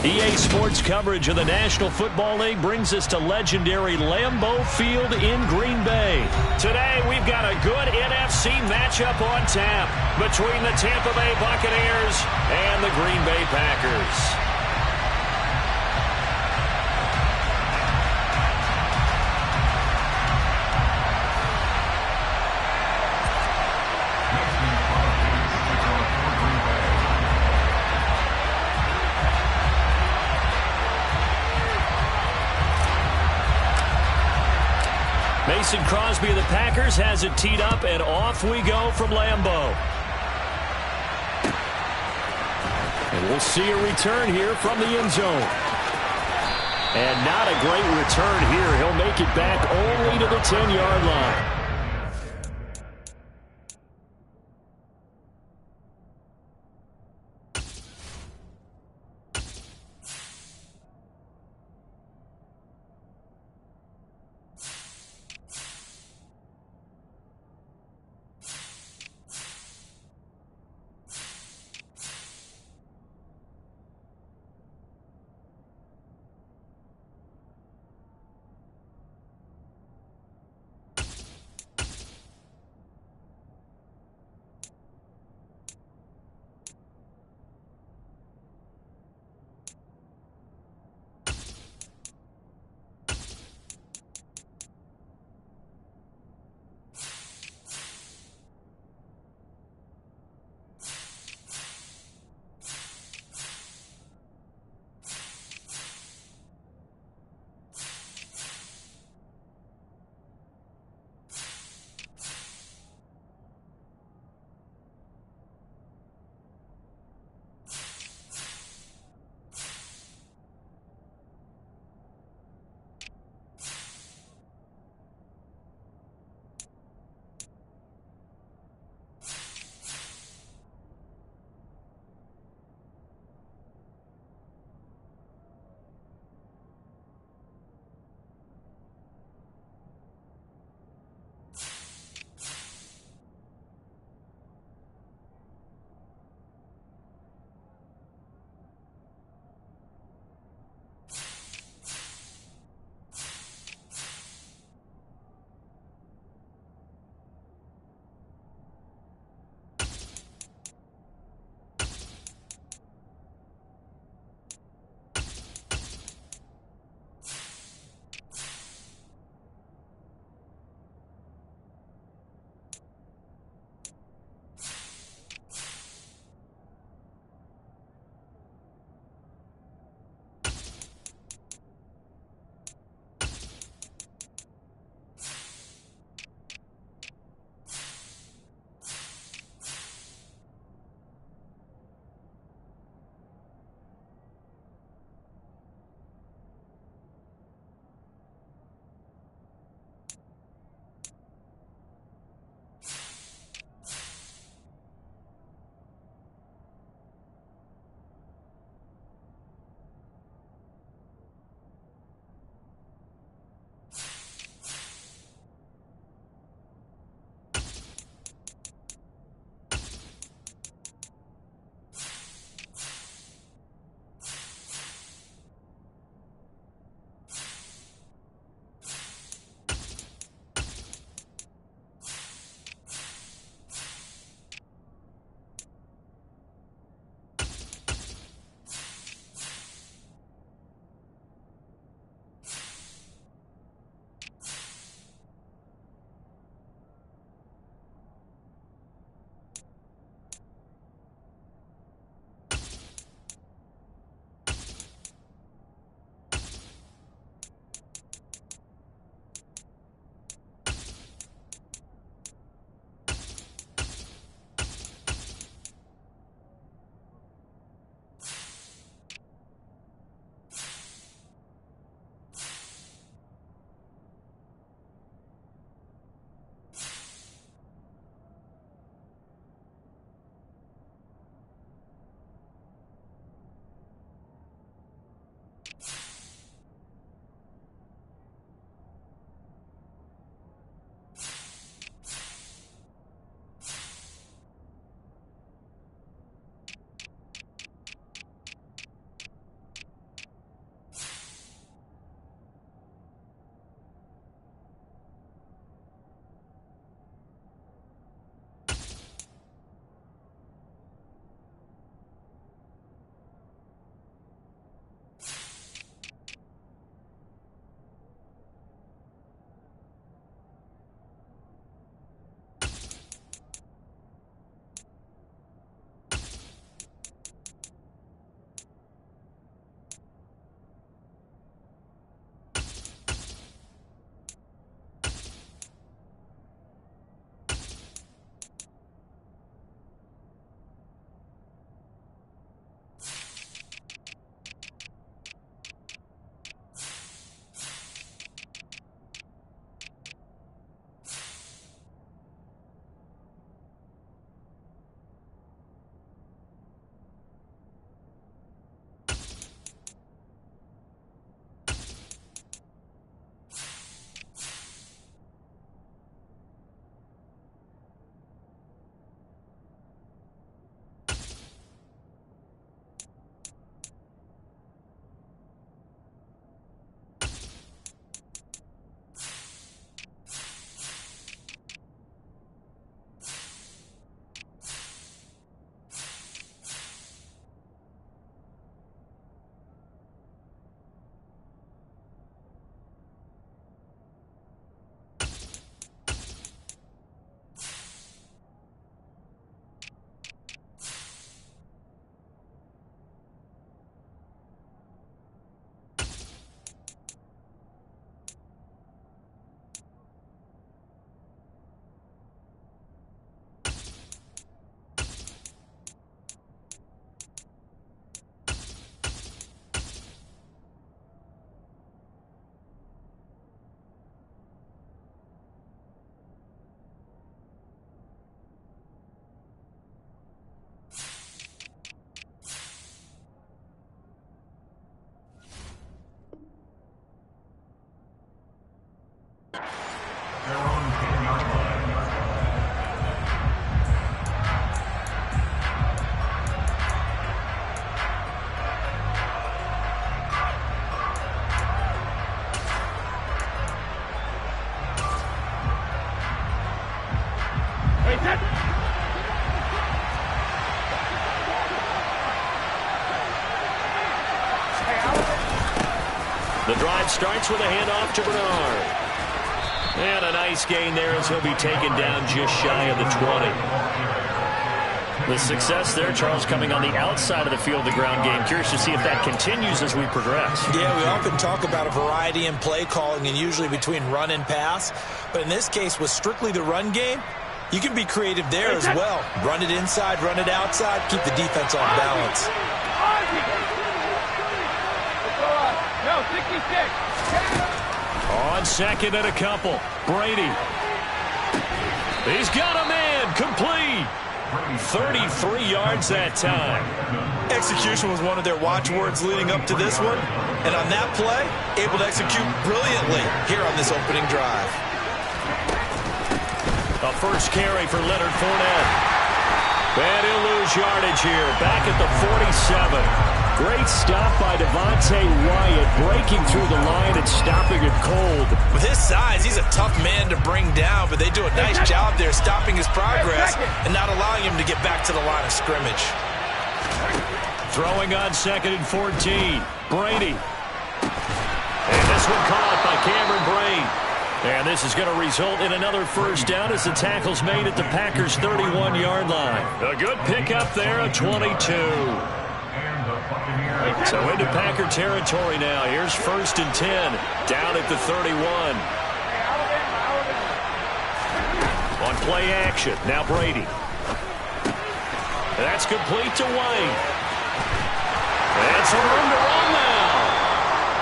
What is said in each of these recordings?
EA Sports coverage of the National Football League brings us to legendary Lambeau Field in Green Bay. Today, we've got a good NFC matchup on tap between the Tampa Bay Buccaneers and the Green Bay Packers. Mason Crosby of the Packers has it teed up, and off we go from Lambeau. And we'll see a return here from the end zone. And not a great return here. He'll make it back only to the 10-yard line. The drive starts with a handoff to Bernard. And a nice gain there as he'll be taken down just shy of the 20. The success there, Charles, coming on the outside of the field, the ground game. Curious to see if that continues as we progress. Yeah, we often talk about a variety in play calling and usually between run and pass. But in this case, with strictly the run game, you can be creative there as well. Run it inside, run it outside, keep the defense off balance. No, 66. On second and a couple, Brady. He's got a man, complete. 33 yards that time. Execution was one of their watchwords leading up to this one. And on that play, able to execute brilliantly here on this opening drive. A first carry for Leonard Fournette. And he'll lose yardage here, back at the 47. Great stop by Devontae Wyatt, breaking through the line and stopping it cold. With his size, he's a tough man to bring down, but they do a nice job there stopping his progress and not allowing him to get back to the line of scrimmage. Throwing on second and 14, Brady. And this one caught by Cameron Brate. And this is going to result in another first down as the tackle's made at the Packers' 31-yard line. A good pickup there of 22. So into Packer territory now. Here's first and 10, down at the 31. On play action, now Brady. That's complete to Wayne. And some room to run now.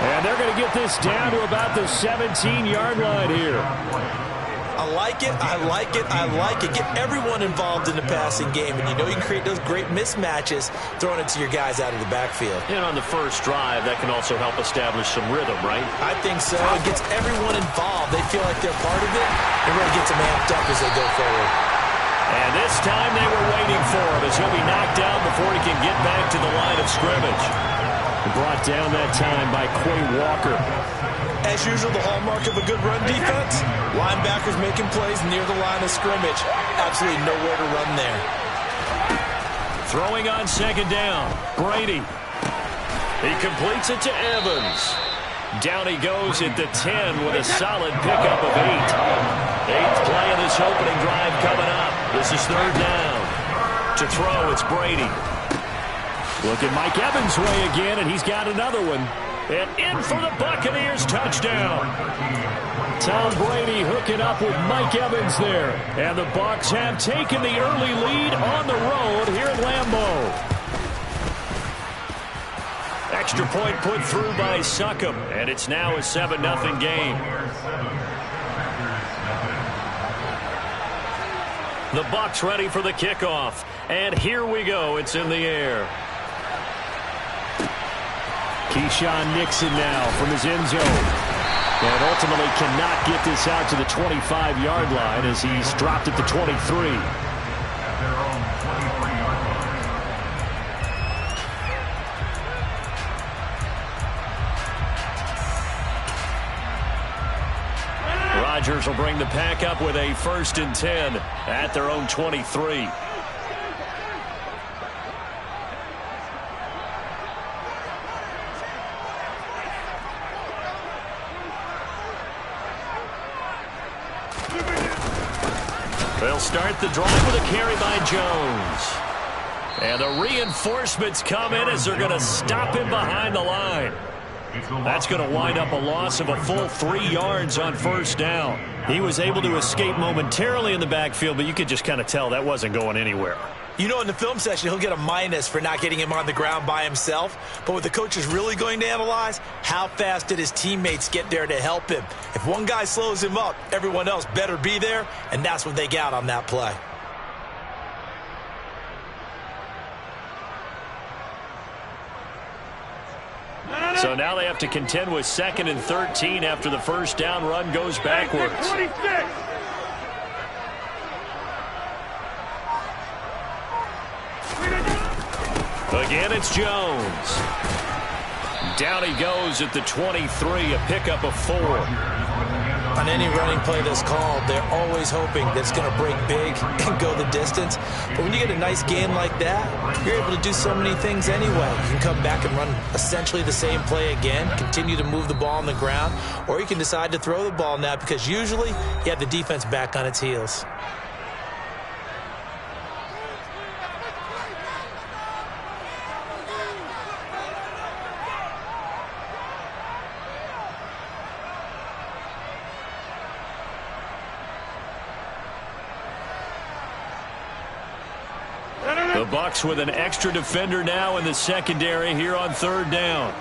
And they're going to get this down to about the 17-yard line here. I like it, I like it, I like it. Get everyone involved in the passing game, and you know you can create those great mismatches throwing it to your guys out of the backfield. And on the first drive, that can also help establish some rhythm, right? I think so. It gets everyone involved. They feel like they're part of it. It really gets them amped up as they go forward. And this time they were waiting for him as he'll be knocked down before he can get back to the line of scrimmage. Brought down that time by Quay Walker. As usual, the hallmark of a good run defense, linebackers making plays near the line of scrimmage. Absolutely nowhere to run there. Throwing on second down, Brady. He completes it to Evans. Down he goes at the 10 with a solid pickup of 8. 8th play of this opening drive coming up. This is third down. To throw, it's Brady. Look at Mike Evans' way again, and he's got another one. And in for the Buccaneers touchdown. Tom Brady hooking up with Mike Evans there. And the Bucs have taken the early lead on the road here at Lambeau. Extra point put through by Succop, and it's now a 7-0 game. The Bucs ready for the kickoff. And here we go. It's in the air. Keyshawn Nixon now from his end zone. And ultimately cannot get this out to the 25-yard line as he's dropped at the 23. Rodgers will bring the pack up with a first and 10 at their own 23. They'll start the drive with a carry by Jones. And the reinforcements come in as they're going to stop him behind the line. That's going to wind up a loss of a full 3 yards on first down. He was able to escape momentarily in the backfield, but you could just kind of tell that wasn't going anywhere. You know, in the film session, he'll get a minus for not getting him on the ground by himself. But what the coach is really going to analyze, how fast did his teammates get there to help him? If one guy slows him up, everyone else better be there, and that's what they got on that play. So now they have to contend with 2nd and 13 after the first down run goes backwards. 26. Again, it's Jones. Down he goes at the 23, a pickup of 4. On any running play that's called, they're always hoping that it's going to break big and go the distance. But when you get a nice game like that, you're able to do so many things anyway. You can come back and run essentially the same play again, continue to move the ball on the ground, or you can decide to throw the ball now because usually you have the defense back on its heels. The Bucs with an extra defender now in the secondary here on third down.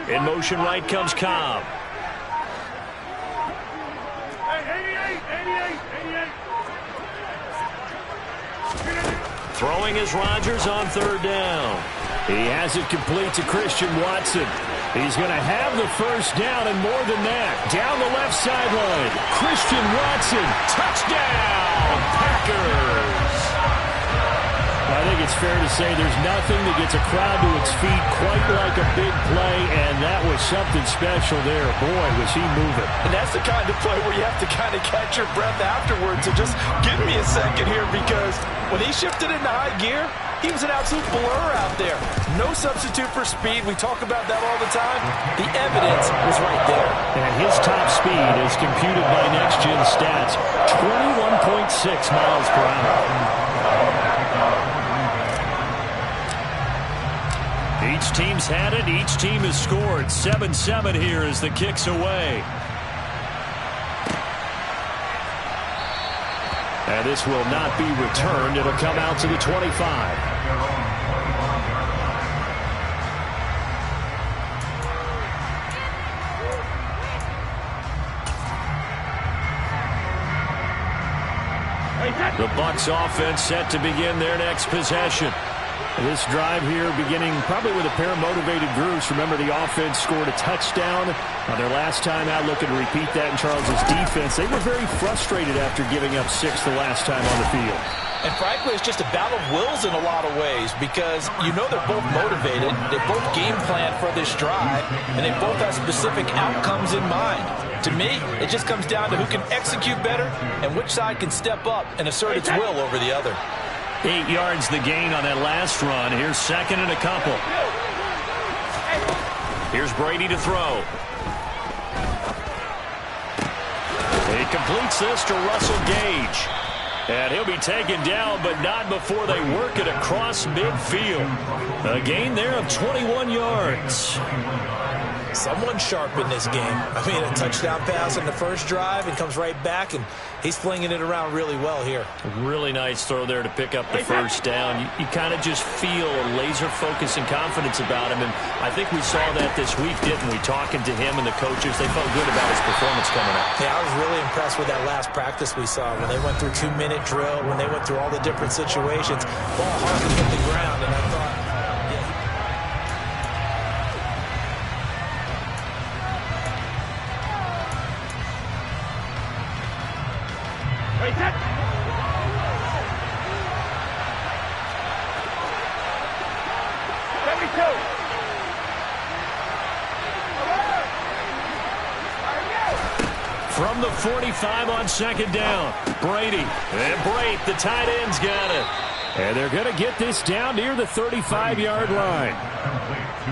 In motion right comes Cobb. Throwing is Rodgers on third down. He has it complete to Christian Watson. He's going to have the first down and more than that. Down the left sideline. Christian Watson. Touchdown, Packers. I think it's fair to say there's nothing that gets a crowd to its feet quite like a big play, and that was something special there. Boy, was he moving. And that's the kind of play where you have to kind of catch your breath afterwards. So just give me a second here, because when he shifted into high gear, he was an absolute blur out there. No substitute for speed. We talk about that all the time. The evidence was right there. And his top speed is computed by Next Gen Stats, 21.6 miles per hour. Each team's had it. Each team has scored. 7-7 here as the kick's away. And this will not be returned. It'll come out to the 25. The Bucs offense set to begin their next possession. This drive here beginning probably with a pair of motivated groups. Remember, the offense scored a touchdown on their last time out. Looking to repeat that in Charles's defense. They were very frustrated after giving up 6 the last time on the field. And frankly, it's just a battle of wills in a lot of ways, because you know they're both motivated, they both game plan for this drive, and they both have specific outcomes in mind. To me, it just comes down to who can execute better and which side can step up and assert its will over the other. 8 yards the gain on that last run. Here's second and a couple. Here's Brady to throw. He completes this to Russell Gage. And he'll be taken down, but not before they work it across midfield. A gain there of 21 yards. Someone sharp in this game. I mean, a touchdown pass on the first drive and comes right back, and he's flinging it around really well here. Really nice throw there to pick up the first down. You kind of just feel a laser focus and confidence about him, and I think we saw that this week, didn't we? Talking to him and the coaches, they felt good about his performance coming up. Yeah, I was really impressed with that last practice we saw when they went through 2-minute drill, when they went through all the different situations. Ball hard to hit the ground, and I thought, From the 45 on second down, Brady. And Brate, the tight end's got it. And they're going to get this down near the 35-yard line.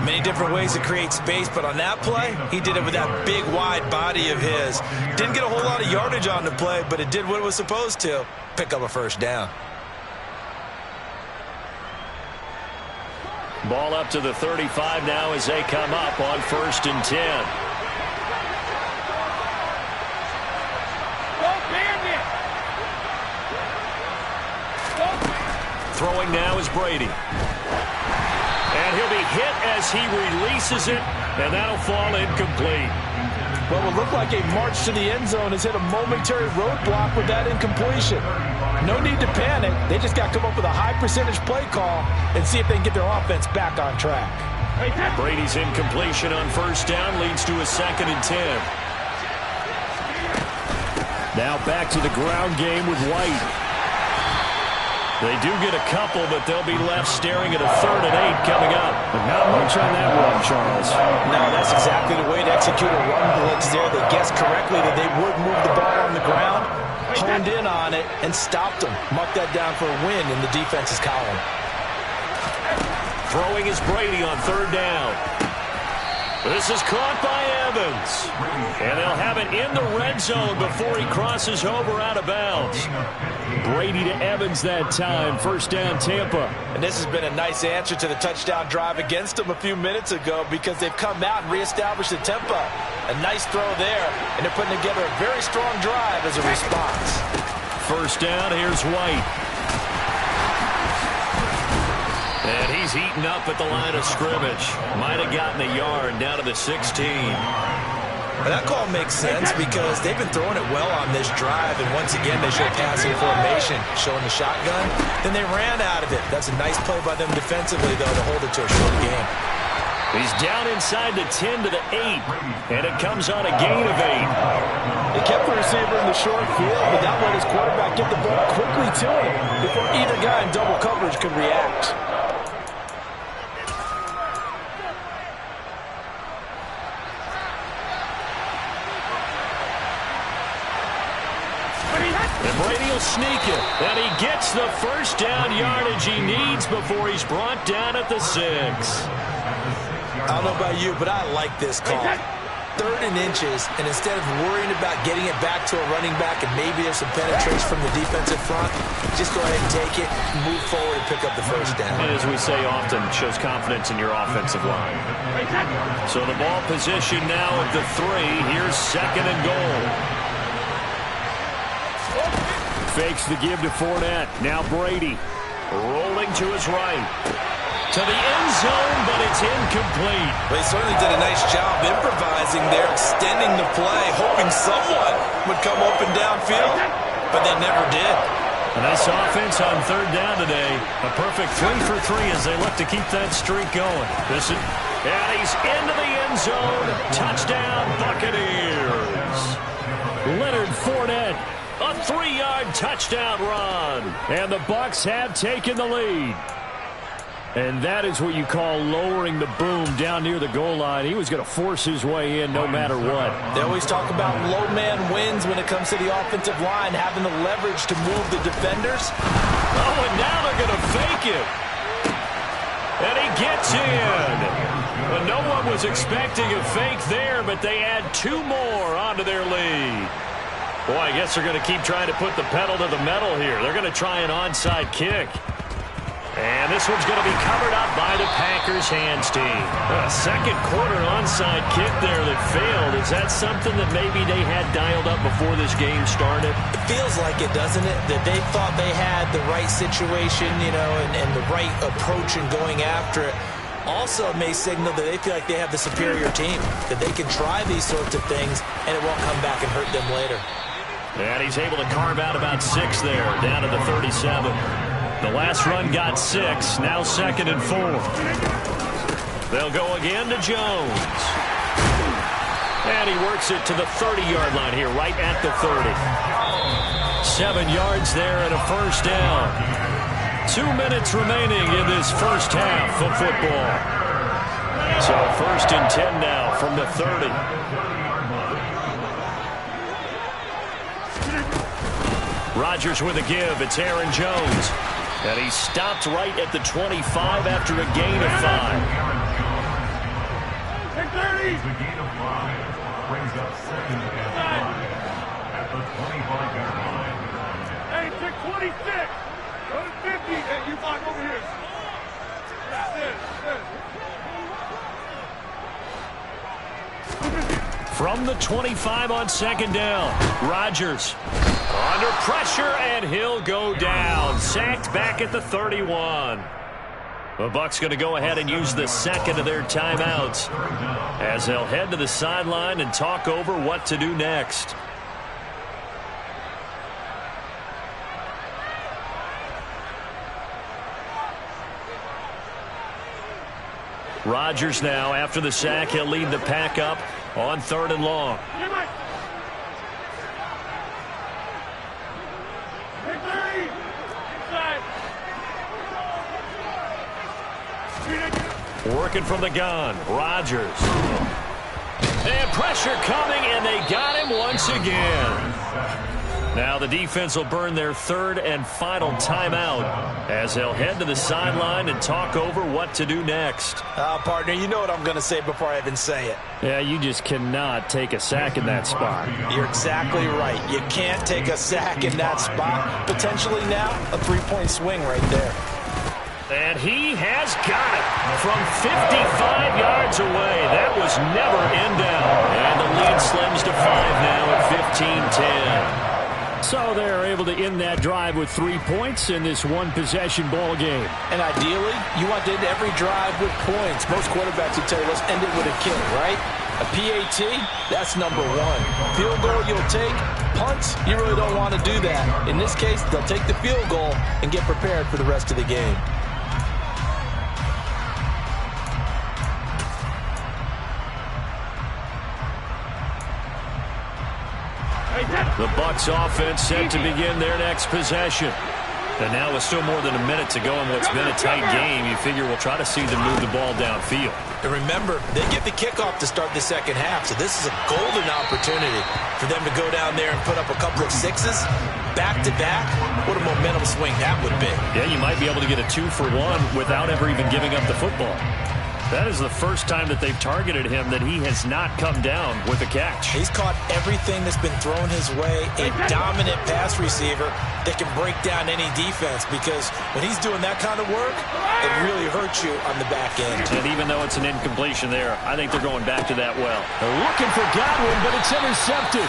many different ways to create space, but on that play, he did it with that big, wide body of his. Didn't get a whole lot of yardage on the play, but it did what it was supposed to, pick up a first down. Ball up to the 35 now as they come up on 1st and 10. Throwing now is Brady. And he'll be hit as he releases it, and that'll fall incomplete. What will look like a march to the end zone has hit a momentary roadblock with that incompletion. No need to panic. They just got to come up with a high percentage play call and see if they can get their offense back on track. Brady's incompletion on 1st down leads to a 2nd and 10. Now back to the ground game with White. They do get a couple, but they'll be left staring at a 3rd and 8 coming up. But not much on that run, Charles. No, that's exactly the way to execute a run blitz there. They guessed correctly that they would move the ball on the ground, honed in on it, and stopped them. Mucked that down for a win in the defense's column. Throwing is Brady on 3rd down. This is caught by Evans. And they'll have it in the red zone before he crosses over out of bounds. Brady to Evans that time. 1st down, Tampa. And this has been a nice answer to the touchdown drive against them a few minutes ago because they've come out and reestablished the tempo. A nice throw there, and they're putting together a very strong drive as a response. 1st down, here's White. And he's heating up at the line of scrimmage. Might have gotten a yard down to the 16. Well, that call makes sense because they've been throwing it well on this drive, and once again they show passing formation, showing the shotgun. Then they ran out of it. That's a nice play by them defensively, though, to hold it to a short game. He's down inside the 10 to the 8, and it comes on a gain of 8. They kept the receiver in the short field, but that let his quarterback get the ball quickly to him before either guy in double coverage could react. And Brady will sneak it. And he gets the 1st down yardage he needs before he's brought down at the 6. I don't know about you, but I like this call. 3rd and inches, and instead of worrying about getting it back to a running back and maybe there's some penetration from the defensive front, just go ahead and take it, move forward, and pick up the 1st down. And as we say often, shows confidence in your offensive line. So the ball position now at the 3. Here's 2nd and goal. Fakes the give to Fournette. Now Brady. Rolling to his right. To the end zone, but it's incomplete. They certainly did a nice job improvising there, extending the play, hoping someone would come open downfield, but they never did. And this offense on 3rd down today, a perfect 3 for 3 as they look to keep that streak going. And he's into the end zone. Touchdown, Buccaneers. Leonard Fournette. A 3-yard touchdown run. And the Bucs have taken the lead. And that is what you call lowering the boom down near the goal line. He was going to force his way in no matter what. They always talk about low man wins when it comes to the offensive line, having the leverage to move the defenders. Oh, and now they're going to fake it. And he gets in. But no one was expecting a fake there, but they add 2 more onto their lead. Boy, I guess they're going to keep trying to put the pedal to the metal here. They're going to try an onside kick. And this one's going to be covered up by the Packers hands team. A 2nd quarter onside kick there that failed. Is that something that maybe they had dialed up before this game started? It feels like it, doesn't it? That they thought they had the right situation, you know, and the right approach in going after it. Also, it may signal that they feel like they have the superior team, that they can try these sorts of things, and it won't come back and hurt them later. And he's able to carve out about 6 there, down to the 37. The last run got 6, now 2nd and 4. They'll go again to Jones. And he works it to the 30-yard line here, right at the 30. 7 yards there and a 1st down. 2 minutes remaining in this 1st half of football. So 1st and 10 now from the 30. Rodgers with a give. It's Aaron Jones. And he stopped right at the 25 after a gain of 5. Take 30. The gain of 5 brings up 2nd and 5 at the 25-yard line. Hey, take 26. Go to 50. Hey, you block over here. From the 25 on 2nd down, Rodgers under pressure, and he'll go down. Sacked back at the 31. The Bucs going to go ahead and use the 2nd of their timeouts as they'll head to the sideline and talk over what to do next. Rodgers now, after the sack, he'll lead the pack up on 3rd and long. Working from the gun, Rodgers. And pressure coming, and they got him once again. Now the defense will burn their third and final timeout as they'll head to the sideline and talk over what to do next. Partner, you know what I'm going to say before I even say it. Yeah, you just cannot take a sack in that spot. You're exactly right. You can't take a sack in that spot. Potentially now, a three-point swing right there. And he has got it from 55 yards away. That was never in down. And the lead slims to 5 now at 15-10. So they're able to end that drive with 3 points in this one-possession ball game. And ideally, you want to end every drive with points. Most quarterbacks would tell you, let's end it with a kick, right? A PAT, that's number one. Field goal you'll take. Punts, you really don't want to do that. In this case, they'll take the field goal and get prepared for the rest of the game. The Bucs offense set to begin their next possession. And now with still more than a minute to go in what's been a tight game, you figure we'll try to see them move the ball downfield. And remember, they get the kickoff to start the second half, so this is a golden opportunity for them to go down there and put up a couple of sixes back-to-back. What a momentum swing that would be. Yeah, you might be able to get a 2-for-1 without ever even giving up the football. That is the first time that they've targeted him that he has not come down with a catch. He's caught everything that's been thrown his way. A dominant pass receiver that can break down any defense, because when he's doing that kind of work, it really hurts you on the back end. And even though it's an incompletion there, I think they're going back to that well. They're looking for Godwin, but it's intercepted.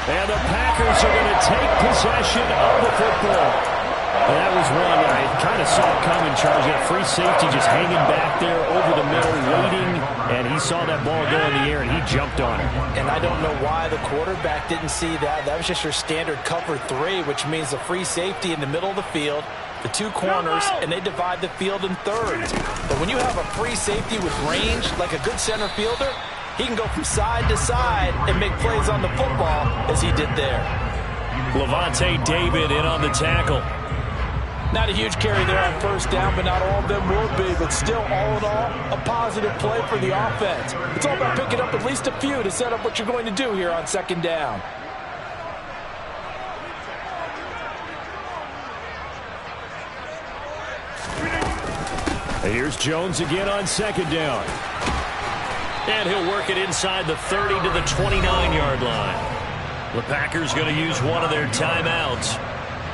And the Packers are going to take possession of the football. That was one that I kind of saw coming, Charles. You had free safety just hanging back there over the middle, waiting, and he saw that ball go in the air, and he jumped on it. And I don't know why the quarterback didn't see that. That was just your standard cover 3, which means the free safety in the middle of the field, the 2 corners, and they divide the field in thirds. But when you have a free safety with range, like a good center fielder, he can go from side to side and make plays on the football as he did there. Levante David in on the tackle. Not a huge carry there on first down, but not all of them will be. But still, all in all, a positive play for the offense. It's all about picking up at least a few to set up what you're going to do here on second down. Here's Jones again on second down. And he'll work it inside the 30 to the 29-yard line. The Packers going to use one of their timeouts,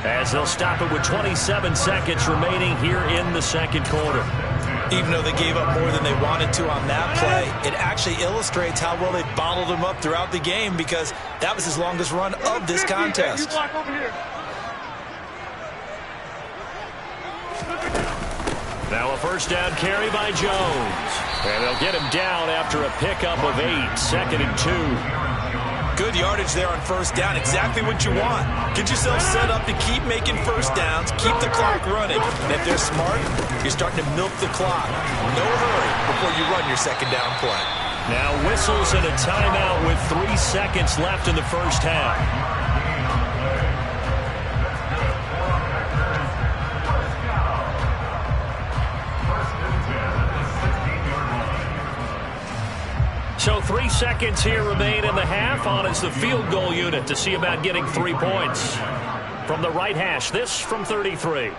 as they'll stop it with 27 seconds remaining here in the second quarter. Even though they gave up more than they wanted to on that play, it actually illustrates how well they bottled them up throughout the game, because that was his longest run of this contest. Now a first down carry by Jones. And they'll get him down after a pickup of 8, 2nd and 2. Good yardage there on first down. Exactly what you want. Get yourself set up to keep making first downs, keep the clock running. And if they're smart, you're starting to milk the clock. No hurry before you run your second down play. Now whistles and a timeout with 3 seconds left in the first half. So 3 seconds here remain in the half. On is the field goal unit to see about getting 3 points. From the right hash, this from 33.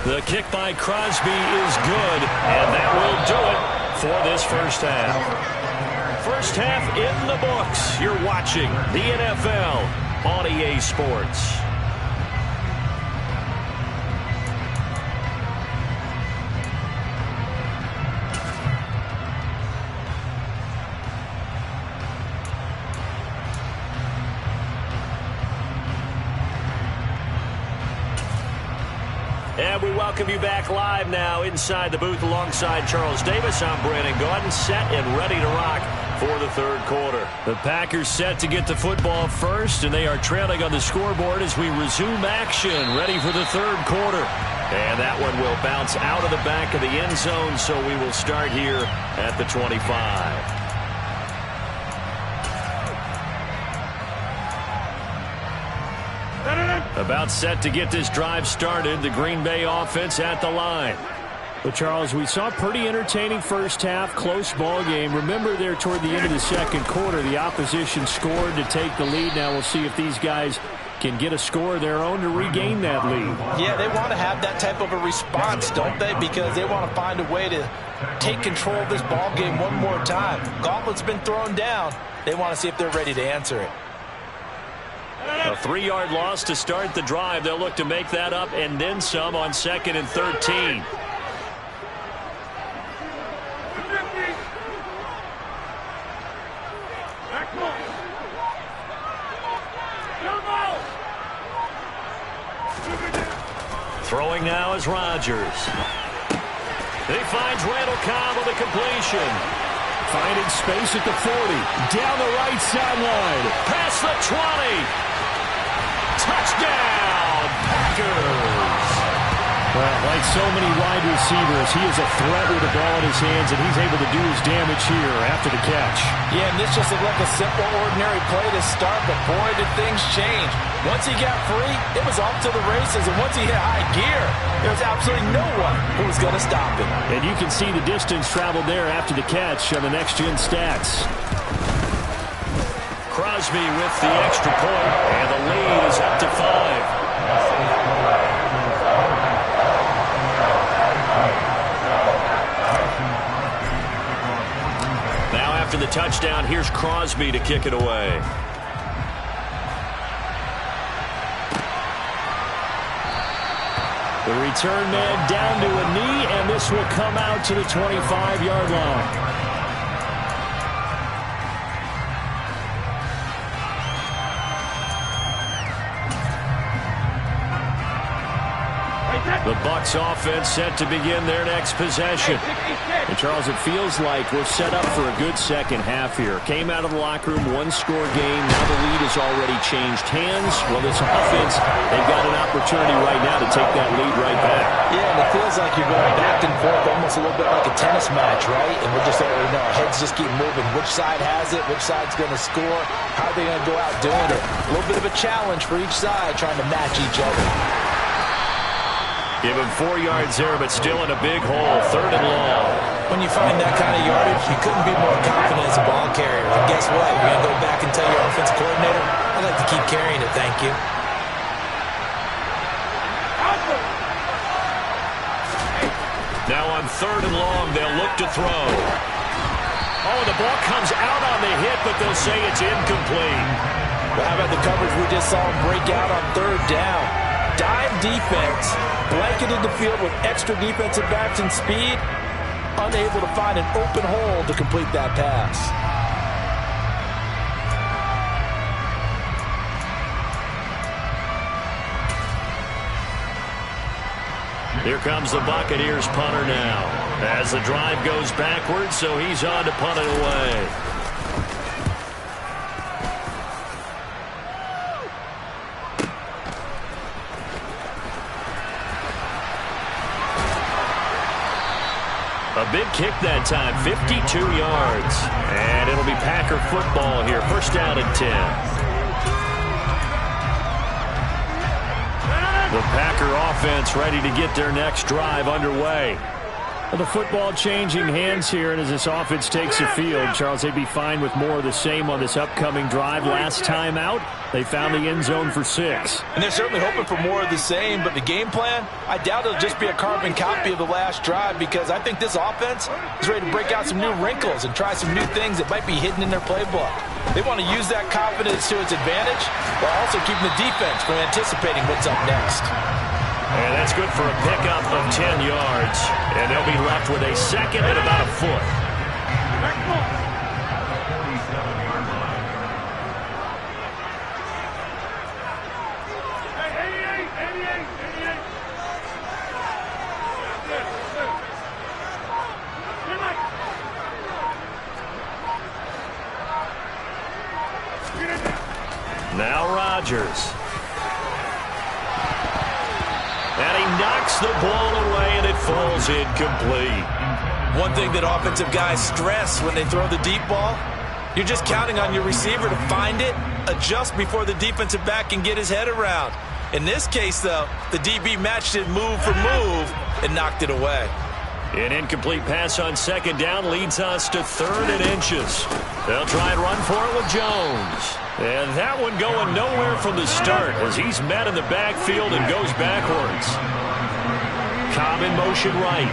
The kick by Crosby is good, and that will do it for this first half. First half in the books. You're watching the NFL on EA Sports. And we welcome you back live now inside the booth alongside Charles Davis. I'm Brandon Gaudin, set and ready to rock for the third quarter. The Packers set to get the football first, and they are trailing on the scoreboard as we resume action, ready for the third quarter. And that one will bounce out of the back of the end zone, so we will start here at the 25. Set it up. About set to get this drive started. The Green Bay offense at the line. But, Charles, we saw a pretty entertaining first half, close ball game. Remember there toward the end of the second quarter, the opposition scored to take the lead. Now we'll see if these guys can get a score of their own to regain that lead. Yeah, they want to have that type of a response, don't they? Because they want to find a way to take control of this ball game one more time. Gauntlet's been thrown down. They want to see if they're ready to answer it. A 3-yard loss to start the drive. They'll look to make that up and then some on 2nd and 13. Throwing now is Rodgers. He finds Randall Cobb with a completion. Finding space at the 40. Down the right sideline. Past the 20. Touchdown, Packers. Well, like so many wide receivers, he is a threat with the ball in his hands, and he's able to do his damage here after the catch. Yeah, and this just looked like a simple, ordinary play to start, but boy, did things change. Once he got free, it was off to the races, and once he hit high gear, there was absolutely no one who was going to stop him. And you can see the distance traveled there after the catch on the next-gen stats. Crosby with the extra point, and the lead is up to 5. Now after the touchdown, here's Crosby to kick it away. The return man down to a knee, and this will come out to the 25-yard line. The Bucs offense set to begin their next possession. And, Charles, it feels like we're set up for a good second half here. Came out of the locker room, one-score game. Now the lead has already changed hands. Well, this offense, they've got an opportunity right now to take that lead right back. Yeah, and it feels like you're going back and forth almost a little bit like a tennis match, right? And we're just letting our heads just keep moving. Which side has it? Which side's going to score? How are they going to go out doing it? A little bit of a challenge for each side trying to match each other. Give him 4 yards there, but still in a big hole. 3rd and long. When you find that kind of yardage, you couldn't be more confident as a ball carrier. And guess what? You're going to go back and tell your offensive coordinator, I'd like to keep carrying it, thank you. Now on 3rd and long, they'll look to throw. Oh, the ball comes out on the hit, but they'll say it's incomplete. Well, how about the coverage we just saw him break out on 3rd down? Dime defense, blanketed the field with extra defensive backs and speed, unable to find an open hole to complete that pass. Here comes the Buccaneers punter now. As the drive goes backwards, so he's on to punt it away. A big kick that time, 52 yards. And it'll be Packer football here, 1st down and 10. The Packer offense ready to get their next drive underway. Well, the football changing hands here, and as this offense takes the field, Charles, they'd be fine with more of the same on this upcoming drive. Last time out, they found the end zone for 6. And they're certainly hoping for more of the same, but the game plan, I doubt it'll just be a carbon copy of the last drive, because I think this offense is ready to break out some new wrinkles and try some new things that might be hidden in their playbook. They want to use that confidence to its advantage while also keeping the defense from anticipating what's up next. And that's good for a pickup of 10 yards. And they'll be left with a 2nd and about a foot. Now Rodgers. And he knocks the ball away, and it falls incomplete. One thing that offensive guys stress when they throw the deep ball, you're just counting on your receiver to find it, adjust before the defensive back can get his head around. In this case, though, the DB matched it move for move and knocked it away. An incomplete pass on second down leads us to 3rd and inches. They'll try and run for it with Jones. And that one going nowhere from the start as he's met in the backfield and goes backwards. Cobb in motion right.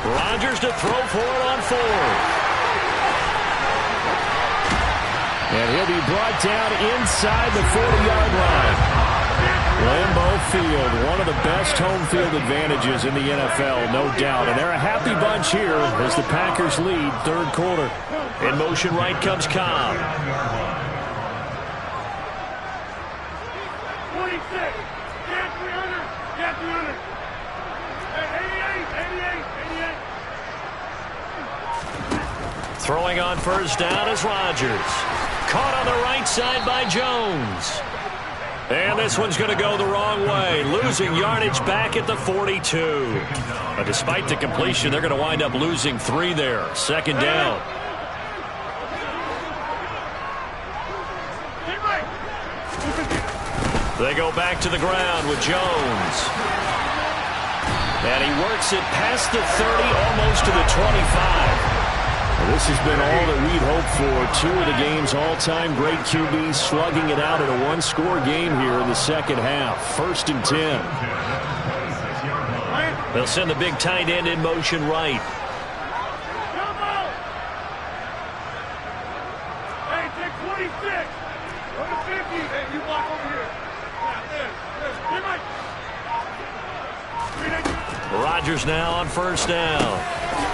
Rodgers to throw for it on 4th. And he'll be brought down inside the 40-yard line. Lambeau Field, one of the best home field advantages in the NFL, no doubt. And they're a happy bunch here as the Packers lead 3rd quarter. In motion right comes Cobb. 26. Get 300. Get 300. 88. Throwing on first down is Rodgers. Caught on the right side by Jones. And this one's going to go the wrong way. Losing yardage back at the 42. But despite the completion, they're going to wind up losing 3 there. 2nd down. They go back to the ground with Jones. And he works it past the 30, almost to the 25. Well, this has been all that we'd hoped for. 2 of the game's all-time great QBs slugging it out in a one-score game here in the second half. 1st and 10. They'll send the big tight end in motion right. Hey, take 26. Go to 50. Hey, you block over here. Rodgers now on first down.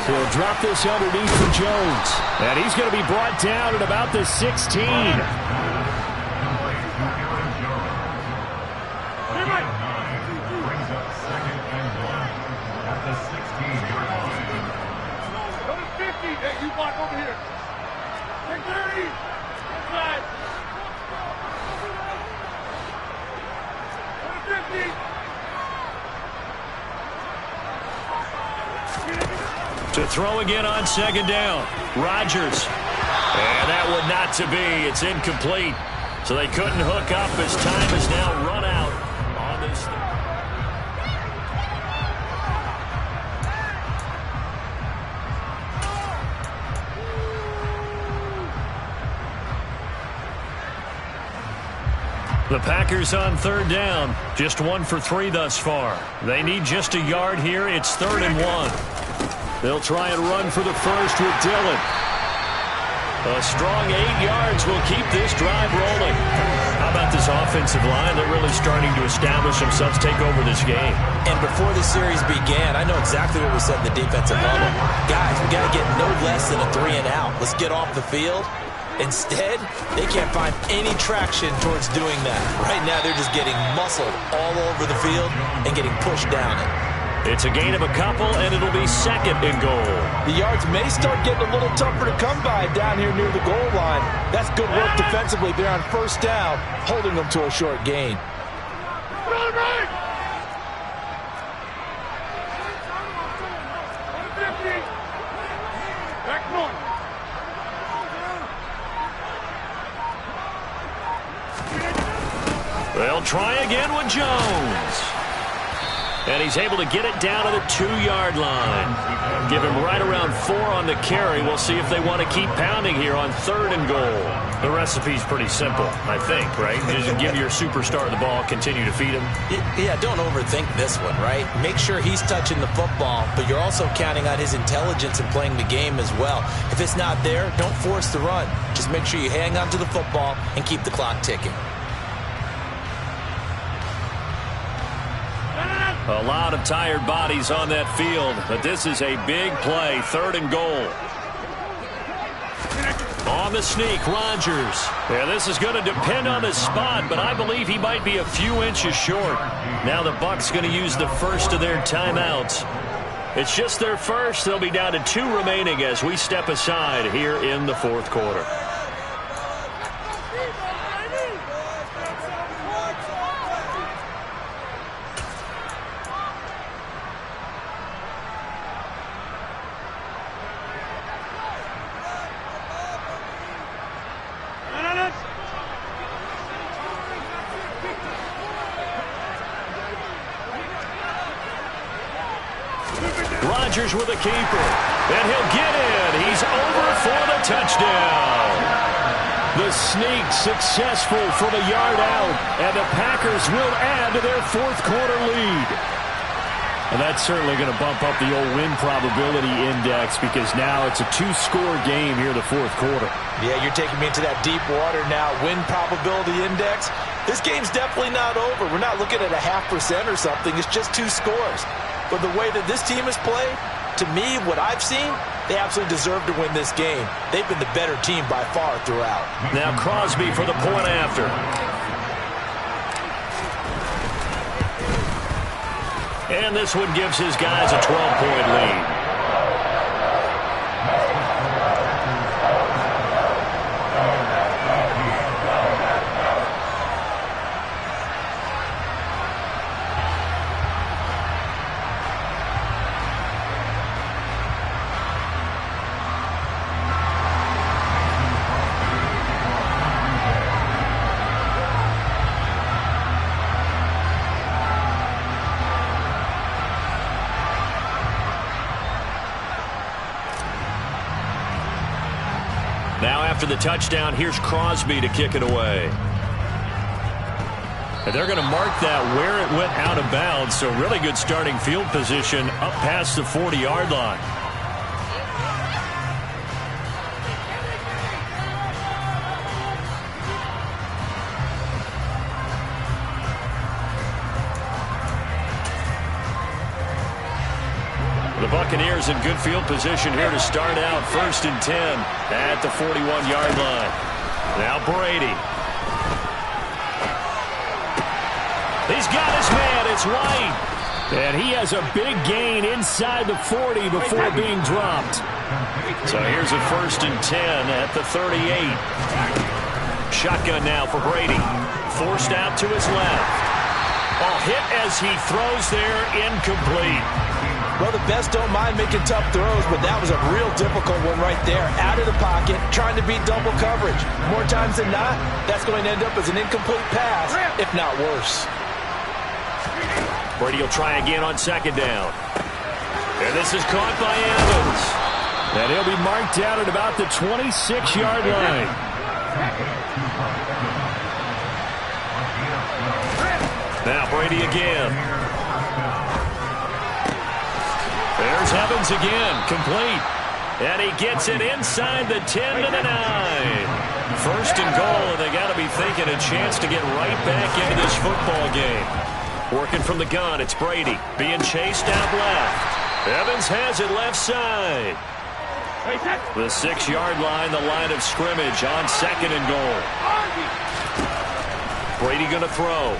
So he'll drop this underneath for Jones. And he's going to be brought down at about the 16. Go to 50. Hey, you block over here. Take 30. Inside. Go to 50. To throw again on second down. Rodgers. And that one not to be. It's incomplete. So they couldn't hook up as time has now run out on this. The Packers on 3rd down. Just 1 for 3 thus far. They need just a yard here. It's 3rd and 1. They'll try and run for the first with Dillon. A strong 8 yards will keep this drive rolling. How about this offensive line? They're really starting to establish themselves, take over this game. And before the series began, I know exactly what we said in the defensive huddle. Guys, we got to get no less than a 3 and out. Let's get off the field. Instead, they can't find any traction towards doing that. Right now, they're just getting muscled all over the field and getting pushed down it. It's a gain of a couple, and it'll be 2nd and goal. The yards may start getting a little tougher to come by down here near the goal line. That's good work defensively there on first down, holding them to a short gain. They'll try again with Jones. And he's able to get it down to the 2-yard line. Give him right around 4 on the carry. We'll see if they want to keep pounding here on 3rd and goal. The recipe's pretty simple, I think, right? Just give your superstar the ball, continue to feed him. Yeah, don't overthink this one, right? Make sure he's touching the football, but you're also counting on his intelligence in playing the game as well. If it's not there, don't force the run. Just make sure you hang on to the football and keep the clock ticking. A lot of tired bodies on that field, but this is a big play, 3rd and goal. On the sneak, Rodgers. Yeah, this is going to depend on the spot, but I believe he might be a few inches short. Now the Bucs going to use the first of their timeouts. It's just their first. They'll be down to 2 remaining as we step aside here in the 4th quarter. Rodgers with a keeper. And he'll get in. He's over for the touchdown. The sneak successful from a yard out, and the Packers will add to their fourth quarter lead. And that's certainly going to bump up the old win probability index because now it's a two-score game here in the fourth quarter. Yeah, you're taking me into that deep water now. Win probability index. This game's definitely not over. We're not looking at a 0.5% or something. It's just 2 scores. But the way that this team has played, to me, what I've seen, they absolutely deserve to win this game. They've been the better team by far throughout. Now Crosby for the point after. And this one gives his guys a 12-point lead. Now after the touchdown, here's Crosby to kick it away. And they're going to mark that where it went out of bounds, so really good starting field position up past the 40-yard line. The Buccaneers in good field position here to start out. 1st and 10 at the 41-yard line. Now Brady. He's got his man. It's White. And he has a big gain inside the 40 before being dropped. So here's a 1st and 10 at the 38. Shotgun now for Brady. Forced out to his left. Ball hit as he throws there, incomplete. Well, the best don't mind making tough throws, but that was a real difficult one right there. Out of the pocket, trying to beat double coverage. More times than not, that's going to end up as an incomplete pass, if not worse. Brady will try again on 2nd down. And this is caught by Evans. And he'll be marked out at about the 26-yard line. Now Brady again. There's Evans again, complete. And he gets it inside the 10 to the 9. 1st and goal, and they got to be thinking a chance to get right back into this football game. Working from the gun, it's Brady being chased out left. Evans has it left side. The 6-yard line, the line of scrimmage on 2nd and goal. Brady going to throw.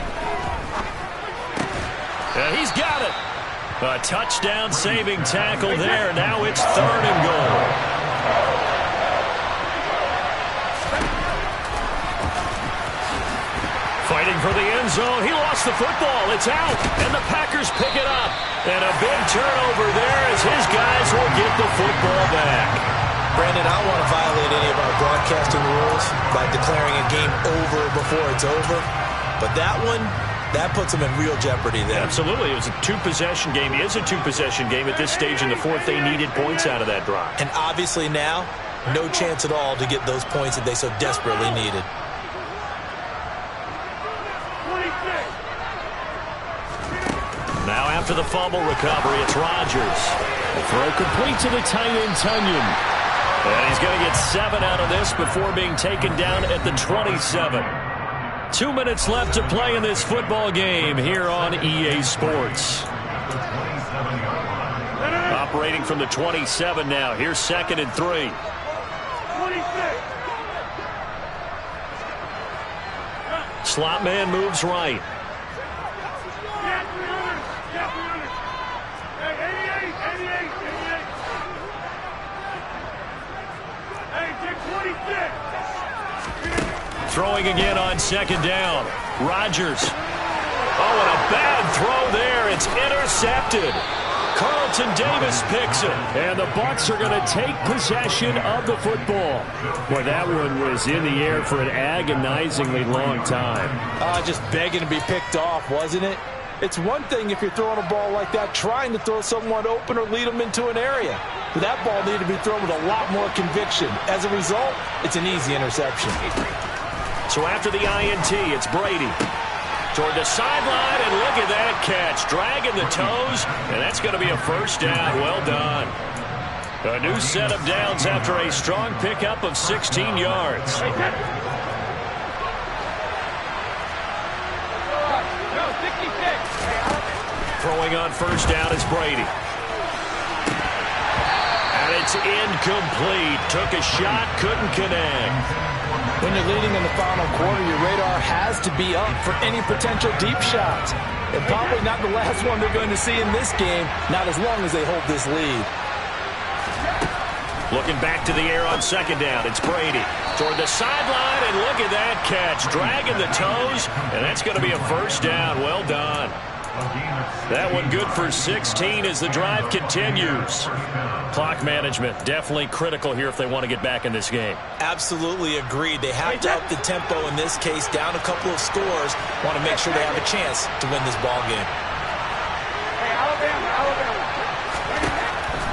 And he's got it. A touchdown-saving tackle there. Now it's 3rd and goal. Fighting for the end zone. He lost the football. It's out. And the Packers pick it up. And a big turnover there as his guys will get the football back. Brandon, I don't want to violate any of our broadcasting rules by declaring a game over before it's over. But that one, that puts them in real jeopardy there. Absolutely. It was a 2-possession game. It is a 2-possession game at this stage in the fourth. They needed points out of that drive. And obviously now, no chance at all to get those points that they so desperately needed. Now after the fumble recovery, it's Rodgers. The throw complete to the tight end, Tunyon. And he's going to get 7 out of this before being taken down at the 27. 2 minutes left to play in this football game here on EA Sports. Operating from the 27 now. Here's 2nd and 3. Slot man moves right. Throwing again on 2nd down. Rodgers. Oh, and a bad throw there. It's intercepted. Carlton Davis picks it. And the Bucs are going to take possession of the football. Boy, that one was in the air for an agonizingly long time. Just begging to be picked off, wasn't it? It's one thing if you're throwing a ball like that, trying to throw someone open or lead them into an area. But that ball needed to be thrown with a lot more conviction. As a result, it's an easy interception. So after the INT, it's Brady. Toward the sideline, and look at that catch. Dragging the toes, and that's going to be a first down. Well done. A new set of downs after a strong pickup of 16 yards. Throwing on first down is Brady. And it's incomplete. Took a shot, couldn't connect. When you're leading in the final quarter, your radar has to be up for any potential deep shots. And probably not the last one they're going to see in this game, not as long as they hold this lead. Looking back to the air on second down, it's Brady. Toward the sideline, and look at that catch. Dragging the toes, and that's going to be a first down. Well done. That one good for 16 as the drive continues. Clock management definitely critical here if they want to get back in this game. Absolutely agreed. They have to up the tempo in this case, down a couple of scores. Want to make sure they have a chance to win this ball game. Hey, Alabama.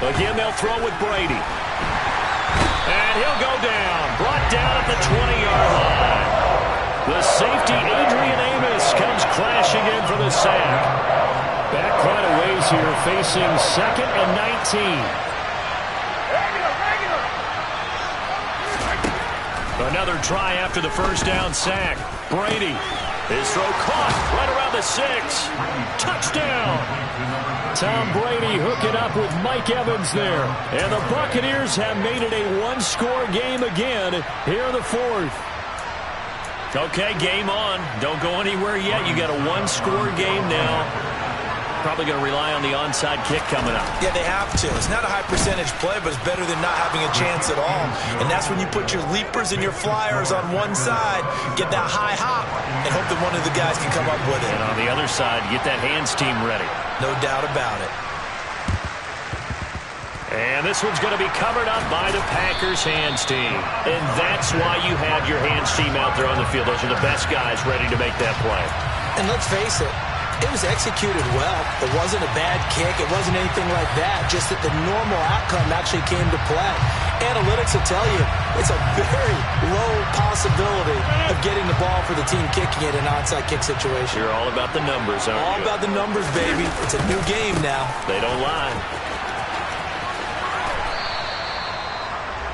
Again, they'll throw with Brady. And he'll go down. Brought down at the 20-yard line. The safety, Adrian Amos, comes crashing in for the sack. Back quite a ways here, facing 2nd and 19. Another try after the first down sack. Brady, his throw caught right around the 6. Touchdown. Tom Brady hooking up with Mike Evans there. And the Buccaneers have made it a one-score game again here in the 4th. Okay, game on. Don't go anywhere yet. You got a one-score game now. Probably going to rely on the onside kick coming up. Yeah, they have to. It's not a high-percentage play, but it's better than not having a chance at all. And that's when you put your leapers and your flyers on one side, get that high hop, and hope that one of the guys can come up with it. And on the other side, get that hands team ready. No doubt about it. And this one's going to be covered up by the Packers hands team. And that's why you have your hands team out there on the field. Those are the best guys ready to make that play. And let's face it, it was executed well. It wasn't a bad kick. It wasn't anything like that. Just that the normal outcome actually came to play. Analytics will tell you it's a very low possibility of getting the ball for the team kicking it in an onside kick situation. You're all about the numbers, aren't you? All about the numbers, baby. It's a new game now. They don't lie.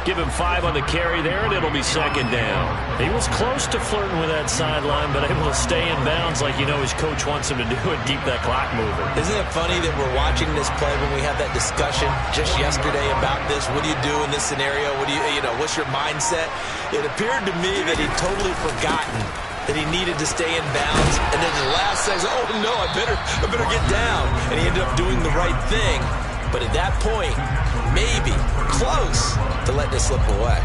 Give him 5 on the carry there, and it'll be second down. He was close to flirting with that sideline, but able to stay in bounds like you know his coach wants him to do and keep that clock moving. Isn't it funny that we're watching this play when we had that discussion just yesterday about this? What do you do in this scenario? What do you know, what's your mindset? It appeared to me that he'd totally forgotten that he needed to stay in bounds, and then the last second, oh no, I better get down. And he ended up doing the right thing. But at that point, maybe close to let this slip away.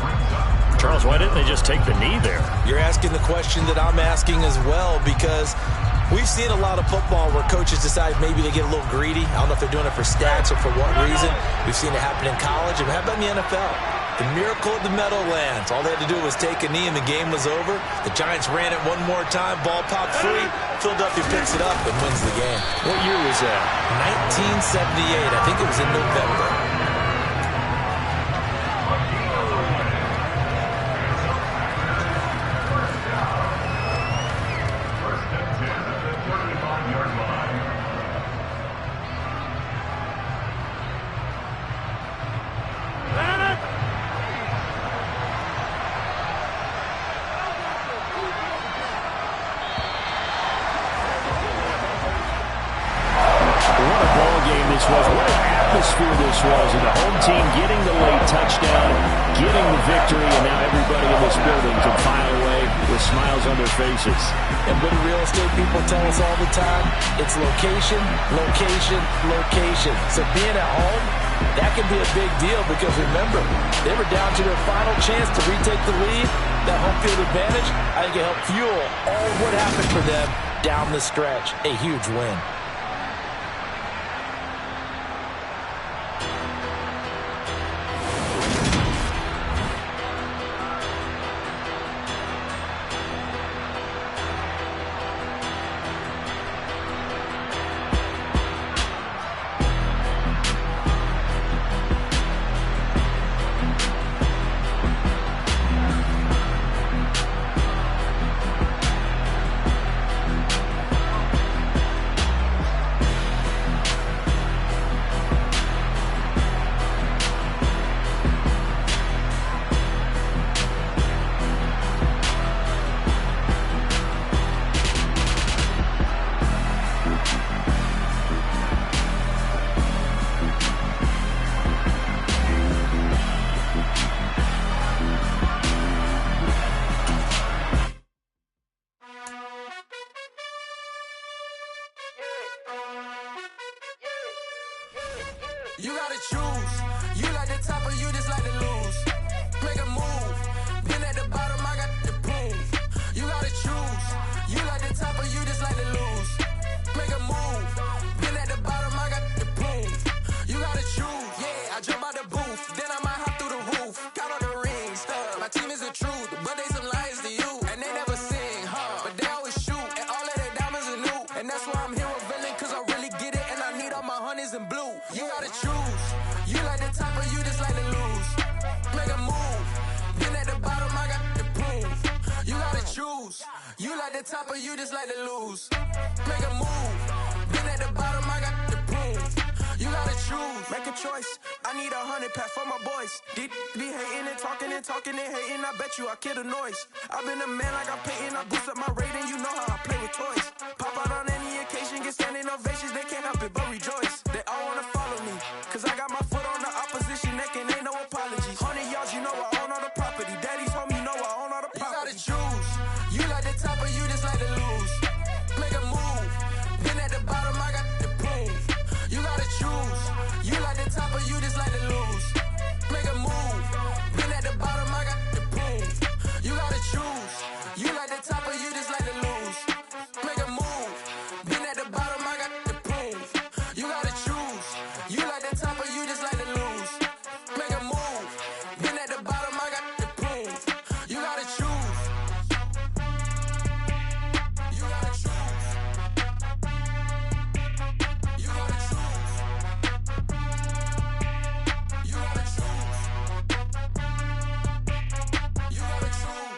Charles, why didn't they just take the knee there? You're asking the question that I'm asking as well, because we've seen a lot of football where coaches decide maybe they get a little greedy. I don't know if they're doing it for stats or for what reason. We've seen it happen in college. And how about in the NFL? The miracle of the Meadowlands. All they had to do was take a knee and the game was over. The Giants ran it one more time. Ball popped free. Philadelphia picks it up and wins the game. What year was that? 1978. I think it was in November. This was, and the home team getting the late touchdown, getting the victory, and now everybody in this building can file away with smiles on their faces. And what do real estate people tell us all the time? It's location, location, location. So being at home, that can be a big deal because remember, they were down to their final chance to retake the lead. That home field advantage, I think it helped fuel all what happened for them down the stretch. A huge win. You gotta choose. You like the top or you just like to lose. Make a move. Been at the bottom, I got the proof. You gotta choose. You like the top or you just like to lose. Make a move. Been at the bottom, I got the proof. You gotta choose. Yeah, I jump out the booth, then I might hop through the roof. Count on the rings. My team is the truth, but they some liars to you. And they never sing, but they always shoot. And all of their diamonds are new. And that's why I'm here with villain, cause I really get it. And I need all my honeys in blue. You gotta choose. You like the top or you just like to lose. Make a move. Been at the bottom, I got the proof. You gotta choose. You like the top or you just like to lose. Make a move. Been at the bottom, I got the proof. You gotta choose. Make a choice. I need 100 pack for my boys. Deep be hating and talking and talking and hating. I bet you I kill the noise. I've been a man like I'm painting. I boost up my rating. You know how I play with toys. Pop out on any occasion, get standing ovations. They can't help it but rejoice. They all wanna follow me, cause I got my foot on the opposition neck and ain't no apologies. 100 yards, you know I own all the property. Daddy's home, you know I own all the property. You gotta choose. You like the top or you just like to lose. Make a move. Been at the bottom, I got the proof. You gotta choose. You like the top or you just like to lose. Make a move. Been at the bottom, I got the proof. You gotta choose. You like the top or you just like to lose. Make a move. Been at the bottom, I got the proof. You gotta choose. You like the top or you just like to lose. Make a move. Been at the bottom, I got the proof. You gotta choose. You gotta choose. You gotta choose. You gotta choose. You gotta choose.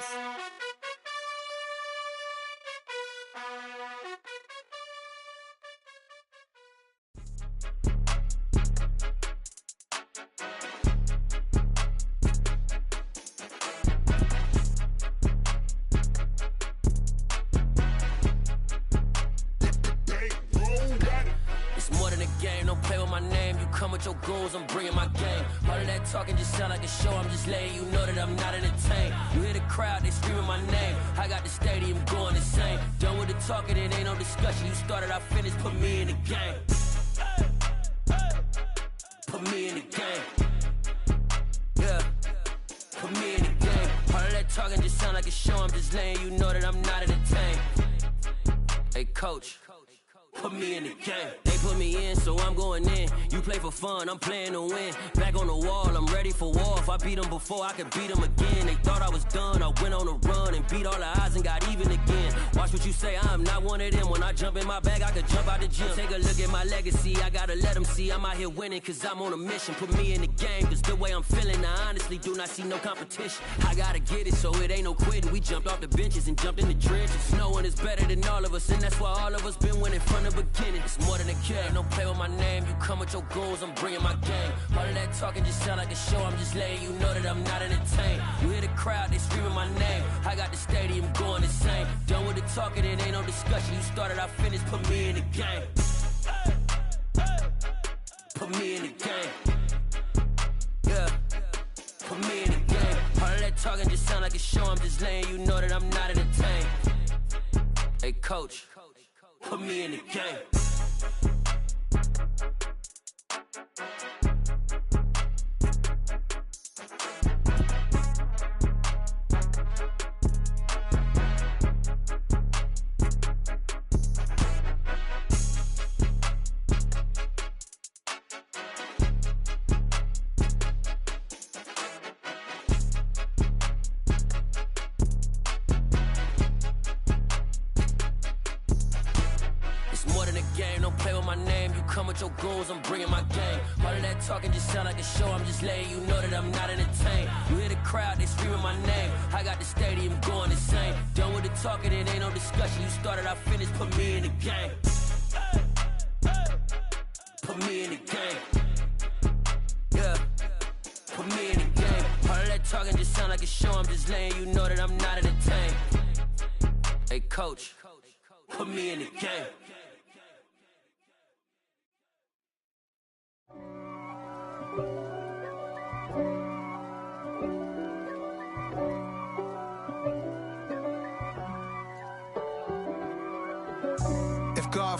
It's more than a game, don't play with my name. You come with your goons, I'm bringing my game. All of that talking just sound like a show, I'm just letting you know that I'm not entertained. You hear the crowd, they screaming my name. I got the stadium going insane. Done with the talking, it ain't no discussion. You started, I finished, put me in the game. Put me in the game. Yeah, put me in the game. All of that talking just sound like a show, I'm just letting you know that I'm not entertained. Hey coach, put me in the game. They put me in, so I'm going in. You play for fun, I'm playing to win. Back on the wall, I'm ready for war. If I beat them before, I could beat them again. They thought I was done, I went on a run and beat all the odds and got even again. Watch what you say, I'm not one of them. When I jump in my bag, I could jump out the gym. Take a look at my legacy, I gotta let them see I'm out here winning, cause I'm on a mission. Put me in the game, cause the way I'm feeling, I honestly do not see no competition. I gotta get it, so it ain't no quitting. We jumped off the benches and jumped in the trenches. No one is better than all of us, and that's why all of us been winning from the beginning. It's more than a game, don't play with my name. You come with your goons, I'm bringing my game. All of that talking just sound like a show, I'm just letting you know that I'm not entertained. You hear the crowd, they screaming my name. I got the stadium going insane. Done with the talking, it ain't no discussion. You started, I finished, put me in the game. Put me in the game. Yeah, put me in the game. All of that talking just sound like a show, I'm just letting you know that I'm not entertained. Hey coach, put me in the game. Your goons, I'm bringing my game. All of that talking just sound like a show, I'm just letting you know that I'm not entertained. You hear the crowd, they screaming my name. I got the stadium going insane. Done with the talking, it ain't no discussion. You started, I finished, put me in the game. Put me in the game. Yeah, put me in the game. All of that talking just sound like a show, I'm just letting you know that I'm not entertained. Hey coach, put me in the game.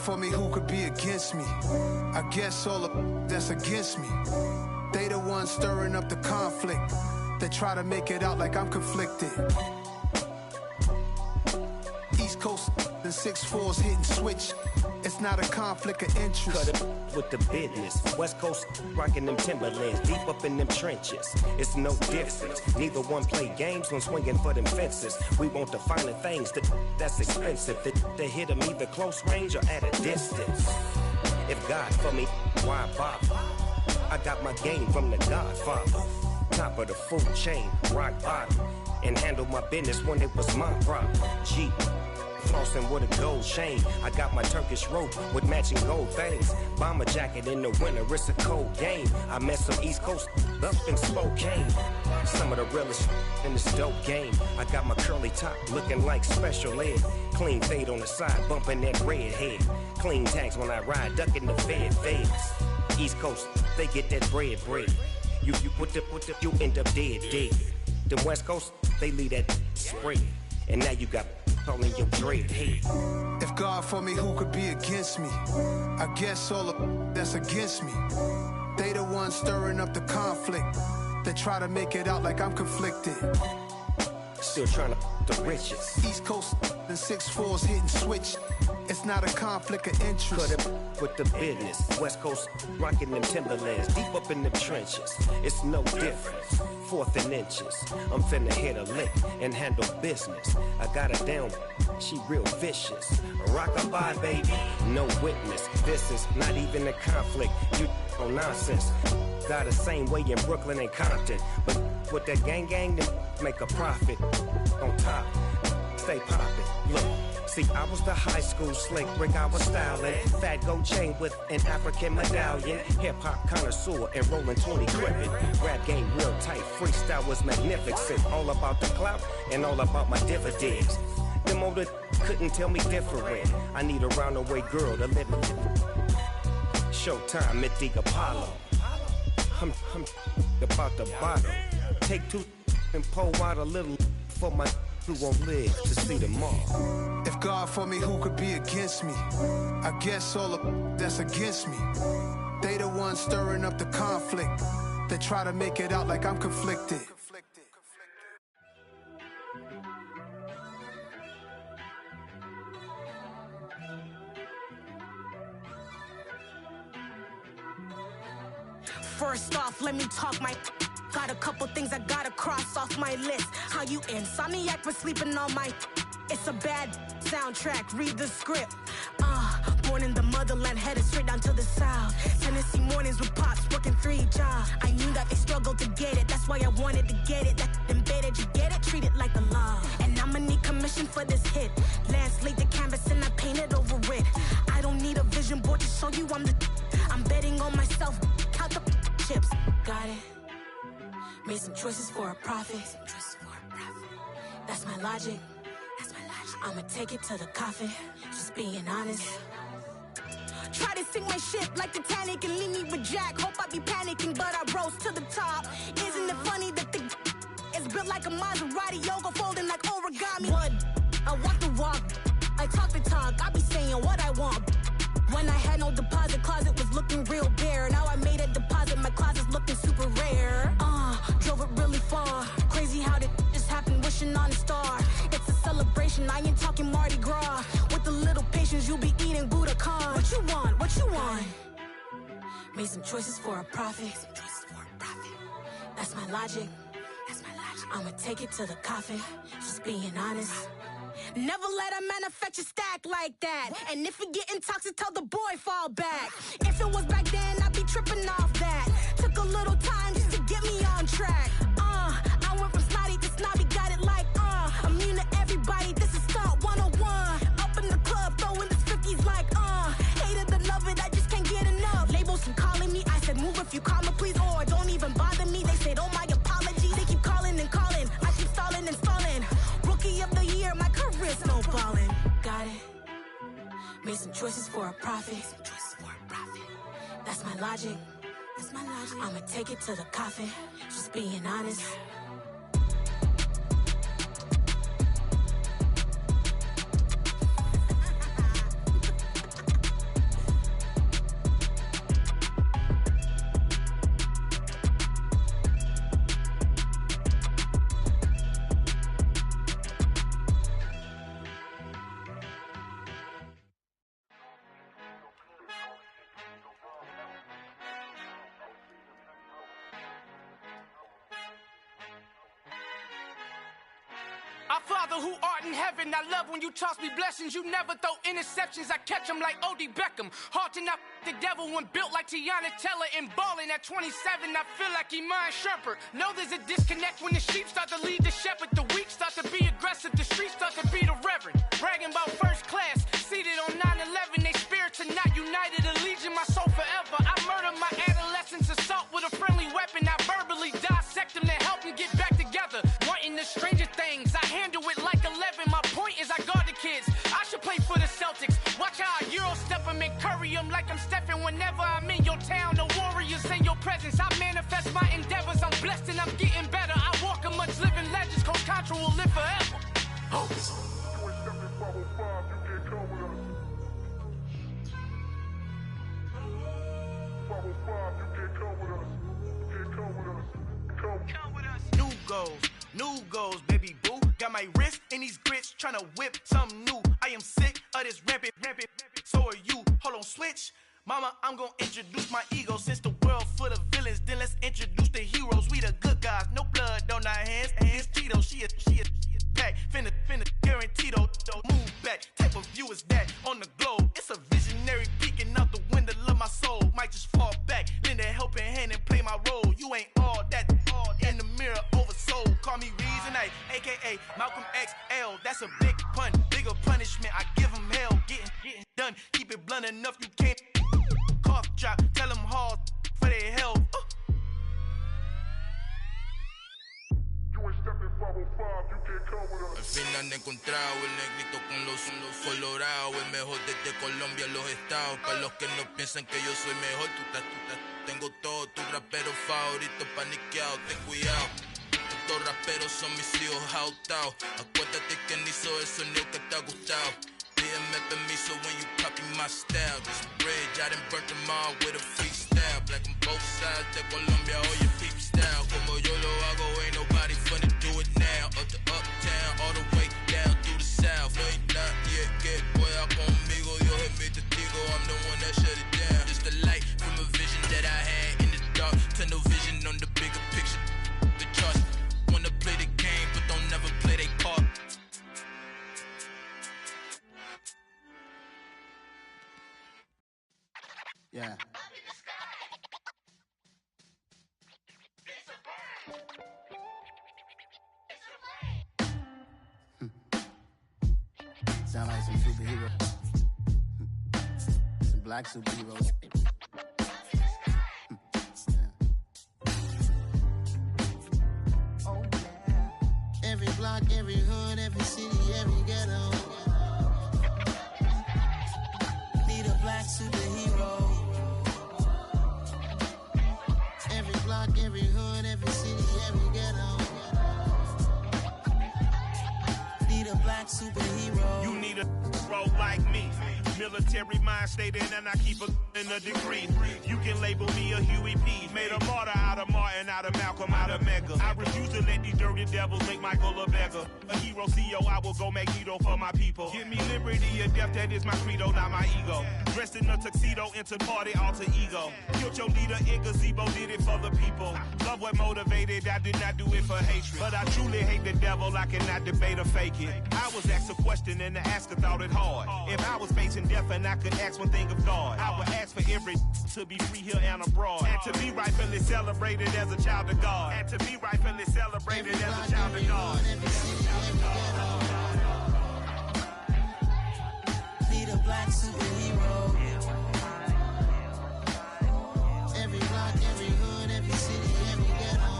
for me, who could be against me? I guess all the that's against me. They the ones stirring up the conflict. They try to make it out like I'm conflicted. East Coast and 6'4's hitting switch. It's not a conflict of interest. Cut it with the business. West Coast rocking them Timberlands, deep up in them trenches. It's no difference. Neither one play games when swinging for them fences. We want the finer things that's expensive. They hit them either close range or at a distance. If God for me, why bother? I got my game from the Godfather. Top of the food chain, rock bottom. And handle my business when it was my problem. G. Flossing with a gold chain. I got my Turkish rope with matching gold things. Bomber jacket in the winter, it's a cold game. I met some East Coast up in Spokane. Some of the realest in this dope game. I got my curly top looking like special ed. Clean fade on the side, bumping that red head. Clean tags when I ride, ducking the feds. East Coast, they get that bread. You put the, you end up dead. Them West Coast, they leave that spread. And now you got all in your dread head. If God for me, who could be against me? I guess all the that's against me. They the ones stirring up the conflict. They try to make it out like I'm conflicted. Still trying to the riches. East Coast and 6'4's hitting switch. It's not a conflict of interest. Cut it with the business. West Coast rocking them Timberlands, deep up in the trenches. It's no difference. 4th and inches. I'm finna hit a lick and handle business. I got her down, she real vicious. Rockabye, baby, no witness. This is not even a conflict. You on nonsense. Got the same way in Brooklyn and Compton. But with that gang, they make a profit. On top, stay poppin'. Look, see, I was the high school slick Rick, I was styling. Fat gold chain with an African medallion. Hip-hop connoisseur and rolling 20 gripping. Rap game real tight, freestyle was magnificent. All about the clout and all about my dividends. Them older couldn't tell me different. I need a roundaway girl to live in. Showtime at the Apollo. I'm about the bottle. Take 2 and pour out a little for my who won't live to see them all. If God for me, who could be against me? I guess all the that's against me. They the ones stirring up the conflict. They try to make it out like I'm conflicted. First off, let me talk my. Got a couple things I gotta cross off my list. How you insomniac for sleeping on my. It's a bad soundtrack, read the script. Born in the motherland, headed straight down to the south. Tennessee mornings with pops, working 3 jobs. I knew that they struggled to get it, that's why I wanted to get it. That embedded, you get it, treat it like the law. And I'ma need commission for this hit. Lance laid the canvas and I painted over it. I don't need a vision board to show you I'm betting on myself, count the chips. Got it. Made some choices for a profit. That's my logic. I'ma take it to the coffin. Just being honest. Try to sink my ship like Titanic and leave me with Jack. Hope I be panicking, but I rose to the top. Isn't it funny that the is built like a Maserati, yoga folding like origami? What? I walk the walk. I talk the talk. I be saying what I want. When I had no deposit, closet was looking real bare. Now I made a deposit, my closet's looking super rare. Drove it really far. Crazy how did just happen, wishing on a star. It's a celebration, I ain't talking Mardi Gras. With a little patience, you'll be eating Budokan. What you want? What you want? Made some choices for a profit. That's my logic. I'ma take it to the coffin. Just being honest. Never let a manufacture stack like that. And if it getting toxic, tell the boy fall back. If it was back then, I'd be tripping off that. Took a little time just to get me on track. I went from snotty to snobby, got it like immune to everybody, this is Stunt 101. Up in the club, throwing this 50s like hate it or love it, I just can't get enough. Labels from calling me, I said move if you call me please, or don't even bother me. They said oh my apologies, they keep calling and calling. I keep stalling and stalling. Rookie of the year, my career snowballing. Got it. Made some choices for a profit. That's my logic. I'ma take it to the coffin. Just being honest. Our Father who art in heaven, I love when you toss me blessings. You never throw interceptions, I catch them like O.D. Beckham. Hard to not the devil when built like Tiana Teller and balling at 27. I feel like Iman Shumpert. Know there's a disconnect when the sheep start to lead the shepherd. The weak start to be aggressive, the streets start to be the reverend. Bragging about first class, seated on 9/11. They spirits are not united, a legion, my soul forever. I murder my adolescence, assault with a friendly weapon. I verbally dissect them to help them get back together. Wanting the stranger things, I handle it like 11. My point is I guard the kids. I should play for the Celtics. Watch how I Euro step them and curry them like I'm stepping. Whenever I'm in your town, the Warriors in your presence. I manifest my endeavors. I'm blessed and I'm getting better. I walk amongst living legends. Coach Contra will live forever. Oh. New goals, baby boo. Got my wrist in these grits, tryna whip something new. I am sick of this rampant. So are you. Hold on, switch. Mama, I'm gonna introduce my ego. Since the world full of villains, then let's introduce the heroes. We the good guys, no blood on our hands. It's Tito, she is back. Finna, guaranteed, move back. Type of view is that on the globe? It's a visionary peeking out the window of my soul. Might just fall back, lend a helping hand and play my role. You ain't all that in the mirror, oversold. Call me Reason, aka Malcolm XL. That's a big pun, bigger punishment. I give him hell, getting done. Keep it blunt enough, you can't cough drop. Tell them hard for their health. Al fin han encontrado el negrito con los colorados, el mejor desde Colombia, los estados. Para los que no piensan que yo soy mejor, tengo todo, tu rapero favorito paniqueado, ten cuidado. Estos raperos son mis hijos jautados. Acuérdate que ni hizo el sonido que te ha gustado. Pídeme permiso when you copy my style. This bridge, I done burnt them all with a freestyle. Black on both sides de Colombia, oye peep style. Como yo lo hago, ain't nobody finna do it now. Up to uptown, all the way down through the south. No hay nadie que pueda conmigo. Dios es mi testigo, I'm the one that shut it down. Just the light from a vision that I had in the dark. Tunnel vision on the bigger picture. The charts wanna play the game, but don't never play their part. Yeah. Sound like some superheroes. Some black superheroes. Oh yeah. Every block, every hood, every city, every ghetto. Need a black superhero. Every block, every hood, every city, every ghetto. Need a black superhero. You need a role like me. Military mind stated, and I keep a degree. You can label me a Huey P. Made a martyr out of Martin, out of Malcolm, out of Mega. I refuse to let these dirty devils make Michael a beggar. A hero CEO, I will go Magneto for my people. Give me liberty or death, that is my credo, not my ego. Dressed in a tuxedo, into party, alter ego. Killed your leader in gazebo, did it for the people. Love what motivated, I did not do it for hatred. But I truly hate the devil, I cannot debate or fake it. I was asked a question and the asker thought it hard. If I was facing death and I could ask one thing of God, I would ask for every to be free here and abroad. And to be rightfully celebrated as a child of God. And to be rightfully celebrated as a child of God. Need a black superhero. Every block, every hood, every city, every ghetto.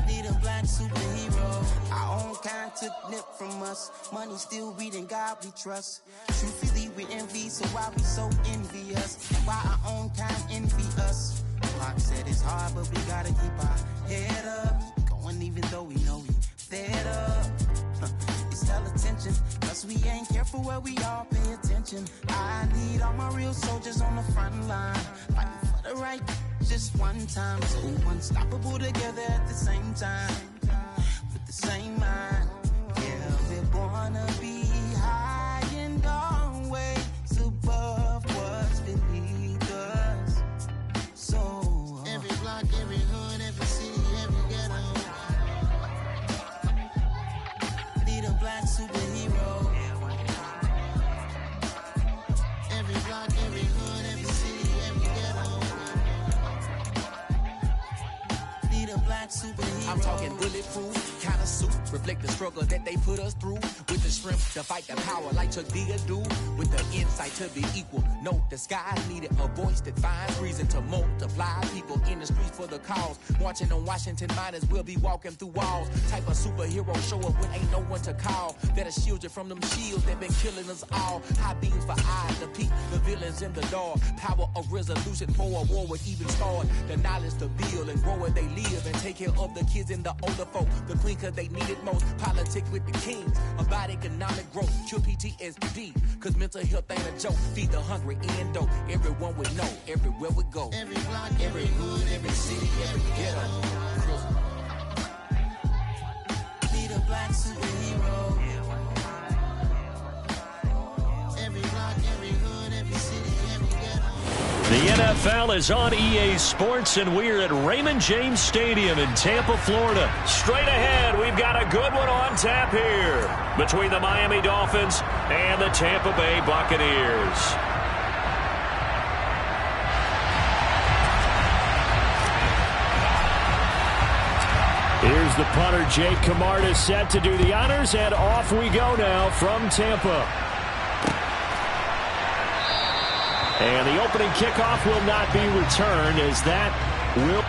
Need a black superhero. Our own kind took nip from us. Money still reading God we trust. Truthfully we envy, so why we so envious? Why our own kind envy us? Pac said it's hard, but we gotta keep our head up. Going even though we know we fed up. It's tell attention, cause we ain't careful where we all pay attention. I need all my real soldiers on the front line, fighting for the right just one time. So unstoppable together at the same time, with the same mind. Yeah, we're born to be high and always above what's beneath us. So every block, every hood, every city, every ghetto. I'm talking bulletproof kind of suit. Reflect the struggle that they put us through. With the strength to fight the power like Chuck D do. With the insight to be equal. No disguise needed. A voice that finds reason to multiply. People in the streets for the cause. Marching on Washington, might as well be walking through walls. Type of superhero show up when ain't no one to call. That'll shield you from them shields that been killing us all. High beams for eyes to peek the villains in the dark. Power of resolution for a war would even start. The knowledge to build and grow where they live and take care of the kids and the older folk. The queen cause they need it most. Politic with the kings. About economic growth. Cure PTSD. Cause mental health ain't a joke. Feed the hungry and dope. Everyone would know. Everywhere we go. Every block, every hood, every city, every ghetto. Be the black superhero. Every block, every hood, every city, every ghetto. The NFL is on EA Sports, and we're at Raymond James Stadium in Tampa, Florida. Straight ahead, we've got a good one on tap here between the Miami Dolphins and the Tampa Bay Buccaneers. Here's the punter, Jake Camarda, set to do the honors, and off we go now from Tampa. And the opening kickoff will not be returned, as that will...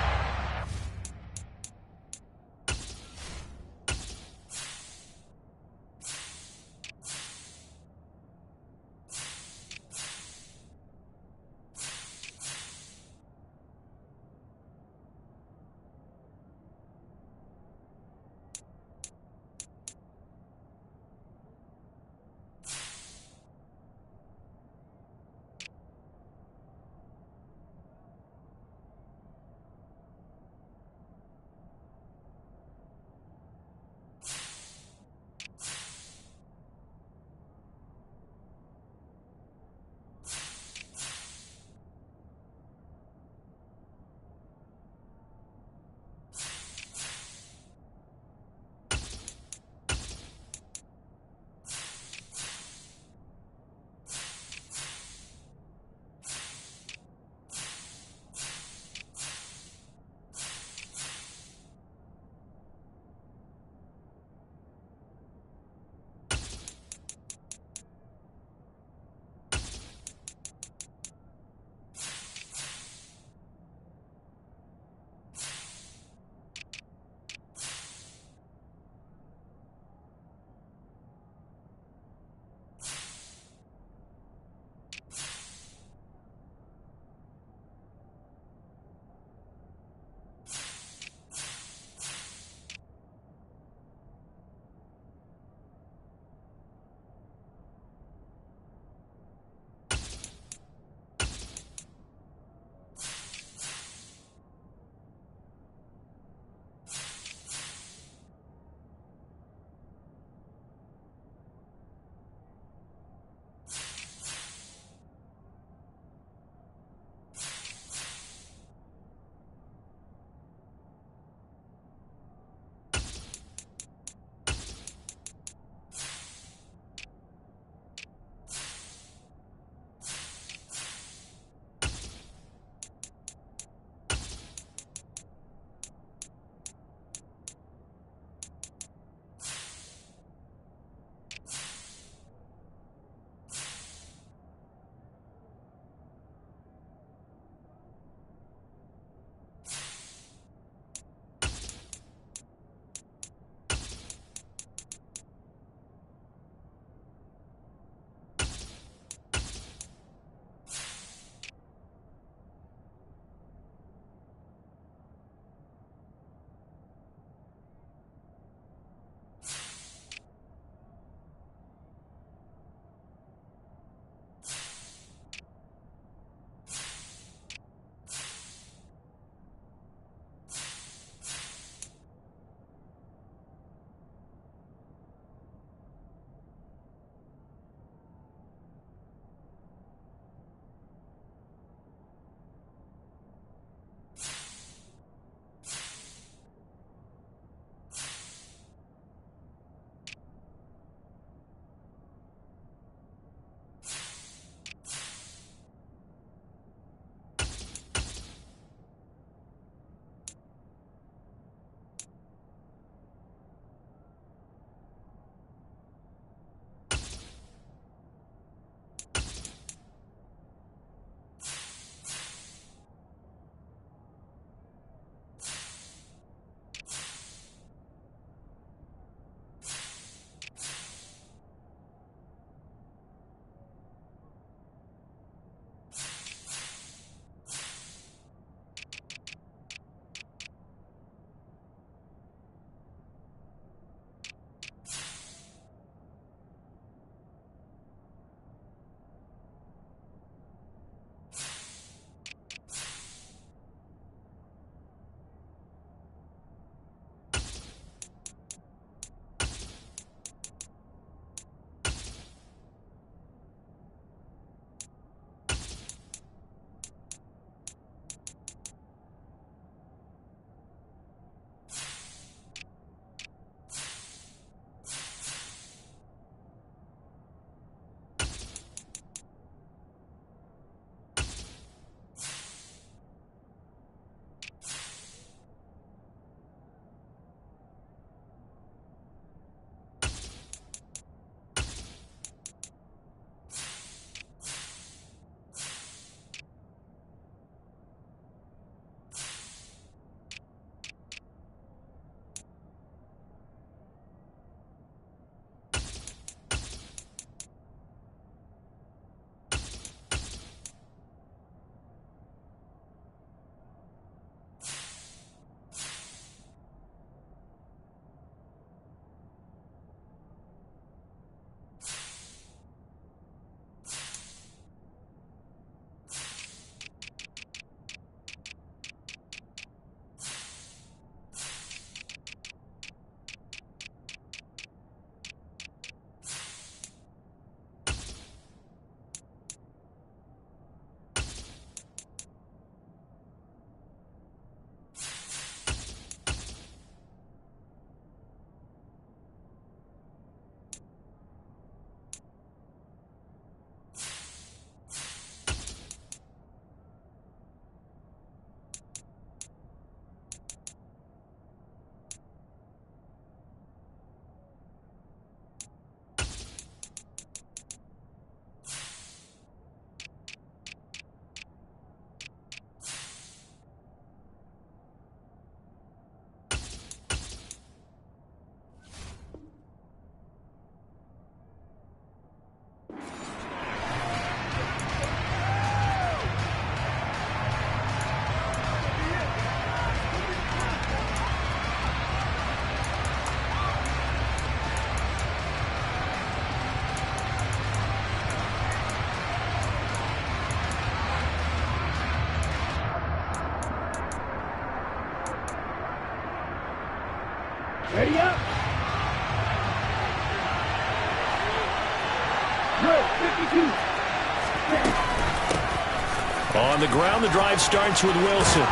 Ready up. Drill, 52. On the ground, the drive starts with Wilson.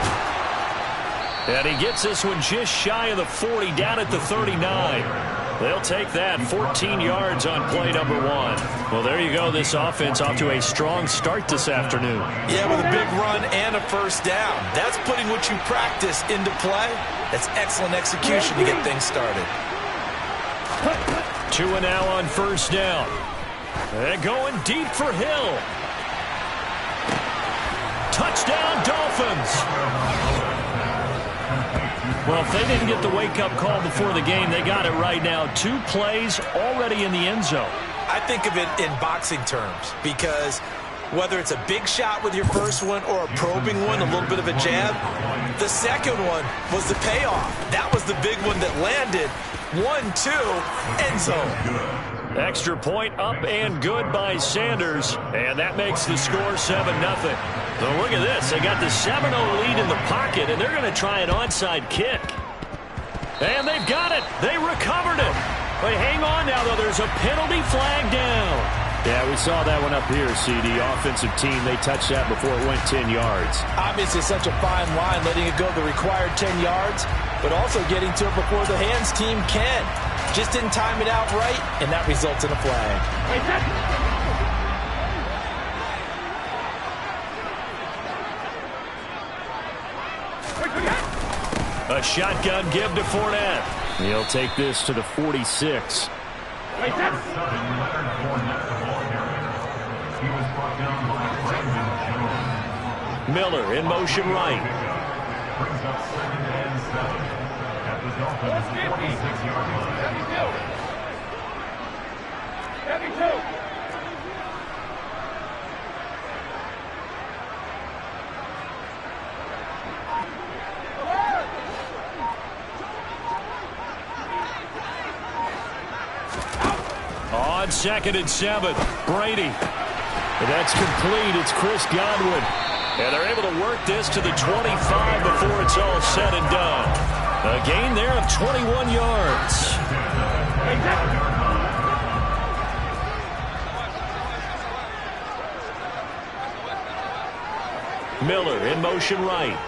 And he gets this one just shy of the 40, down at the 39. They'll take that, 14 yards on play number 1. Well, there you go. This offense off to a strong start this afternoon. Yeah, with a big run and a first down. That's putting what you practice into play. That's excellent execution to get things started. 2 and now on first down. And going deep for Hill. Touchdown, Dolphins. Well, if they didn't get the wake-up call before the game, they got it right now. 2 plays already in the end zone. I think of it in boxing terms because whether it's a big shot with your first one or a probing one, a little bit of a jab, the second one was the payoff. That was the big one that landed. 1-2, end zone. Extra point up and good by Sanders, and that makes the score 7-0. So look at this. They got the 7-0 lead in the pocket, and they're going to try an onside kick. And they've got it. They recovered it. But hang on now, though. There's a penalty flag down. Yeah, we saw that one up here, CD. Offensive team, they touched that before it went 10 yards. Obviously, such a fine line, letting it go the required 10 yards, but also getting to it before the hands team can. Just didn't time it out right, and that results in a flag. A shotgun give to Fournette. He'll take this to the 46. Miller in motion right. Brings up 2nd and 7 at the Dolphins' 46-yard line. 72. On 2nd and 7, Brady. That's complete. It's Chris Godwin. And they're able to work this to the 25 before it's all said and done. A gain there of 21 yards. Miller in motion right.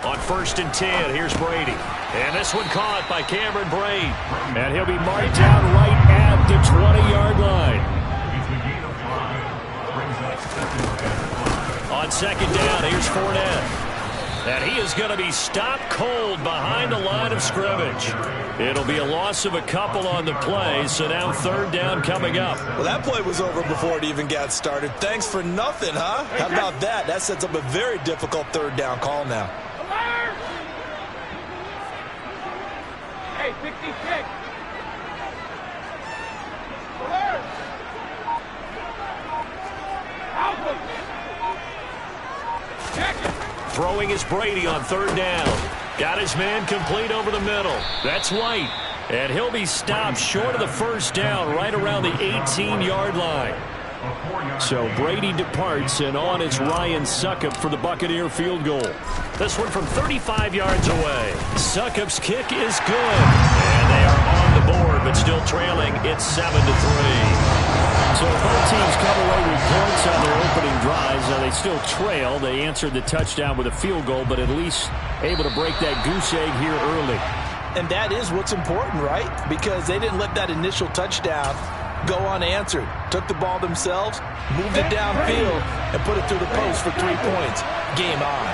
On 1st and 10, here's Brady. And this one caught by Cameron Brate. And he'll be marked down right at the 20-yard line. On 2nd down, here's Fournette. And he is going to be stopped cold behind the line of scrimmage. It'll be a loss of a couple on the play, so now 3rd down coming up. Well, that play was over before it even got started. Thanks for nothing, huh? How about that? That sets up a very difficult 3rd down call now. Hey, 66. Throwing is Brady on 3rd down. Got his man complete over the middle. That's White. And he'll be stopped short of the 1st down right around the 18-yard line. So Brady departs, and on is Ryan Succop for the Buccaneer field goal. This one from 35 yards away. Succop's kick is good. And they are on the board, but still trailing. It's 7-3. So both teams come away with points on their opening drives. Now they still trail. They answered the touchdown with a field goal, but at least able to break that goose egg here early. And that is what's important, right? Because they didn't let that initial touchdown go unanswered. Took the ball themselves, moved it downfield, and put it through the post for 3 points. Game on.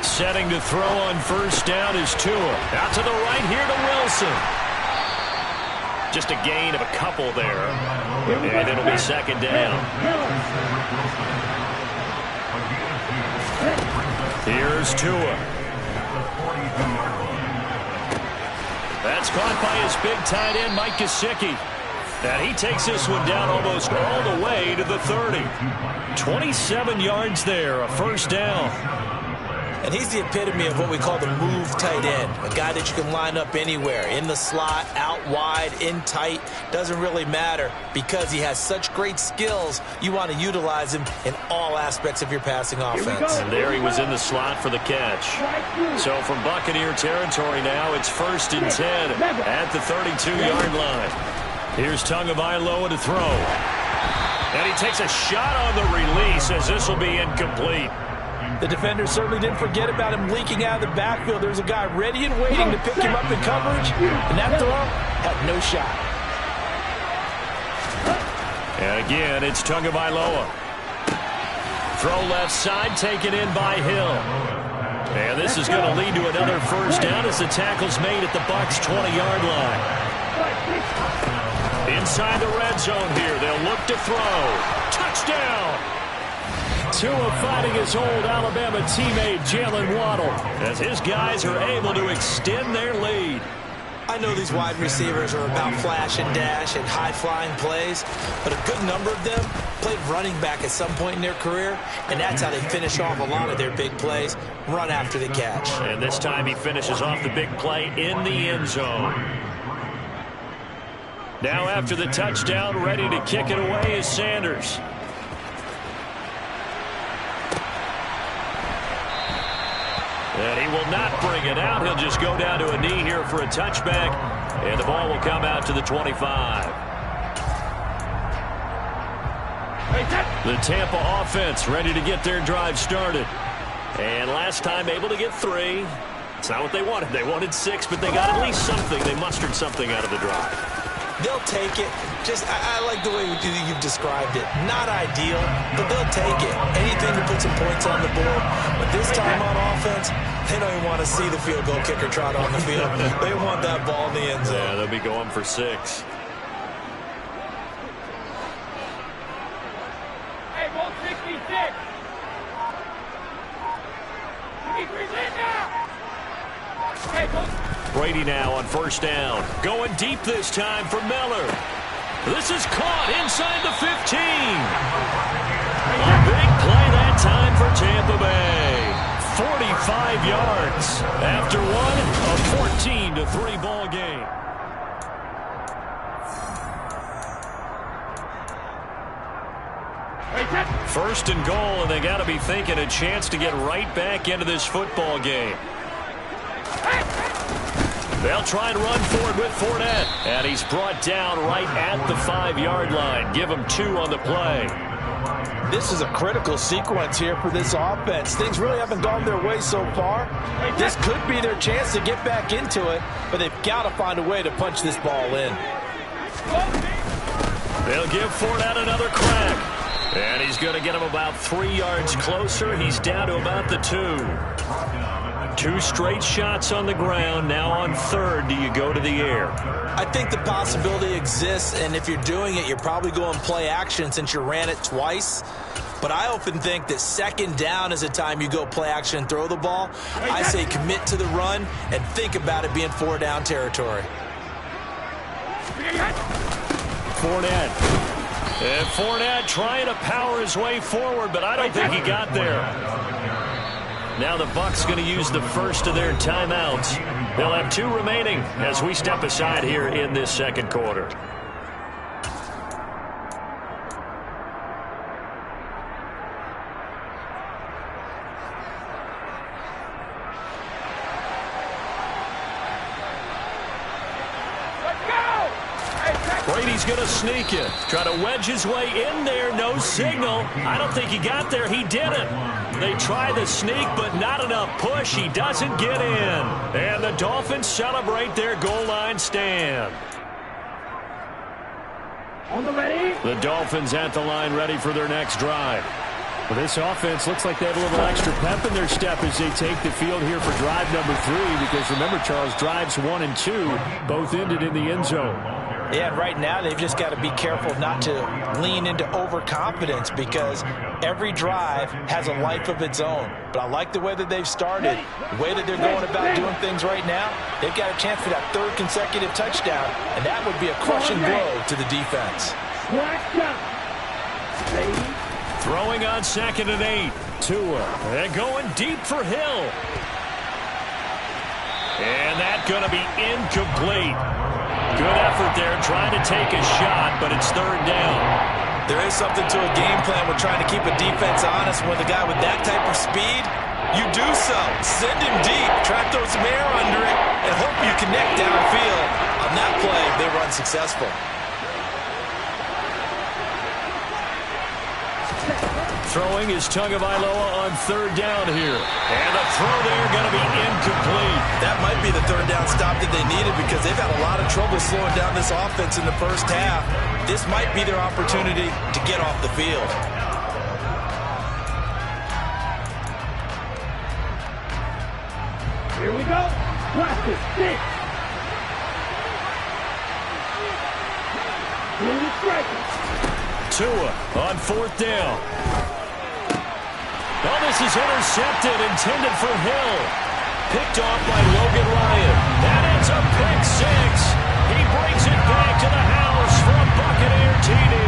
Setting to throw on 1st down is Tua. Out to the right here to Wilson. Just a gain of a couple there. And it'll be 2nd down. Here's Tua. That's caught by his big tight end, Mike Gesicki. And he takes this one down almost all the way to the 30. 27 yards there, a 1st down. And he's the epitome of what we call the move tight end, a guy that you can line up anywhere, in the slot, out wide, in tight, doesn't really matter. Because he has such great skills, you want to utilize him in all aspects of your passing offense. And there he was in the slot for the catch. So from Buccaneer territory now, it's 1st and 10 at the 32-yard line. Here's Tagovailoa to throw. And he takes a shot on the release as this will be incomplete. The defender certainly didn't forget about him leaking out of the backfield. There's a guy ready and waiting to pick him up in coverage, and that throw had no shot. And again, it's Tagovailoa. Throw left side, taken in by Hill. And this is going to lead to another first down as the tackle's made at the Bucs' 20-yard line. Inside the red zone here, they'll look to throw. Touchdown! Tua fighting his old Alabama teammate Jalen Waddle as his guys are able to extend their lead. I know these wide receivers are about flash and dash and high-flying plays, but a good number of them played running back at some point in their career, and that's how they finish off a lot of their big plays, run after the catch. And this time he finishes off the big play in the end zone. Now after the touchdown, ready to kick it away is Sanders. And he will not bring it out. He'll just go down to a knee here for a touchback. And the ball will come out to the 25. The Tampa offense ready to get their drive started. And last time able to get 3. It's not what they wanted. They wanted 6, but they got at least something. They mustered something out of the drive. They'll take it. I like the way you've described it. Not ideal, but they'll take it. Anything to put some points on the board. But this time on offense, they don't even want to see the field goal kicker trot on the field. They want that ball in the end zone. Yeah, they'll be going for 6. Hey, ball 66. Hey, Brady now on first down. Going deep this time for Miller. This is caught inside the 15. A big play that time for Tampa Bay. 45 yards after one, a 14-3 ball game. First and goal, and they got to be thinking a chance to get right back into this football game. They'll try and run forward with Fournette. And he's brought down right at the 5-yard line. Give him 2 on the play. This is a critical sequence here for this offense. Things really haven't gone their way so far. This could be their chance to get back into it, but they've got to find a way to punch this ball in. They'll give Fournette another crack. And he's going to get him about 3 yards closer. He's down to about the 2. 2 straight shots on the ground. Now on third, do you go to the air? I think the possibility exists, and if you're doing it, you're probably going play action since you ran it twice. But I often think that second down is a time you go play action and throw the ball. I say commit to the run and think about it being 4-down territory. Fournette. And Fournette trying to power his way forward, but I don't think he got there. Now the Bucs going to use the first of their timeouts. They'll have 2 remaining as we step aside here in this second quarter. Brady's going to sneak it. Try to wedge his way in there. No signal. I don't think he got there. He didn't. They try the sneak, but not enough push. He doesn't get in. And the Dolphins celebrate their goal line stand. On the ready. The Dolphins at the line ready for their next drive. Well, this offense looks like they have a little extra pep in their step as they take the field here for drive number 3. Because remember, Charles, drives 1 and 2 both ended in the end zone. Yeah, and right now they've just got to be careful not to lean into overconfidence because every drive has a life of its own. But I like the way that they've started, the way that they're going about doing things right now. They've got a chance for that 3rd consecutive touchdown, and that would be a crushing blow to the defense. Throwing on 2nd and 8. Tua, and going deep for Hill. And that's going to be incomplete. Good effort there trying to take a shot, but it's third down. There is something to a game plan with trying to keep a defense honest. With a guy with that type of speed, you do so. Send him deep, try to throw some air under it, and hope you connect downfield. On that play, they were unsuccessful. Throwing is Tagovailoa on third down here. And the throw there going to be incomplete. That might be the third down stop that they needed because they've had a lot of trouble slowing down this offense in the first half. This might be their opportunity to get off the field. Here we go. Watch it. Stick. Tua on fourth down. Oh, this is intercepted, intended for Hill. Picked off by Logan Ryan. That ends up pick six. He brings it back to the house for a Buccaneer TD.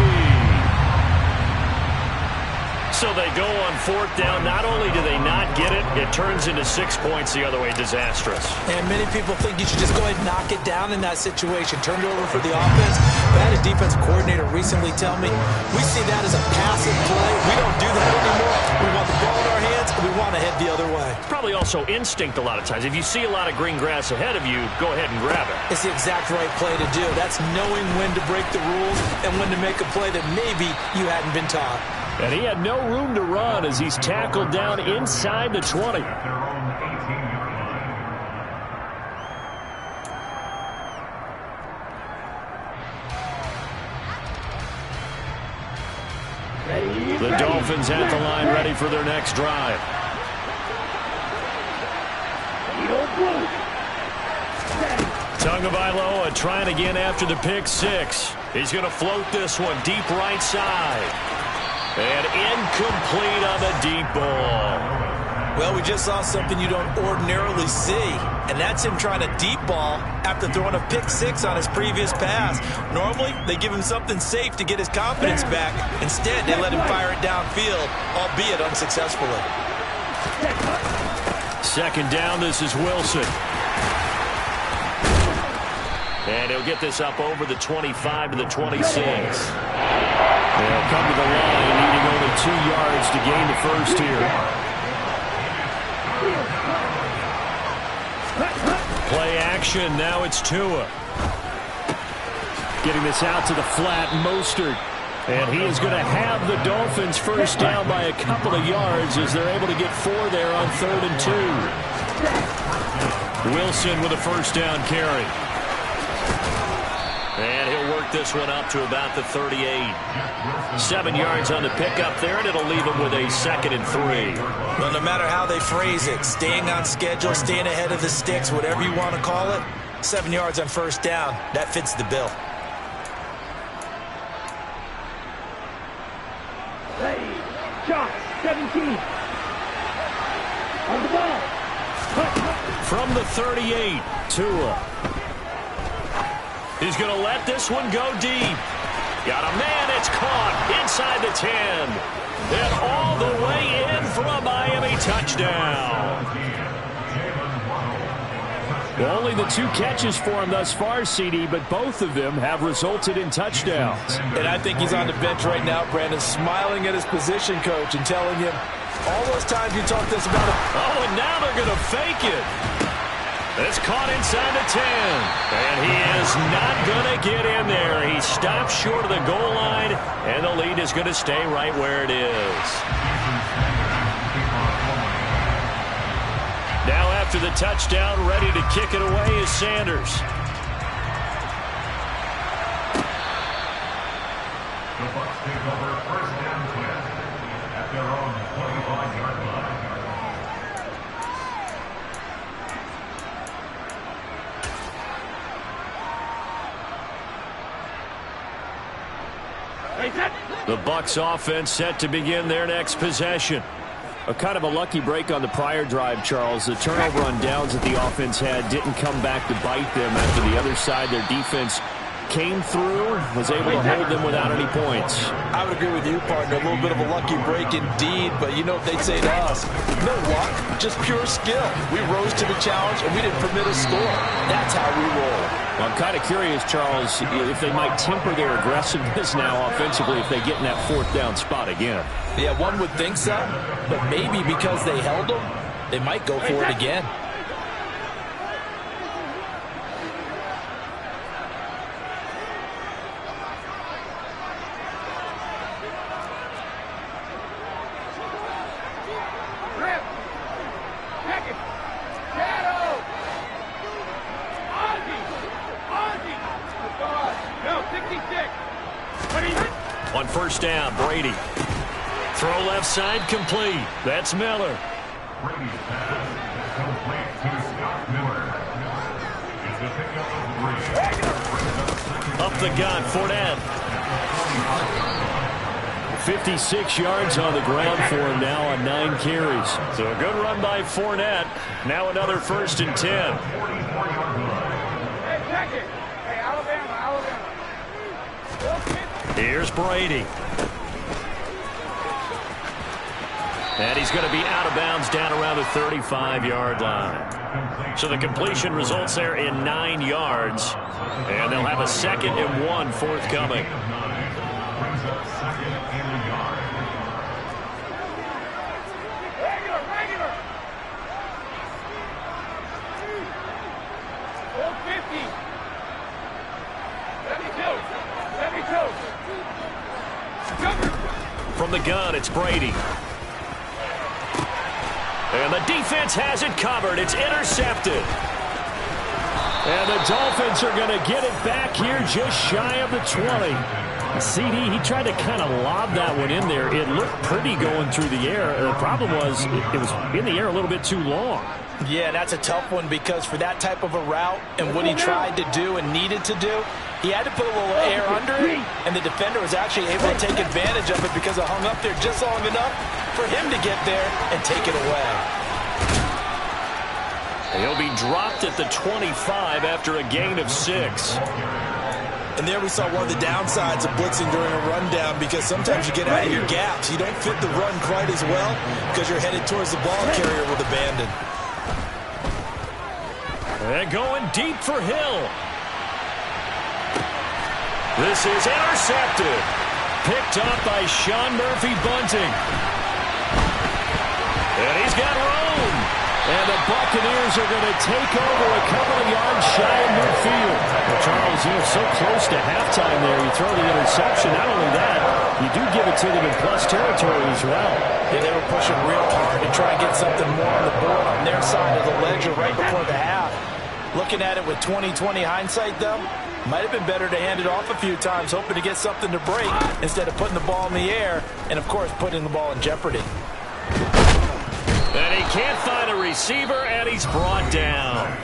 So they go on fourth down. Not only do they not get it, it turns into 6 points the other way. Disastrous. And many people think you should just go ahead and knock it down in that situation. Turn it over for the offense. But I had a defensive coordinator recently tell me, we see that as a passive play. We don't do that anymore. We want the ball in our hands, and we want to head the other way. Probably also instinct a lot of times. If you see a lot of green grass ahead of you, go ahead and grab it. It's the exact right play to do. That's knowing when to break the rules and when to make a play that maybe you hadn't been taught. And he had no room to run as he's tackled down inside the 20. The Dolphins at the line, ready for their next drive. Tagovailoa trying again after the pick six. He's going to float this one deep right side. And incomplete on the deep ball. Well, we just saw something you don't ordinarily see, and that's him trying to deep ball after throwing a pick six on his previous pass. Normally, they give him something safe to get his confidence back. Instead, they let him fire it downfield, albeit unsuccessfully. Second down, this is Wilson. And he'll get this up over the 25 to the 26. They'll come to the line, needing only 2 yards to gain the first here. Play action, now it's Tua. Getting this out to the flat, Mostert. And he is going to have the Dolphins first down by a couple of yards as they're able to get 4 there on 3rd and 2. Wilson with a first down carry. And he'll work this one up to about the 38. 7 yards on the pickup there, and it'll leave him with a 2nd and 3. Well, no matter how they phrase it, staying on schedule, staying ahead of the sticks, whatever you want to call it, 7 yards on first down, that fits the bill. Ready, shot, 17. On the ball. From the 38, Tua. He's going to let this one go deep. Got a man, it's caught inside the 10. And all the way in for a Miami touchdown. Well, only the 2 catches for him thus far, CD, but both of them have resulted in touchdowns. And I think he's on the bench right now, Brandon, smiling at his position coach and telling him, all those times you talked to us about it. Oh, and now they're going to fake it. It's caught inside the 10. And he is not going to get in there. He stopped short of the goal line, and the lead is going to stay right where it is. Now after the touchdown, ready to kick it away is Sanders. The Bucs take over first down 10 at their own 25-yard line. The Bucs offense set to begin their next possession. A kind of a lucky break on the prior drive, Charles. The turnover on downs that the offense had didn't come back to bite them after the other side. Their defense came through, was able to hold them without any points. I would agree with you, partner. A little bit of a lucky break indeed, but you know what they'd say to us? No luck, just pure skill. We rose to the challenge, and we didn't permit a score. That's how we roll. Well, I'm kind of curious, Charles, if they might temper their aggressiveness now offensively if they get in that fourth down spot again. Yeah, one would think so, but maybe because they held them, they might go for it again. On first down, Brady. Throw left side, complete. That's Miller. Brady's pass complete to Scott Miller. It's a pickup of 3. Up the gun, Fournette. 56 yards on the ground for him now on 9 carries. So a good run by Fournette. Now another 1st and 10. Here's Brady. And he's going to be out of bounds down around the 35-yard line. So the completion results there in 9 yards. And they'll have a 2nd and 1 forthcoming. From the gun, it's Brady. And the defense has it covered. It's intercepted. And the Dolphins are going to get it back here just shy of the 20. CD, he tried to kind of lob that one in there. It looked pretty going through the air. The problem was it was in the air a little bit too long. Yeah, that's a tough one because for that type of a route and what he tried to do and needed to do, he had to put a little air under it, and the defender was actually able to take advantage of it because it hung up there just long enough for him to get there and take it away. He'll be dropped at the 25 after a gain of 6. And there we saw one of the downsides of blitzing during a rundown because sometimes you get out of your gaps. You don't fit the run quite as well because you're headed towards the ball carrier with abandon. And going deep for Hill. This is intercepted. Picked up by Sean Murphy-Bunting. And he's got room. And the Buccaneers are going to take over a couple of yards shy of midfield. Well, Charles, so close to halftime there. You throw the interception. Not only that, you do give it to them in plus territory as well. Yeah, they were pushing real hard to try and get something more on the board on their side of the ledger right before the half. Looking at it with 20/20 hindsight, though, might have been better to hand it off a few times, hoping to get something to break instead of putting the ball in the air and, of course, putting the ball in jeopardy. And he can't find a receiver, and he's brought down.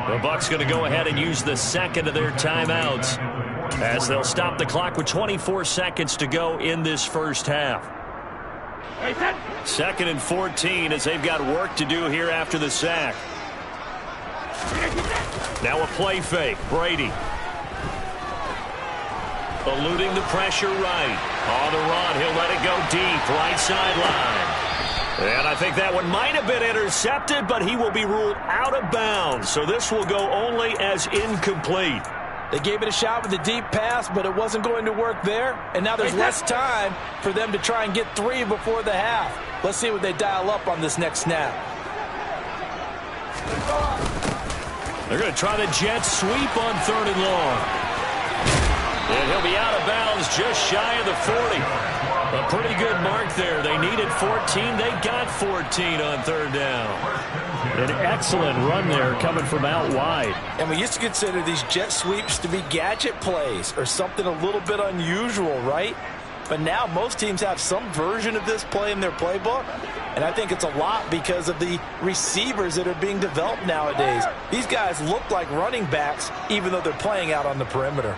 The Bucs going to go ahead and use the second of their timeouts as they'll stop the clock with 24 seconds to go in this first half. 2nd and 14 as they've got work to do here after the sack. Now a play fake. Brady. Eluding the pressure right. On the run, he'll let it go deep. Right sideline. And I think that one might have been intercepted, but he will be ruled out of bounds. So this will go only as incomplete. They gave it a shot with a deep pass, but it wasn't going to work there. And now there's less time for them to try and get 3 before the half. Let's see what they dial up on this next snap. They're going to try the jet sweep on 3rd and long. And he'll be out of bounds just shy of the 40. A pretty good mark there. They needed 14. They got 14 on 3rd down. An excellent run there coming from out wide. And we used to consider these jet sweeps to be gadget plays or something a little bit unusual, right? But now most teams have some version of this play in their playbook. And I think it's a lot because of the receivers that are being developed nowadays. These guys look like running backs even though they're playing out on the perimeter.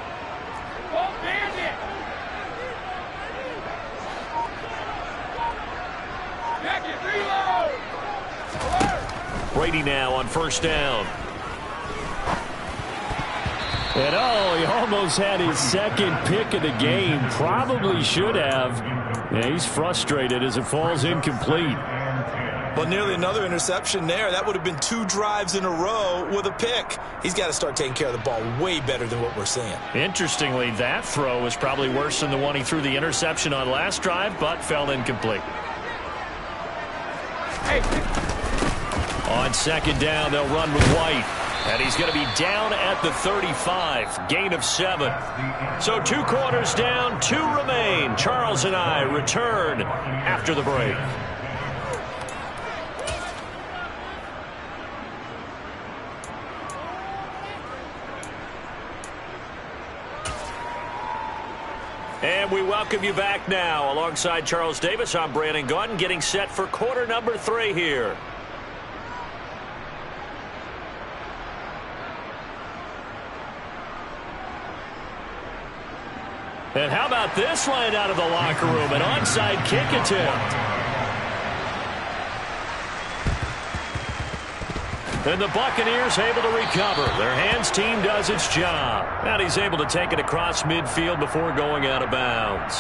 Brady now on 1st down. And he almost had his second pick of the game. Probably should have. Yeah, he's frustrated as it falls incomplete. Well, nearly another interception there. That would have been 2 drives in a row with a pick. He's got to start taking care of the ball way better than what we're seeing. Interestingly, that throw was probably worse than the one he threw the interception on last drive, but fell incomplete. On second down, they'll run with White. And he's going to be down at the 35. Gain of 7. So 2 quarters down, 2 remain. Charles and I return after the break. And we welcome you back now. Alongside Charles Davis, I'm Brandon Gaudin, getting set for quarter number 3 here. And how about this line out of the locker room? An onside kick attempt. And the Buccaneers able to recover. Their hands team does its job. And he's able to take it across midfield before going out of bounds.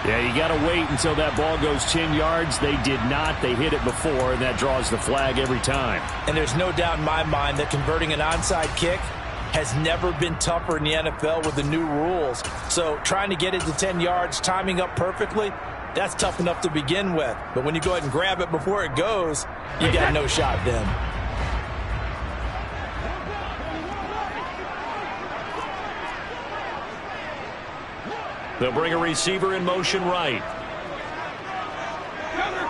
Yeah, you got to wait until that ball goes 10 yards. They did not. They hit it before, and that draws the flag every time. And there's no doubt in my mind that converting an onside kick has never been tougher in the NFL with the new rules. So trying to get it to 10 yards, timing up perfectly, that's tough enough to begin with. But when you go ahead and grab it before it goes, you got no shot then. They'll bring a receiver in motion right.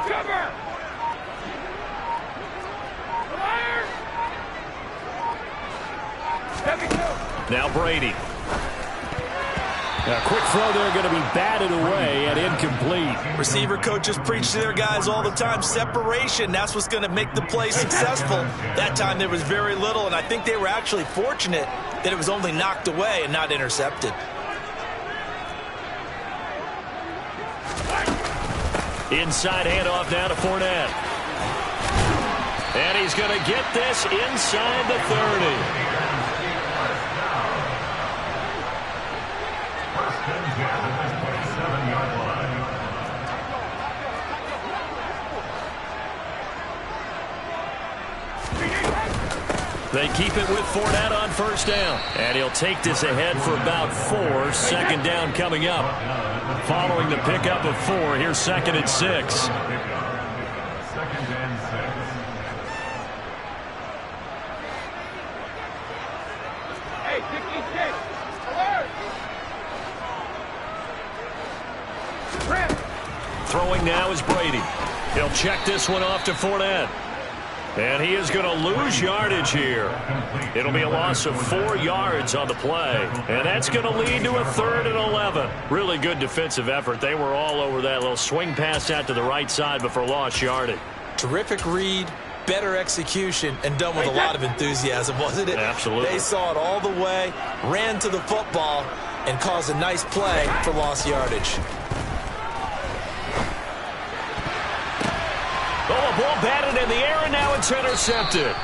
Cover! Now Brady. A quick throw there, going to be batted away and incomplete. Receiver coaches preach to their guys all the time. Separation, that's what's going to make the play successful. That time there was very little, and I think they were actually fortunate that it was only knocked away and not intercepted. Inside handoff now to Fournette. And he's going to get this inside the 30. They keep it with Fournette on first down. And he'll take this ahead for about 4. Second down coming up. Following the pickup of 4, here's 2nd and 6. Hey, Throwing now is Brady. He'll check this one off to Fournette. And he is going to lose yardage here. It'll be a loss of 4 yards on the play. And that's going to lead to a 3rd and 11. Really good defensive effort. They were all over that little swing pass out to the right side, but for lost yardage. Terrific read, better execution, and done with a lot of enthusiasm, wasn't it? Absolutely. They saw it all the way, ran to the football, and caused a nice play for lost yardage. Oh, a ball batted in the air, and now it's intercepted.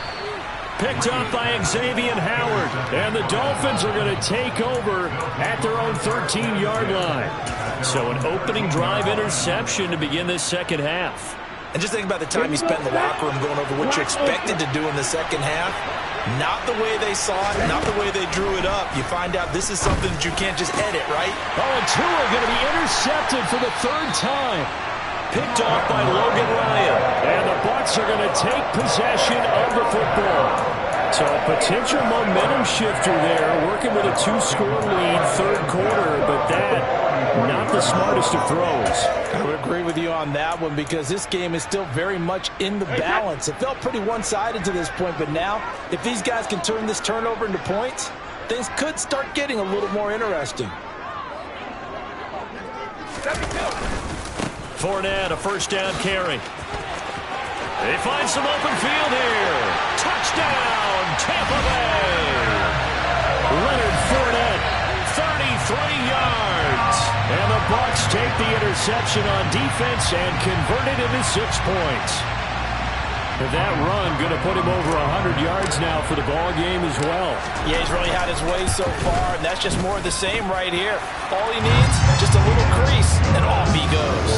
Picked up by Xavier Howard. And the Dolphins are going to take over at their own 13-yard line. So an opening drive interception to begin this second half. And just think about the time you spent in the locker room going over what you expected to do in the second half. Not the way they saw it, not the way they drew it up. You find out this is something that you can't just edit, right? Oh, and Tua going to be intercepted for the 3rd time. Picked off by Logan Ryan. And the Bucs are going to take possession of the football. So a potential momentum shifter there, working with a 2-score lead, 3rd quarter, but that, not the smartest of throws. I would agree with you on that one because this game is still very much in the balance. It felt pretty one-sided to this point, but now, if these guys can turn this turnover into points, things could start getting a little more interesting. Fournette, a first down carry. They find some open field here. Touchdown, Tampa Bay. Leonard Fournette, 33 yards. And the Bucs take the interception on defense and convert it into 6 points. That run going to put him over 100 yards now for the ball game as well. Yeah, he's really had his way so far, and that's just more of the same right here. All he needs, just a little crease, and off he goes.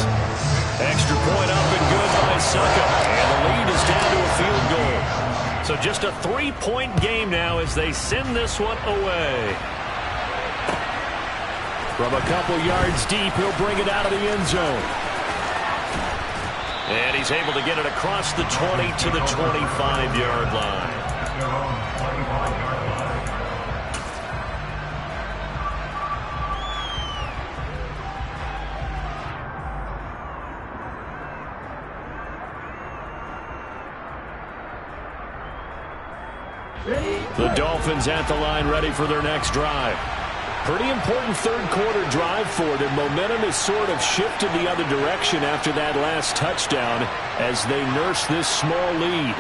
Extra point up and good by Succa. And the lead is down to a field goal. So just a 3-point game now as they send this one away. From a couple yards deep, he'll bring it out of the end zone. And he's able to get it across the 20 to the 25-yard line. The Dolphins at the line ready for their next drive. Pretty important third-quarter drive for them. Momentum has sort of shifted the other direction after that last touchdown as they nurse this small lead.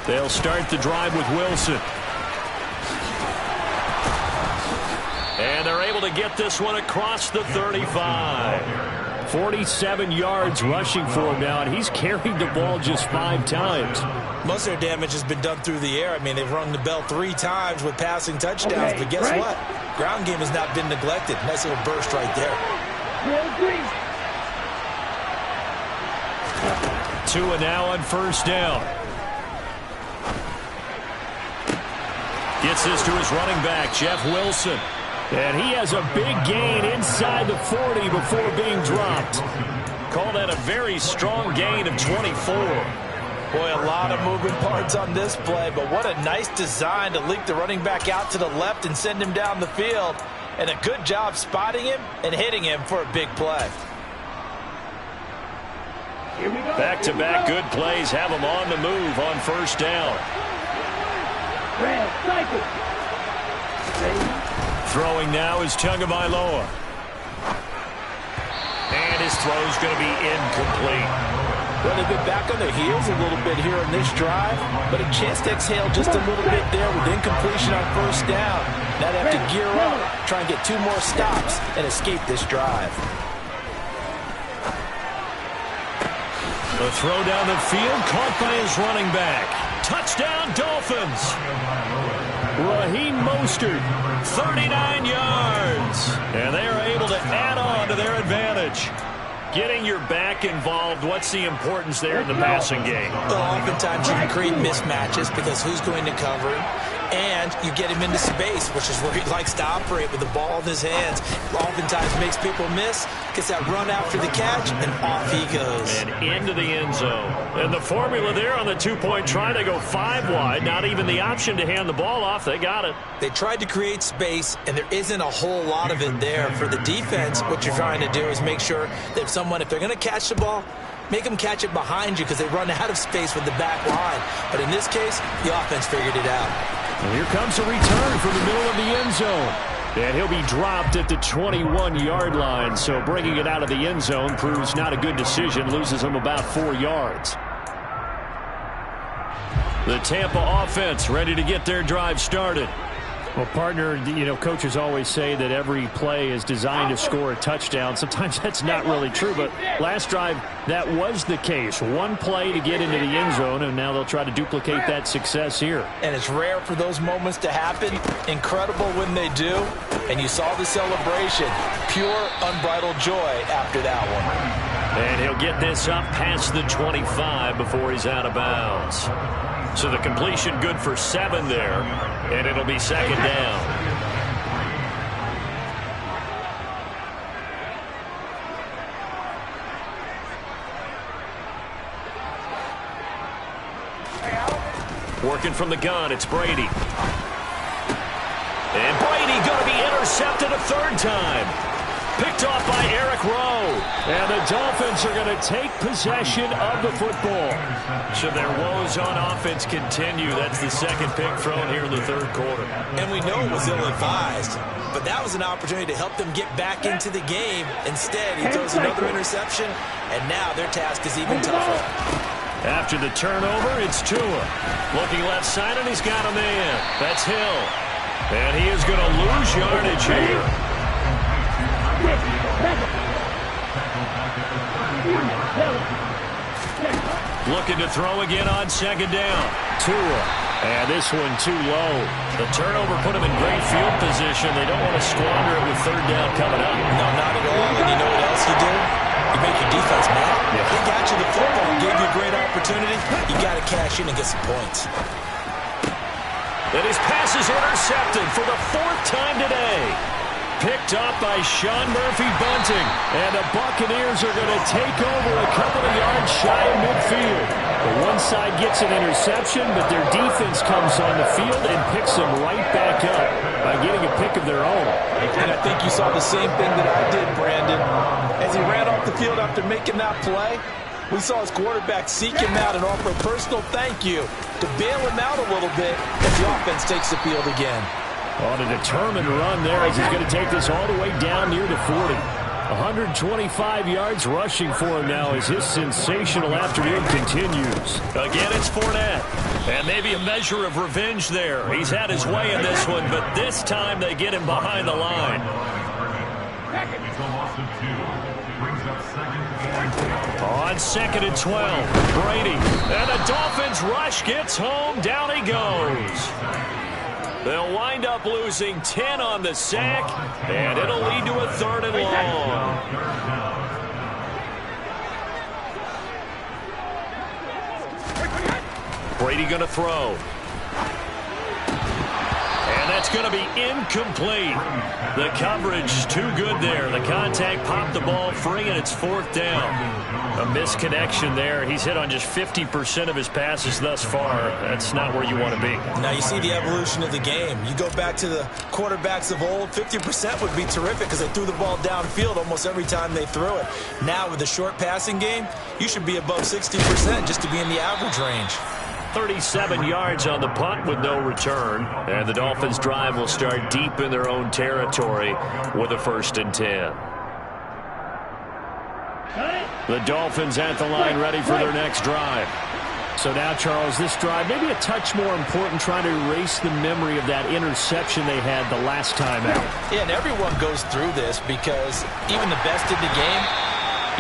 They'll start the drive with Wilson. And they're able to get this one across the 35. 47 yards rushing for him now, and he's carried the ball just 5 times. Most of their damage has been done through the air. I mean, they've rung the bell 3 times with passing touchdowns, but guess what? Ground game has not been neglected. Nice little burst right there. Tua now on first down. Gets this to his running back, Jeff Wilson. And he has a big gain inside the 40 before being dropped. Call that a very strong gain of 24. Boy, a lot of moving parts on this play, but what a nice design to leak the running back out to the left and send him down the field. And a good job spotting him and hitting him for a big play. Back-to-back good plays have him on the move on first down. Throwing now is Tagovailoa. And his throw's going to be incomplete. Well, they've been back on their heels a little bit here in this drive, but a chance to exhale just a little bit there with incompletion on first down. Now they have to gear up, try and get 2 more stops, and escape this drive. The throw down the field, caught by his running back. Touchdown, Dolphins. Raheem Mostert, 39 yards. And they are able to add on to their advantage. Getting your back involved, what's the importance there in the passing game? Well, oftentimes you can create mismatches because who's going to cover him, and you get him into space, which is where he likes to operate with the ball in his hands. Oftentimes makes people miss, gets that run after the catch, and off he goes. And into the end zone. And the formula there on the 2-point try to go 5 wide, not even the option to hand the ball off. They got it. They tried to create space, and there isn't a whole lot of it there. For the defense, what you're trying to do is make sure that if they're going to catch the ball, make them catch it behind you because they run out of space with the back line. But in this case, the offense figured it out. And here comes a return from the middle of the end zone. And he'll be dropped at the 21-yard line. So bringing it out of the end zone proves not a good decision. Loses him about 4 yards. The Tampa offense ready to get their drive started. Well, partner, coaches always say that every play is designed to score a touchdown. Sometimes that's not really true, but last drive, that was the case. 1 play to get into the end zone, and now they'll try to duplicate that success here. And it's rare for those moments to happen. Incredible when they do. And you saw the celebration. Pure, unbridled joy after that one. And he'll get this up past the 25 before he's out of bounds. So the completion good for 7 there, and it'll be second down. Working from the gun, it's Brady. And Brady going to be intercepted a 3rd time. Picked off by Eric Rowe. And the Dolphins are going to take possession of the football. So their woes on offense continue. That's the 2nd pick thrown here in the 3rd quarter. And we know it was ill-advised, but that was an opportunity to help them get back into the game. Instead, he throws another interception, and now their task is even tougher. After the turnover, it's Tua. Looking left side, and he's got a man. That's Hill. And he is going to lose yardage here. Looking to throw again on second down. Tua. And this one too low. The turnover put him in great field position. They don't want to squander it with third down coming up. No, not at all. And you know what else you do? You make your defense mad. Yeah. They got you the football, gave you a great opportunity. You got to cash in and get some points. And his pass is intercepted for the 4th time today. Picked up by Sean Murphy-Bunting. And the Buccaneers are going to take over a couple of yards shy of midfield. The one side gets an interception, but their defense comes on the field and picks them right back up by getting a pick of their own. And I think you saw the same thing that I did, Brandon. As he ran off the field after making that play, we saw his quarterback seek him out and offer a personal thank you to bail him out a little bit as the offense takes the field again. On a determined run there as he's going to take this all the way down near the 40. 125 yards rushing for him now as his sensational afternoon continues. Again, it's Fournette. And maybe a measure of revenge there. He's had his way in this one, but this time they get him behind the line. On 2nd and 12, Brady. And the Dolphins rush gets home. Down he goes. They'll wind up losing 10 on the sack, and it'll lead to a 3rd and long. Brady going to throw. And that's going to be incomplete. The coverage too good there. The contact popped the ball free, and it's 4th down. A misconnection there. He's hit on just 50% of his passes thus far. That's not where you want to be. Now you see the evolution of the game. You go back to the quarterbacks of old, 50% would be terrific because they threw the ball downfield almost every time they threw it. Now with the short passing game, you should be above 60% just to be in the average range. 37 yards on the punt with no return. And the Dolphins' drive will start deep in their own territory with a 1st and 10. The Dolphins at the line ready for their next drive. So now, Charles, this drive maybe a touch more important, trying to erase the memory of that interception they had the last time out. Yeah, and everyone goes through this because even the best in the game,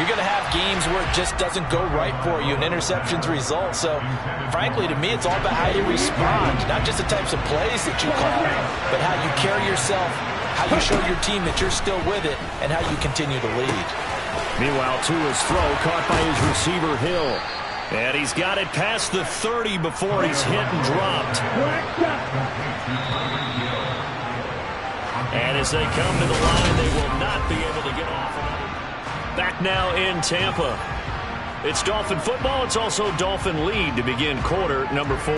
you're going to have games where it just doesn't go right for you and interceptions result. So, frankly, to me, it's all about how you respond, not just the types of plays that you call, but how you carry yourself, how you show your team that you're still with it, and how you continue to lead. Meanwhile, Tua's throw caught by his receiver, Hill. And he's got it past the 30 before he's hit and dropped. And as they come to the line, they will not be able to get off. Back now in Tampa. It's Dolphin football. It's also Dolphin lead to begin quarter number 4.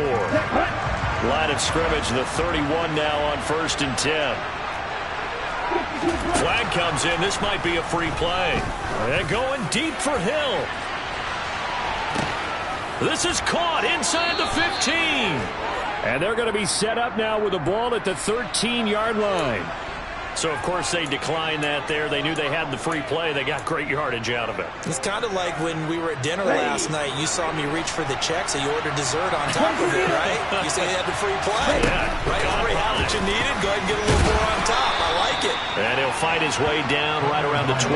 Line of scrimmage, the 31 now on 1st and 10. Flag comes in. This might be a free play. They're going deep for Hill. This is caught inside the 15. And they're going to be set up now with the ball at the 13-yard line. So, of course, they declined that there. They knew they had the free play. They got great yardage out of it. It's kind of like when we were at dinner last night. You saw me reach for the check, so you ordered dessert on top of it, right? You said you had the free play. Yeah. Right, already had what you needed. Go ahead and get a little more on top. I like it. And he'll fight his way down right around the 12.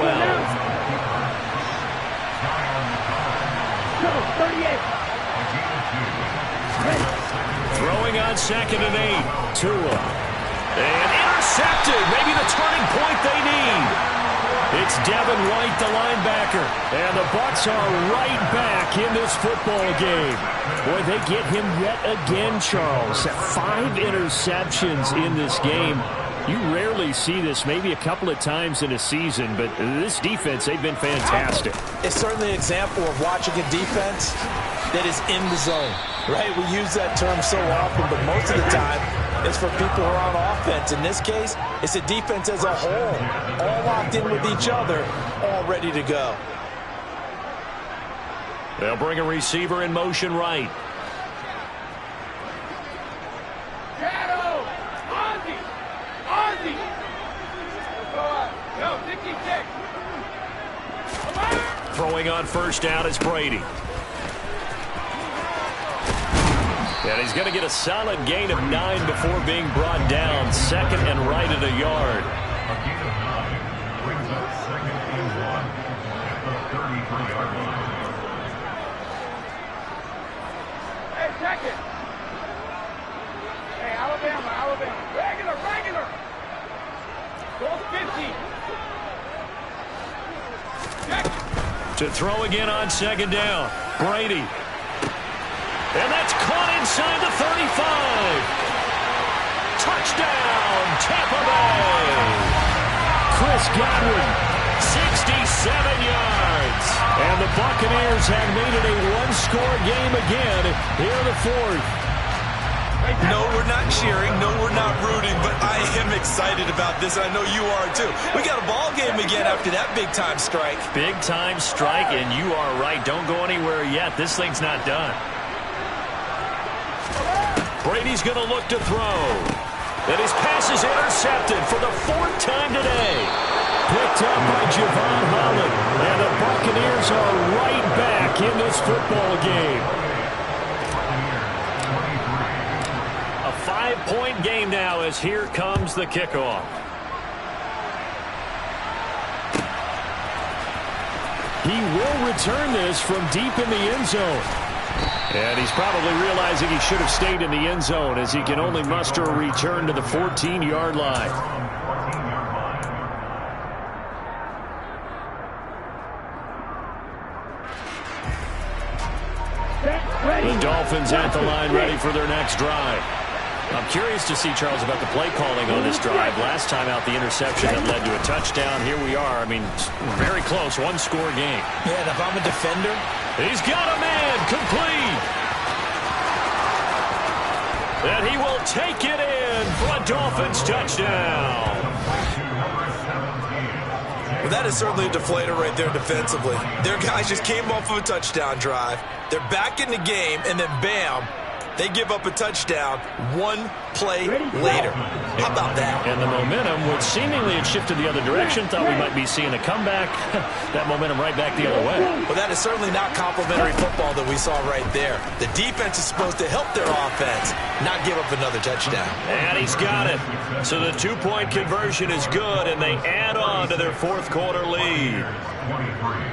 Throwing on 2nd and 8. Tua. And intercepted. Maybe the turning point they need. It's Devin White, the linebacker. And the Bucs are right back in this football game. Boy, they get him yet again, Charles. 5 interceptions in this game. You rarely see this, maybe a couple of times in a season, but this defense, they've been fantastic. It's certainly an example of watching a defense that is in the zone, right? We use that term so often, but most of the time, it's for people who are on offense. In this case, it's a defense as a whole, all locked in with each other, all ready to go. They'll bring a receiver in motion right. Throwing on 1st down is Brady. And he's going to get a solid gain of 9 before being brought down. Second and right at a yard. A gain of 9 brings up second and 1 at the 33-yard line. Hey, check it. Hey, Alabama. Regular. Go 50. Check it. To throw again on second down. Brady. And that's caught inside the 35. Touchdown, Tampa Bay. Chris Godwin, 67 yards. And the Buccaneers have made it a one-score game again here in the fourth. No, we're not cheering. No, we're not rooting, but I am excited about this. I know you are, too. We got a ball game again after that big-time strike. Big-time strike, and you are right. Don't go anywhere yet. This thing's not done. Brady's going to look to throw. And his pass is intercepted for the 4th time today. Picked up by Javon Holland. And the Buccaneers are right back in this football game. A 5-point game now as here comes the kickoff. He will return this from deep in the end zone. And he's probably realizing he should have stayed in the end zone as he can only muster a return to the 14-yard line. The Dolphins at the line ready for their next drive. I'm curious to see, Charles, about the play calling on this drive. Last time out, the interception that led to a touchdown. Here we are. I mean, very close, one-score game. Yeah, and if I'm a defender, he's got a man complete. And he will take it in for a Dolphins touchdown. Well, that is certainly a deflator right there defensively. Their guys just came off of a touchdown drive. They're back in the game, and then bam, they give up a touchdown one play later. How about that? And the momentum, which seemingly had shifted the other direction, thought we might be seeing a comeback. That momentum right back the other way. Well, that is certainly not complimentary football that we saw right there. The defense is supposed to help their offense, not give up another touchdown. And he's got it. So the two-point conversion is good, and they add on to their fourth-quarter lead. 23.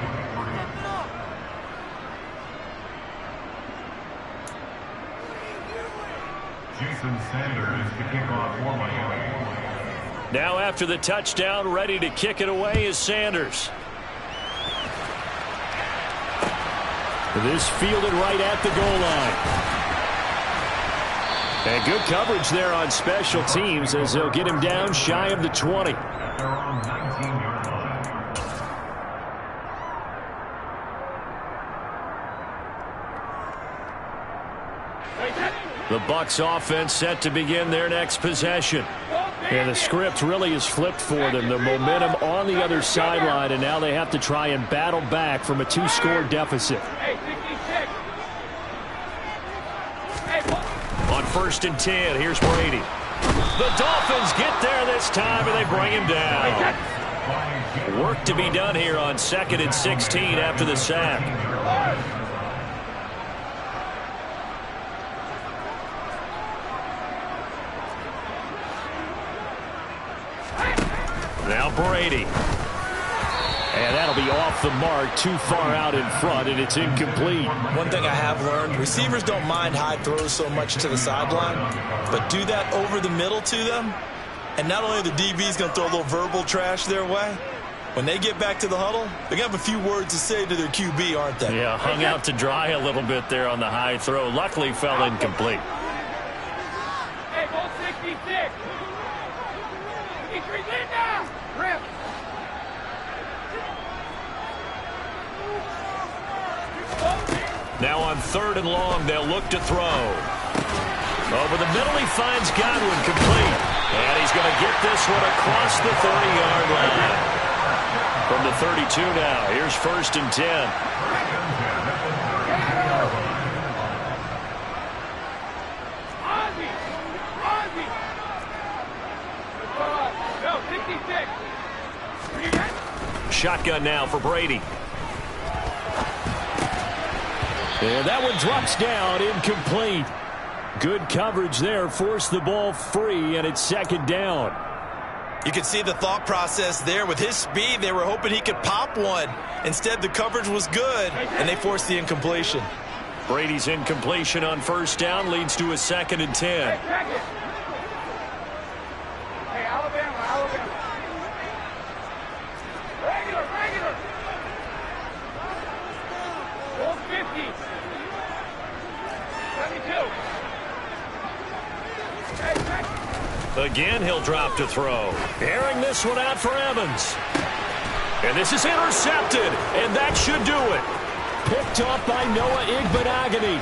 Jason Sanders to kick off for Miami. Now after the touchdown, ready to kick it away is Sanders. This fielded right at the goal line. And good coverage there on special teams as they'll get him down shy of the 20. At their own 19-yard line. The Bucs offense set to begin their next possession. And the script really is flipped for them. The momentum on the other sideline, and now they have to try and battle back from a 2-score deficit. On 1st and 10, here's Brady. The Dolphins get there this time, and they bring him down. Work to be done here on 2nd and 16 after the sack. Now Brady. And that'll be off the mark, too far out in front, and it's incomplete. One thing I have learned, receivers don't mind high throws so much to the sideline, but do that over the middle to them, and not only are the DBs going to throw a little verbal trash their way, when they get back to the huddle, they're going to have a few words to say to their QB, aren't they? Yeah, hung out to dry a little bit there on the high throw. Luckily fell incomplete. Hey, ball 66. 63's in now. Rip. Now on 3rd and long, they'll look to throw. Over the middle, he finds Godwin complete. And he's going to get this one across the 30-yard line. From the 32 now, here's 1st and 10. Shotgun now for Brady. And that one drops down, incomplete. Good coverage there. Forced the ball free, and it's second down. You can see the thought process there. With his speed, they were hoping he could pop one. Instead, the coverage was good, and they forced the incompletion. Brady's incompletion on first down leads to a 2nd and 10. Hey, Alabama. Regular. Ball 50. 72. Again, he'll drop to throw. Airing this one out for Evans. And this is intercepted, and that should do it. Picked off by Noah Igbenogany.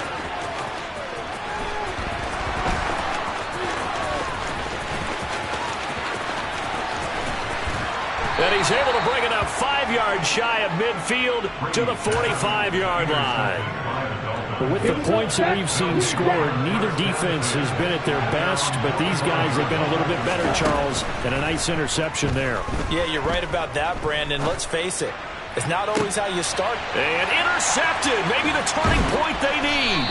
And he's able to bring it up 5 yards shy of midfield to the 45-yard line. With the points that we've seen scored, neither defense has been at their best, but these guys have been a little bit better, Charles, and a nice interception there. Yeah, you're right about that, Brandon. Let's face it. It's not always how you start. And intercepted. Maybe the turning point they need.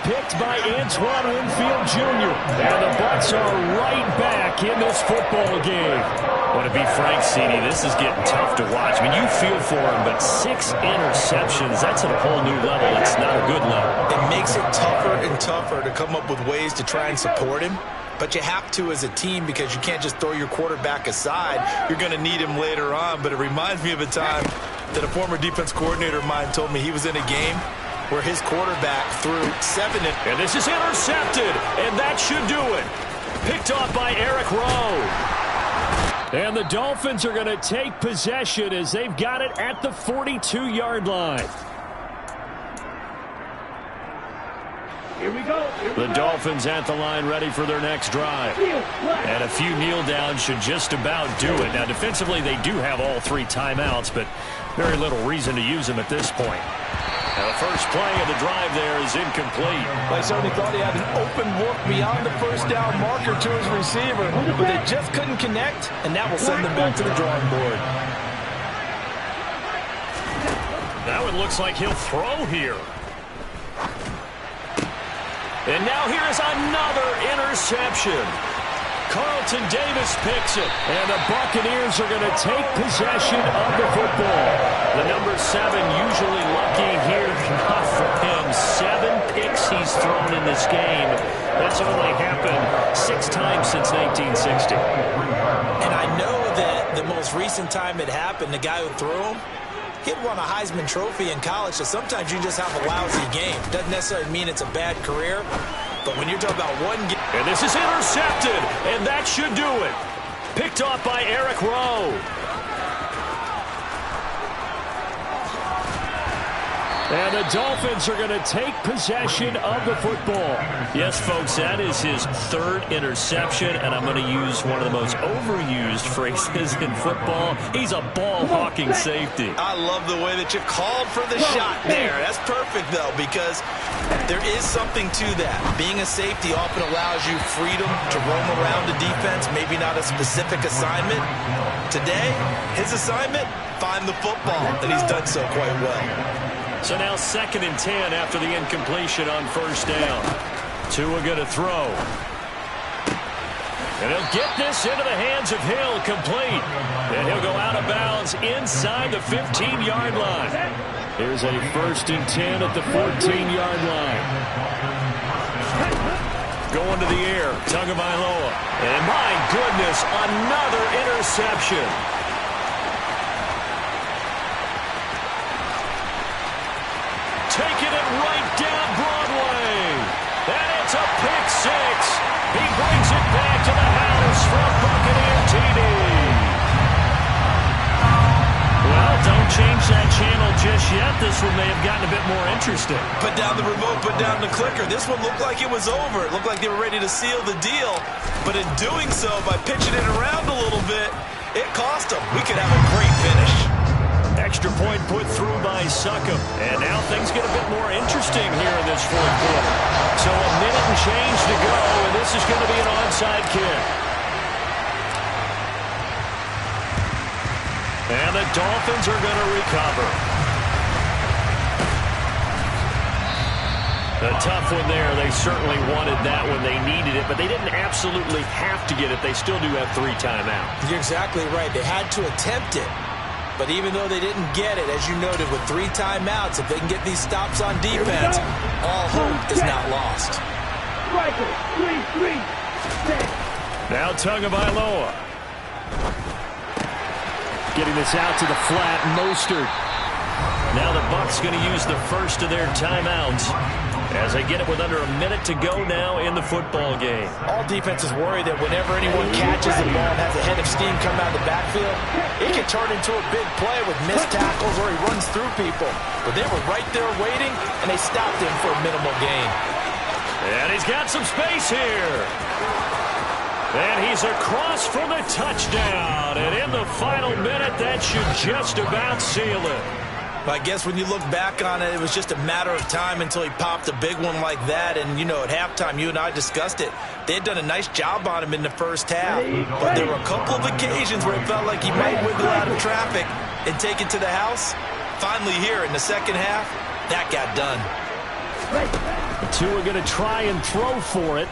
Picked by Antoine Winfield Jr. And the Bucs are right back in this football game. Well, to be frank, CD, this is getting tough to watch. I mean, you feel for him, but 6 interceptions, that's at a whole new level. It's not a good level. It makes it tougher and tougher to come up with ways to try and support him. But you have to as a team because you can't just throw your quarterback aside. You're going to need him later on. But it reminds me of a time that a former defense coordinator of mine told me he was in a game where his quarterback threw 7. And this is intercepted, and that should do it. Picked off by Eric Rowe. And the Dolphins are going to take possession as they've got it at the 42-yard line. Here we go. The Dolphins at the line ready for their next drive. And a few kneel downs should just about do it. Now, defensively, they do have all 3 timeouts, but very little reason to use them at this point. Now, the first play of the drive there is incomplete. I certainly thought he had an open look beyond the first down marker to his receiver, but they just couldn't connect, and that will send them back to the drawing board. Now it looks like he'll throw here. And now here's another interception. Carlton Davis picks it. And the Buccaneers are going to take possession of the football. The number 7 usually lucky here. Not for him. 7 picks he's thrown in this game. That's only happened 6 times since 1960. And I know that the most recent time it happened, the guy who threw him, he'd won a Heisman Trophy in college, so sometimes you just have a lousy game. Doesn't necessarily mean it's a bad career, but when you're talking about one game. And this is intercepted, and that should do it. Picked off by Eric Rowe. And the Dolphins are going to take possession of the football. Yes, folks, that is his 3rd interception, and I'm going to use one of the most overused phrases in football. He's a ball-hawking safety. I love the way that you called for the shot there. That's perfect, though, because there is something to that. Being a safety often allows you freedom to roam around the defense, maybe not a specific assignment. Today, his assignment, find the football, and he's done so quite well. So now 2nd and 10 after the incompletion on first down. Tua going to throw. And he'll get this into the hands of Hill, complete. And he'll go out of bounds inside the 15-yard line. Here's a 1st and 10 at the 14-yard line. Going to the air, Tagovailoa. And my goodness, another interception. Taking it right down Broadway. And it's a pick 6. He brings it back to the house from Buccaneer TD. Well, don't change that channel just yet. This one may have gotten a bit more interesting. Put down the remote, put down the clicker. This one looked like it was over. It looked like they were ready to seal the deal. But in doing so, by pitching it around a little bit, it cost them. We could have a great finish. Extra point put through by Succop. And now things get a bit more interesting here in this 4th quarter. So a minute and change to go, and this is going to be an onside kick. And the Dolphins are going to recover. A tough one there. They certainly wanted that when they needed it, but they didn't absolutely have to get it. They still do have 3 timeouts. You're exactly right. They had to attempt it. But even though they didn't get it, as you noted, with 3 timeouts, if they can get these stops on defense, all hope is not lost. Now Tagovailoa. Getting this out to the flat, Mostert. Now the Bucs going to use the first of their timeouts as they get it with under a minute to go now in the football game. All defenses worry that whenever anyone catches the ball and has a head of steam come out of the backfield, it can turn into a big play with missed tackles or he runs through people. But they were right there waiting, and they stopped him for a minimal gain. And he's got some space here. And he's across for the touchdown. And in the final minute, that should just about seal it. I guess when you look back on it, it was just a matter of time until he popped a big one like that. And, you know, at halftime, you and I discussed it. They had done a nice job on him in the first half. But there were a couple of occasions where it felt like he might wiggle out of traffic and take it to the house. Finally here in the second half, that got done. The two are going to try and throw for it.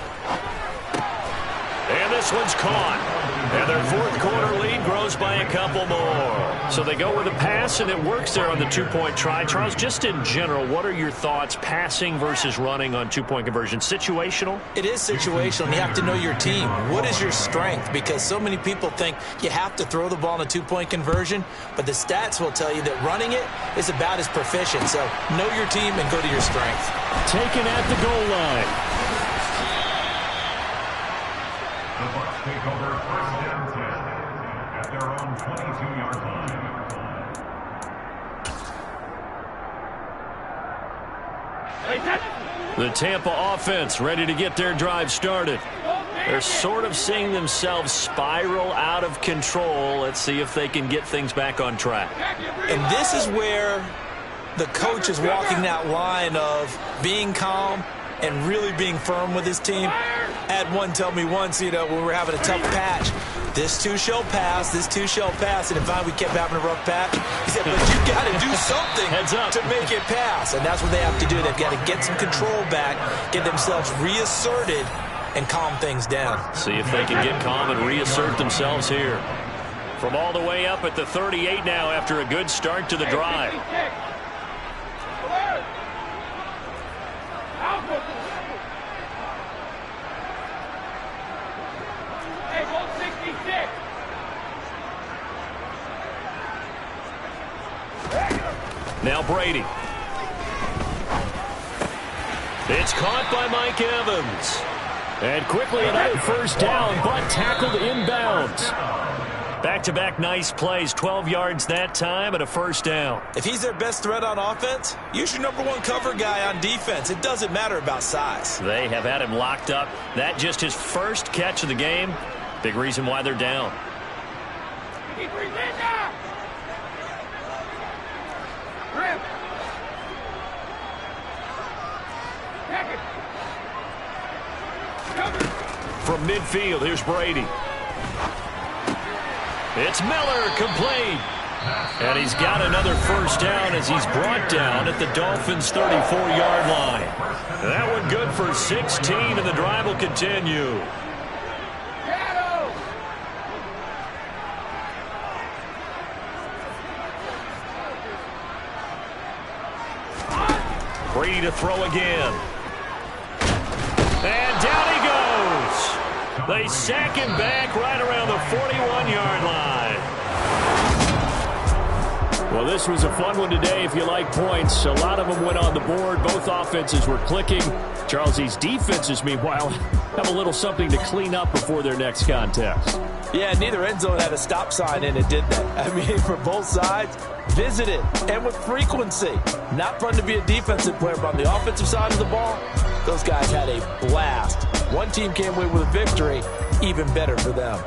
And this one's caught. And their fourth quarter lead grows by a couple more. So they go with a pass, and it works there on the two-point try. Charles, just in general, what are your thoughts passing versus running on two-point conversion? Situational? It is situational. You have to know your team. What is your strength? Because so many people think you have to throw the ball in a two-point conversion, but the stats will tell you that running it is about as proficient. So know your team and go to your strength. Taken at the goal line. The Bucs take over first down 10 at their own 22-yard line. The Tampa offense ready to get their drive started. They're sort of seeing themselves spiral out of control. Let's see if they can get things back on track. And this is where the coach is walking that line of being calm and really being firm with his team. I had one tell me once, you know, when we were having a tough patch, this too shall pass, this too shall pass. And if we kept having a rough patch, he said, but you got to do something to make it pass. And that's what they have to do. They've got to get some control back, get themselves reasserted, and calm things down. See if they can get calm and reassert themselves here. From all the way up at the 38 now after a good start to the drive. Now Brady. It's caught by Mike Evans. And quickly another first down, but tackled inbounds. Back-to-back nice plays, 12 yards that time and a first down. If he's their best threat on offense, use your number one cover guy on defense. It doesn't matter about size. They have had him locked up. That just his first catch of the game. Big reason why they're down. From midfield, here's Brady. It's Miller, complete. And he's got another first down as he's brought down at the Dolphins' 34-yard line. That one good for 16, and the drive will continue. Brady to throw again. And down he goes. They sack him back right around the 41-yard line. Well, this was a fun one today if you like points. A lot of them went on the board. Both offenses were clicking. Charles, these defenses, meanwhile, have a little something to clean up before their next contest. Yeah, neither end zone had a stop sign in it, did they? I mean, for both sides, visit it, and with frequency. Not fun to be a defensive player, but on the offensive side of the ball, those guys had a blast. One team came away with a victory, even better for them.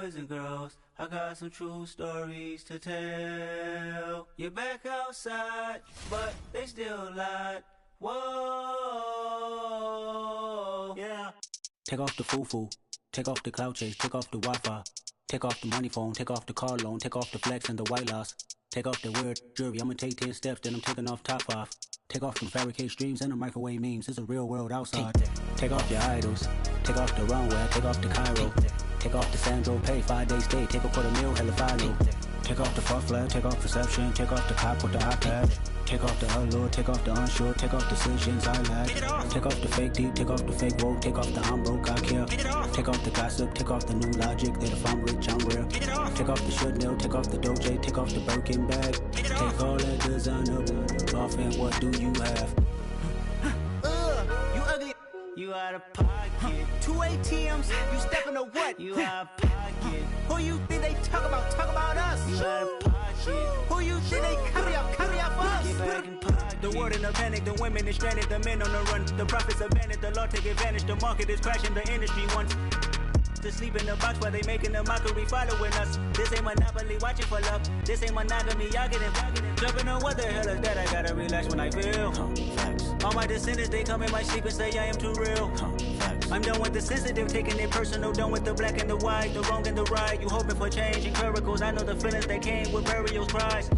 boys and girls, I got some true stories to tell. You're back outside, but they still lied. Whoa, yeah. Take off the foo-foo, take off the cloud chase, take off the Wi-Fi. Take off the money phone, take off the car loan, take off the flex and the white loss. Take off the weird jewelry, I'ma take 10 steps, then I'm taking off top 5. Take off them fabricated streams and the microwave memes, it's a real world outside. Take off your idols, take off the runway, take off the Cairo. Take off the Sandro pay, 5-day stay, take a $250,000, hella follow. Take off the far flag, take off perception, take off the cop with the iPad. Take off the allure, take off the unsure, take off decisions I lack. Take off the fake deep, take off the fake woke, take off the I'm broke, I care. Take off the gossip, take off the new logic that if I'm rich, I'm real. Take off the should know, take off the Doje, take off the Birkin bag. Take all that designer off and what do you have? You ugly, you out of pocket. 2 ATMs, you stepping to what? You out of pocket. Who you think they talk about us? You out of pocket. Who you think they carry out for us? Get back in pocket. The world in a panic, the women is stranded, the men on the run. The profits abandoned, the law take advantage. The market is crashing, the industry wants to sleep in the box while they making a mockery following us. This ain't Monopoly, watching for love. This ain't monogamy, y'all getting jumping on what the hell is that? I gotta relax when I feel. All my descendants, they come in my sleep and say I am too real. I'm done with the sensitive, taking it personal. Done with the black and the white, the wrong and the right. You hoping for change and miracles. I know the feelings that came with burials, cries.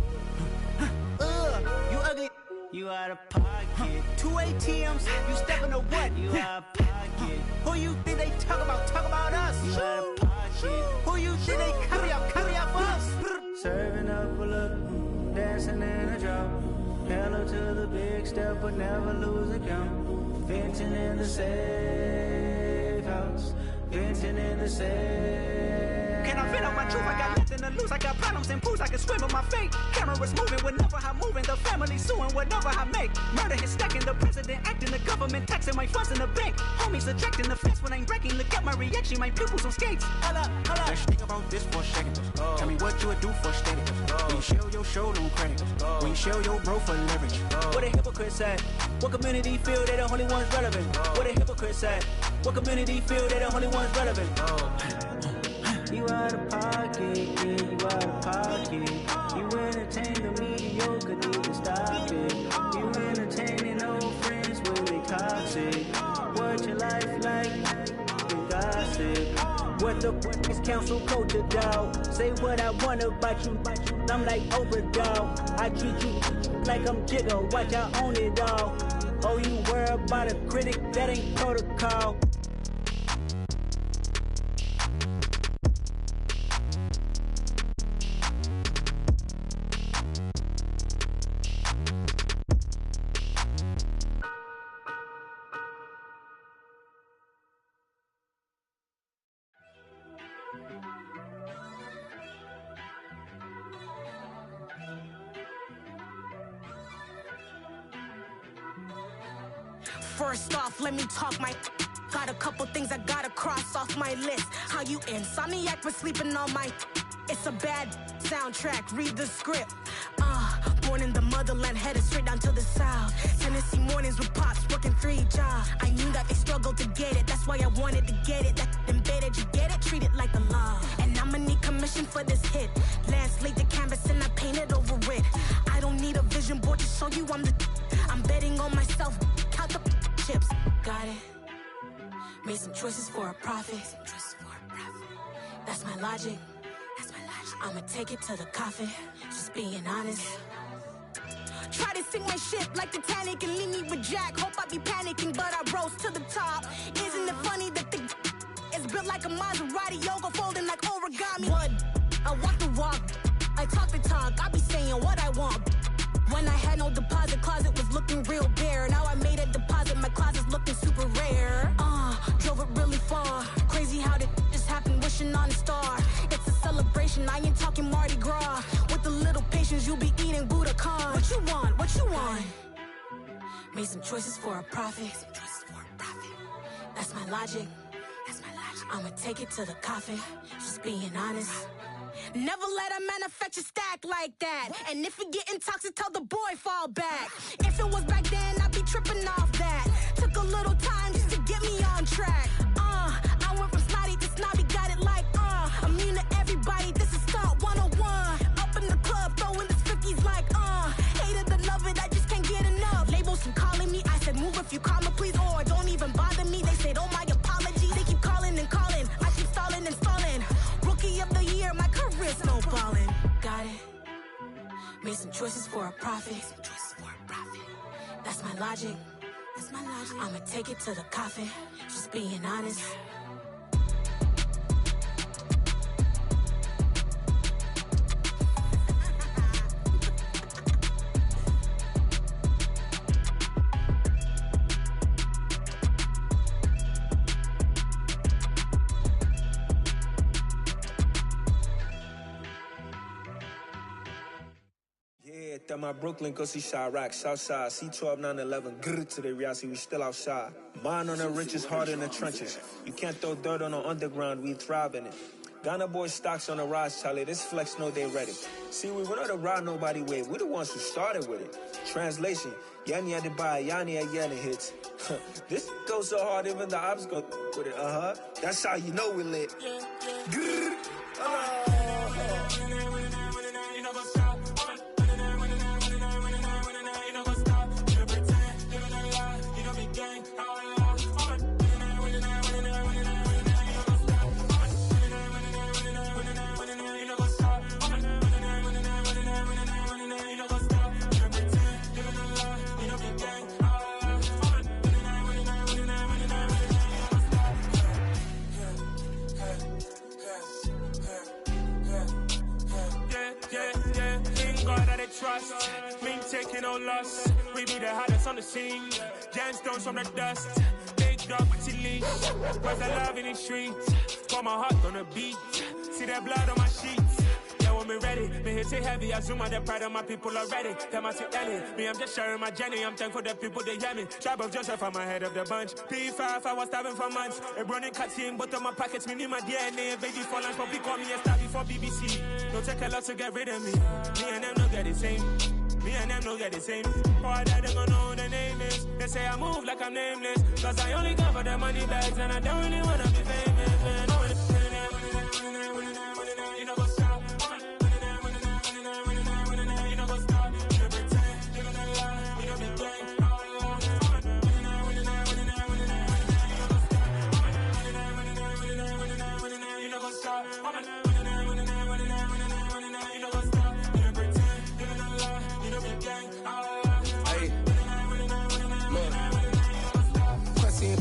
You ugly, you out of pocket. 2 ATMs, you stepping to what? You out of pocket. Who you think they talk about us? You out of pocket. Who you think they carry out for us? Serving up a look, dancing in a drop. Hello to the big step, but never lose a count. Venting in the safe house. Venting in the safe. Can I vent out my truth? I got nothing to lose. I got problems and pools. I can swim with my fate. Cameras moving whenever I'm moving. The family suing whatever I make. Murder is stacking. The president acting. The government taxing my funds in the bank. Homies attracting the fence when I'm breaking. Look at my reaction. My pupils on skates. Hold up. Let's think about this for a second. Tell me what you would do for steady. When you show your show, no credit. When you show your bro for leverage. What a hypocrite said. What community feel they the only ones relevant? What a hypocrite said. What community feel they the only ones relevant? You out of pocket, yeah, you out of pocket. You entertain the mediocre, need to stop it. You entertaining old friends when they toxic. What your life like? You gossip. What the is council culture, dog? Say what I want about you. I'm like Oprah, dog. I treat you like I'm Jigga. Watch I own it all. Oh, you worry about a critic? That ain't protocol. First off, let me talk my. Got a couple things I gotta cross off my list. How you insomniac for sleeping on my. It's a bad soundtrack, read the script. Born in the motherland, headed straight down to the south. Tennessee mornings with pops, working 3 jobs. I knew that they struggled to get it, that's why I wanted to get it. That embedded, you get it, treat it like a law. And I'ma need commission for this hit. Last laid the canvas and I painted over it. I don't need a vision board to show you I'm betting on myself, count the chips. Got it. Made some choices for a profit. That's my logic. I'ma take it to the coffin, just being honest. Try to sink my ship like Titanic and leave me with Jack. Hope I be panicking, but I rose to the top. Isn't it funny that the is built like a Maserati, yoga folding like origami? What? I walk the walk, I talk the talk, I be saying what I want. When I had no deposit, closet was looking real bare. Now I made a deposit, my closet's looking super rare. Drove it really far. Crazy how did just happen, wishing on a star. It's a celebration, I ain't talking Mardi Gras. With a little patience, you'll be eating Budokan. What you want? What you want? Made some choices for a profit. That's my logic. I'ma take it to the coffin, just being honest. Never let a manufacture stack like that. And if it getting toxic, tell the boy fall back. If it was back then, I'd be tripping off that. Took a little time just to get me on track. I went from snotty to snobby, got it like, immune to some choices for a profit. That's my logic. I'ma take it to the coffin. Just being honest. My Brooklyn, go see Chirac, Southside, C12, 911, grrr to the reality, we still outside. Mine on the riches, hard in the trenches. You can't throw dirt on the underground, we thrive in it. Ghana boys stocks on the rise, Charlie, this flex know they ready. See, we not to ride nobody wave, we the ones who started with it. Translation, Yanni had to buy, Yanni had yelling hits. This goes so hard, even the ops go with it, That's how you know we lit. Grrr. Trust, me taking no loss. We be the hottest on the scene. Gemstones from the dust. Big dog with your leash. Where's the love in the streets? Got my heart on the beat. See that blood on my sheets. Yeah, when me ready, me hit it heavy. I zoom on the pride of my people already. Them I see Ellie. Me, I'm just sharing my journey. I'm thankful the people they hear me. Tribe of Joseph, I'm ahead of the bunch. P5, I was starving for months. A running cut in both of my pockets. Me need my DNA. Baby for lunch, but call me a star before BBC. Don't take a lot to get rid of me. Me and them don't get the same. Me and them don't get the same. All that they gonna know the name is. They say I move like I'm nameless. Cause I only cover the money bags and I don't really wanna be famous, man. You know what's up? You know what's up? You pretend, living a lie. You know the game. You know what's up?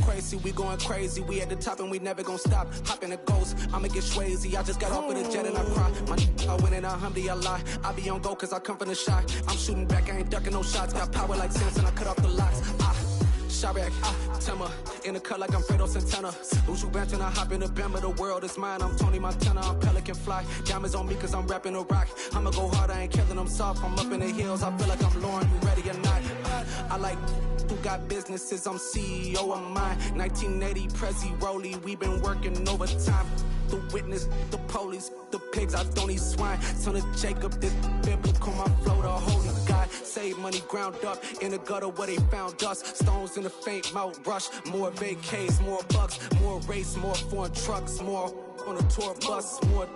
Crazy, we going crazy. We at the top and we never gonna stop. Hop in a ghost, I'ma get swayzy. I just got off with a jet and I cry. I win and I humdy, I lie. I be on go cause I come from the shot. I'm shooting back, I ain't ducking no shots. Got power like Samson, I cut off the locks. Chirac, Timmer, in the cut like I'm Fredo Santana. Lose you bent and I hop in the Bama, the world is mine. I'm Tony Montana, I'm Pelican Fly. Diamonds on me cause I'm rapping a rock. I'ma go hard, I ain't killing them soft. I'm up in the hills, I feel like I'm Lauren, you ready or not? I like who got businesses, I'm CEO of mine. 1980 Prezi Rolly, we been working overtime. The witness, the police, the pigs, I don't eat swine. Son of Jacob, this biblical, my flow, the holy God. Save money ground up in the gutter where they found us. Stones in the faint mouth rush. More vacays, more bucks, more race, more foreign trucks, more on a tour bus, more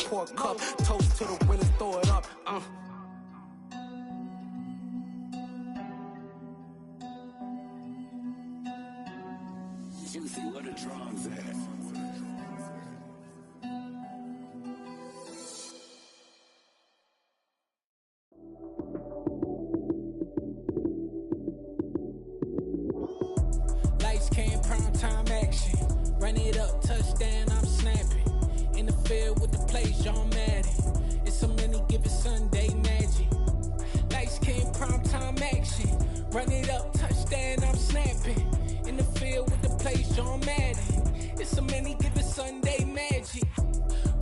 pour cup. Toast to the winners, throw it up. Juicy, where the drums at? Lights came, prime time action. Run it up, touchdown, I'm snapping. In the field with the plays, John Madden. It's a many given Sunday magic. Lights came, prime time action. Run it up, touchdown, I'm snapping. In the field with the plays, John Madden. It's a many given Sunday magic.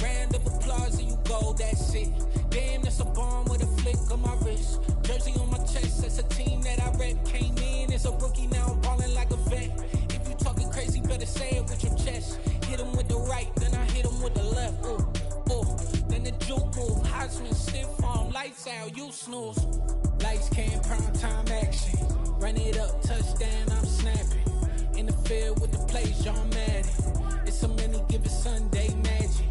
Round of applause and you go, that's it. Damn, that's a bomb with a flick on my wrist. Jersey on my chest, that's a team that I rep. Came in as a rookie, now I'm ballin' like a vet. If you talking crazy, better say it with your chest. Hit him with the right, then I hit him with the left. Then the juke move, Heisman, stiff arm, lights out, you snooze. Lights came, prime time action. Run it up, touchdown, I'm snapping. In the field with the plays, John Madden. It's a many given Sunday magic.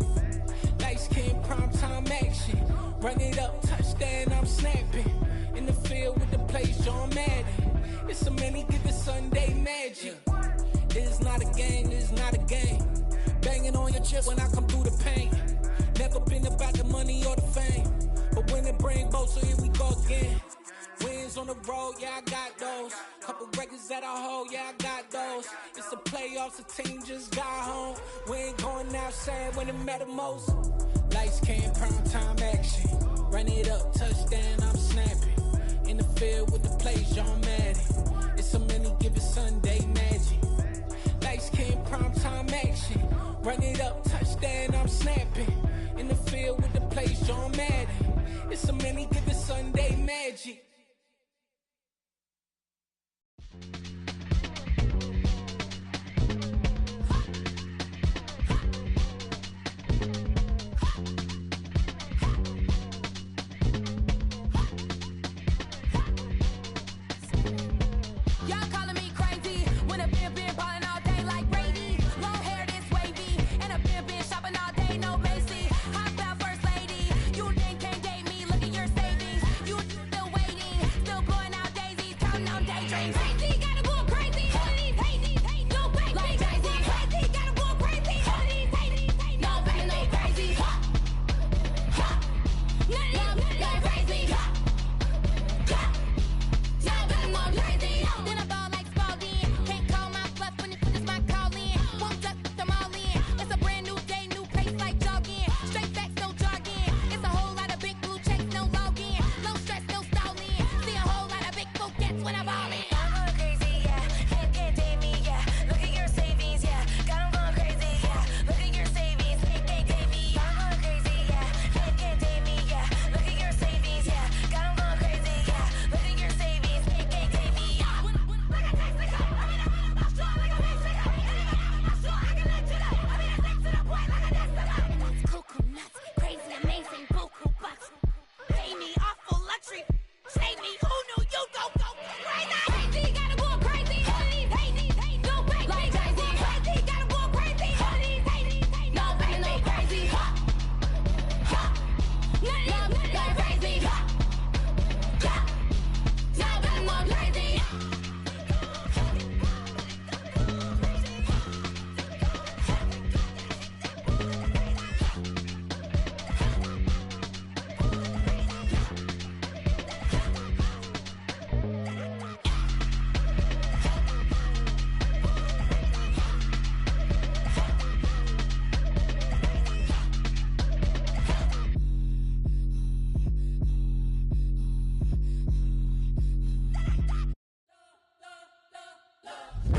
Lights came, prime time action. Run it up, touchdown, I'm snapping. In the field with the plays, John Madden. It's a many given Sunday magic. This is not a game, this is not a game. Banging on your chip when I come through the paint. Never been about the money or the fame. But when it Spring boat, so here we go again. Wins on the road, yeah, I got those. Couple records that I hold, yeah, I got those. It's the playoffs, the team just got home. We ain't going outside when it matter most. Lights came, prime time action. Run it up, touchdown, I'm snapping. In the field with the play, John Madden. It's a many given Sunday magic. Lights came, prime time action. Run it up, touchdown, I'm snapping. In the field with the play, John Madden. It's a many given Sunday magic.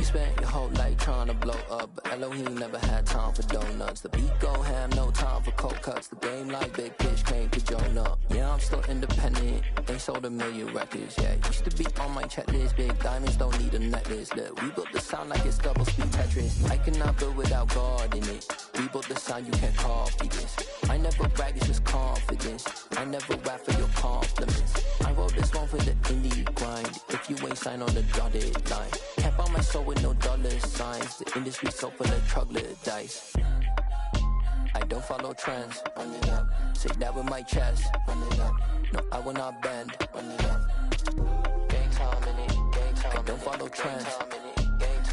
Spent your whole life trying to blow up, but Elohim never had time for donuts. The beat go ham, no time for cold cuts. The game like Big Pitch came to Jonah. Yeah, I'm still independent, ain't sold a million records. Yeah, used to be on my checklist. Big diamonds don't need a necklace. Look, we built the sound like it's double speed Tetris. I cannot build without God in it. We built the sound, you can't copy this. I never brag, it's just confidence. I never rap for your compliments. I wrote this one for the indie grind. If you ain't signed on the dotted line, can't buy my soul with no dollar signs. The industry so full of troglodytes. I don't follow trends. Run it up. Say that with my chest. Run it up. No, I will not bend. Run it up. Gang time in it. Gang time. I don't follow trends.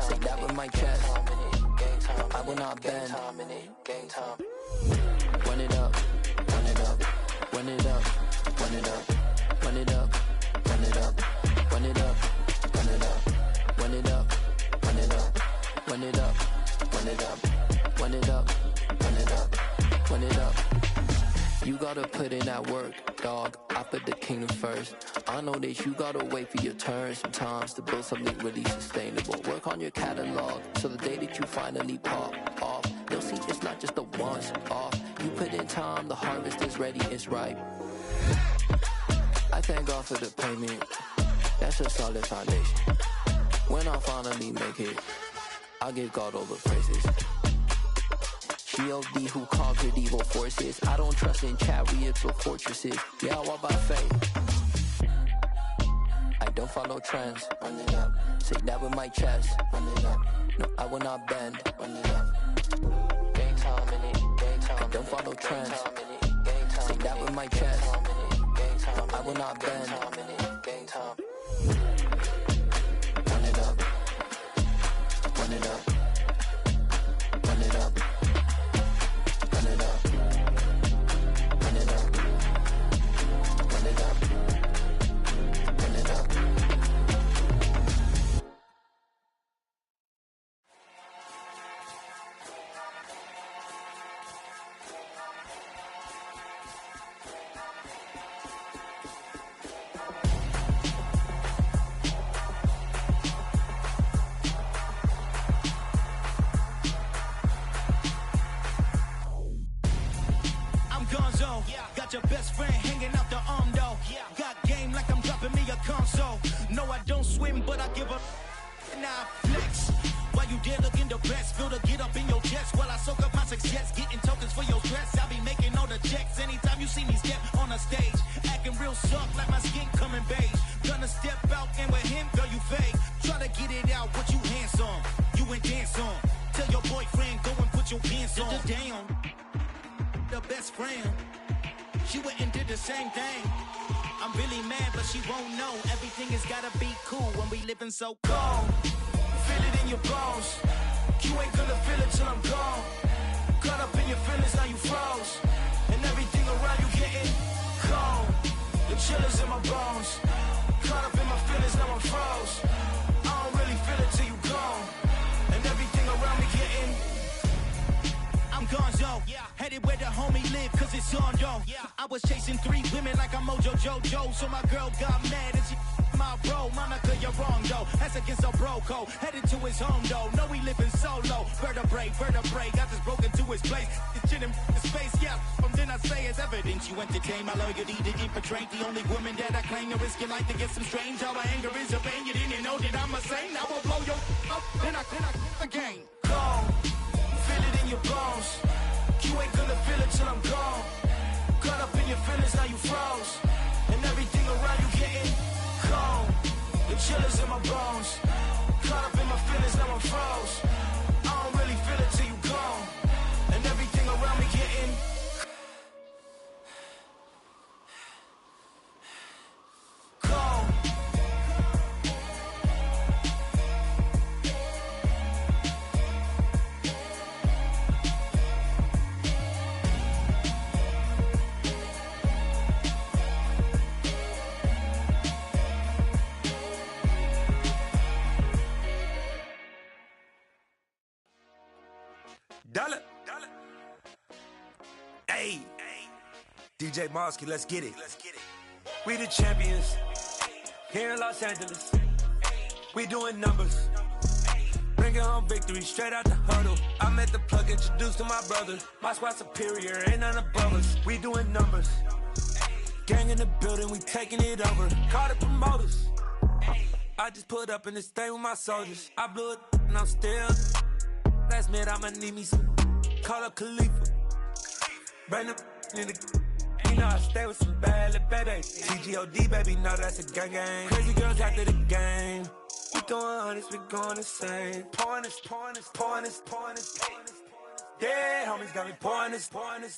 Say that with my chest. I will not bend. Gang time. Run it up. Run it up. Run it up. Run it up. Run it up. Run it up. Run it up. Run it up. Run it up. Run it up. Run it up. Run it up. Run it up. Run it up. Run it up. You gotta put in that work, dog. I put the kingdom first. I know that you gotta wait for your turn sometimes to build something really sustainable. Work on your catalog, so the day that you finally pop off, you'll see it's not just a once off. You put in time, the harvest is ready, it's ripe. I thank God for the payment. That's a solid foundation. When I finally make it, I'll give God all the praises. G.O.D. who conquered evil forces. I don't trust in chariots or fortresses. Yeah, I walk by faith. I don't follow trends. Run it up. Say that with my chest. Run it up. No, I will not bend. Run it up. Gang time in it. Gang time. I don't follow trends. Say that with my chest. I will not bend. Gang time. Run it up. Run it up. Run it up. Run it up. Run it up. Run it your best friend hanging out the arm though. Got game like I'm dropping me a console. No, I don't swim, but I give a now flex. While you there looking the best, feel the get up in your chest while I soak up my success, getting tokens for your stress. I be making all the checks anytime you see me step on a stage, acting real soft like my skin coming beige. Gonna step out and with him, girl, you fake. Try to get it out, what you handsome, you ain't dance on. Tell your boyfriend go and put your pants on. Damn, the best friend, she went and did the same thing. I'm really mad, but she won't know. Everything has gotta be cool when we living so cold. Feel it in your bones. You ain't gonna feel it till I'm gone. Caught up in your feelings, now you froze. And everything around you getting cold. The chillers in my bones. Caught up in my feelings, now I'm froze. I don't really feel it till you gone. And everything around me getting I'm gonzo, headed where the homie live, cause it's on though. I was chasing 3 women like I'm Mojo Jojo, so my girl got mad and she my bro. Monica, you're wrong though, that's against a bro code. Headed to his home though, no we living solo. Vertebrae, got this broken to his place. It's shit in his face, from then I say it's evidence. You entertain my loyalty to infiltrate the only woman that I claim to risk your life to get some strange. All my anger is a pain, you didn't know that I'm a saint. Now I'll blow your up, then I again. Gone. Feel it in your bones. You ain't gonna feel it till I'm gone. Caught up in your feelings, now you froze. And everything around you getting cold. The chillers in my bones. Caught up in my feelings, now I'm froze. I don't really feel it till you gone. And everything around me getting cold. Dollar. Hey, DJ Mosky, let's get it. We the champions here in Los Angeles. We doing numbers. Bringing home victory straight out the huddle. I met the plug, introduced to my brother. My squad superior, ain't none above us. We doing numbers. Gang in the building, we taking it over. Call the promoters. I just put up in this thing with my soldiers. I blew it and I'm still. Last minute I'ma need me some. Call up Khalifa. Bring them in the. You know I stay with some bad little baby. TGOD baby, know that's a gang gang. Crazy girls after the game. We going honest, we going insane. Pouring this. Yeah, homies got me pouring this.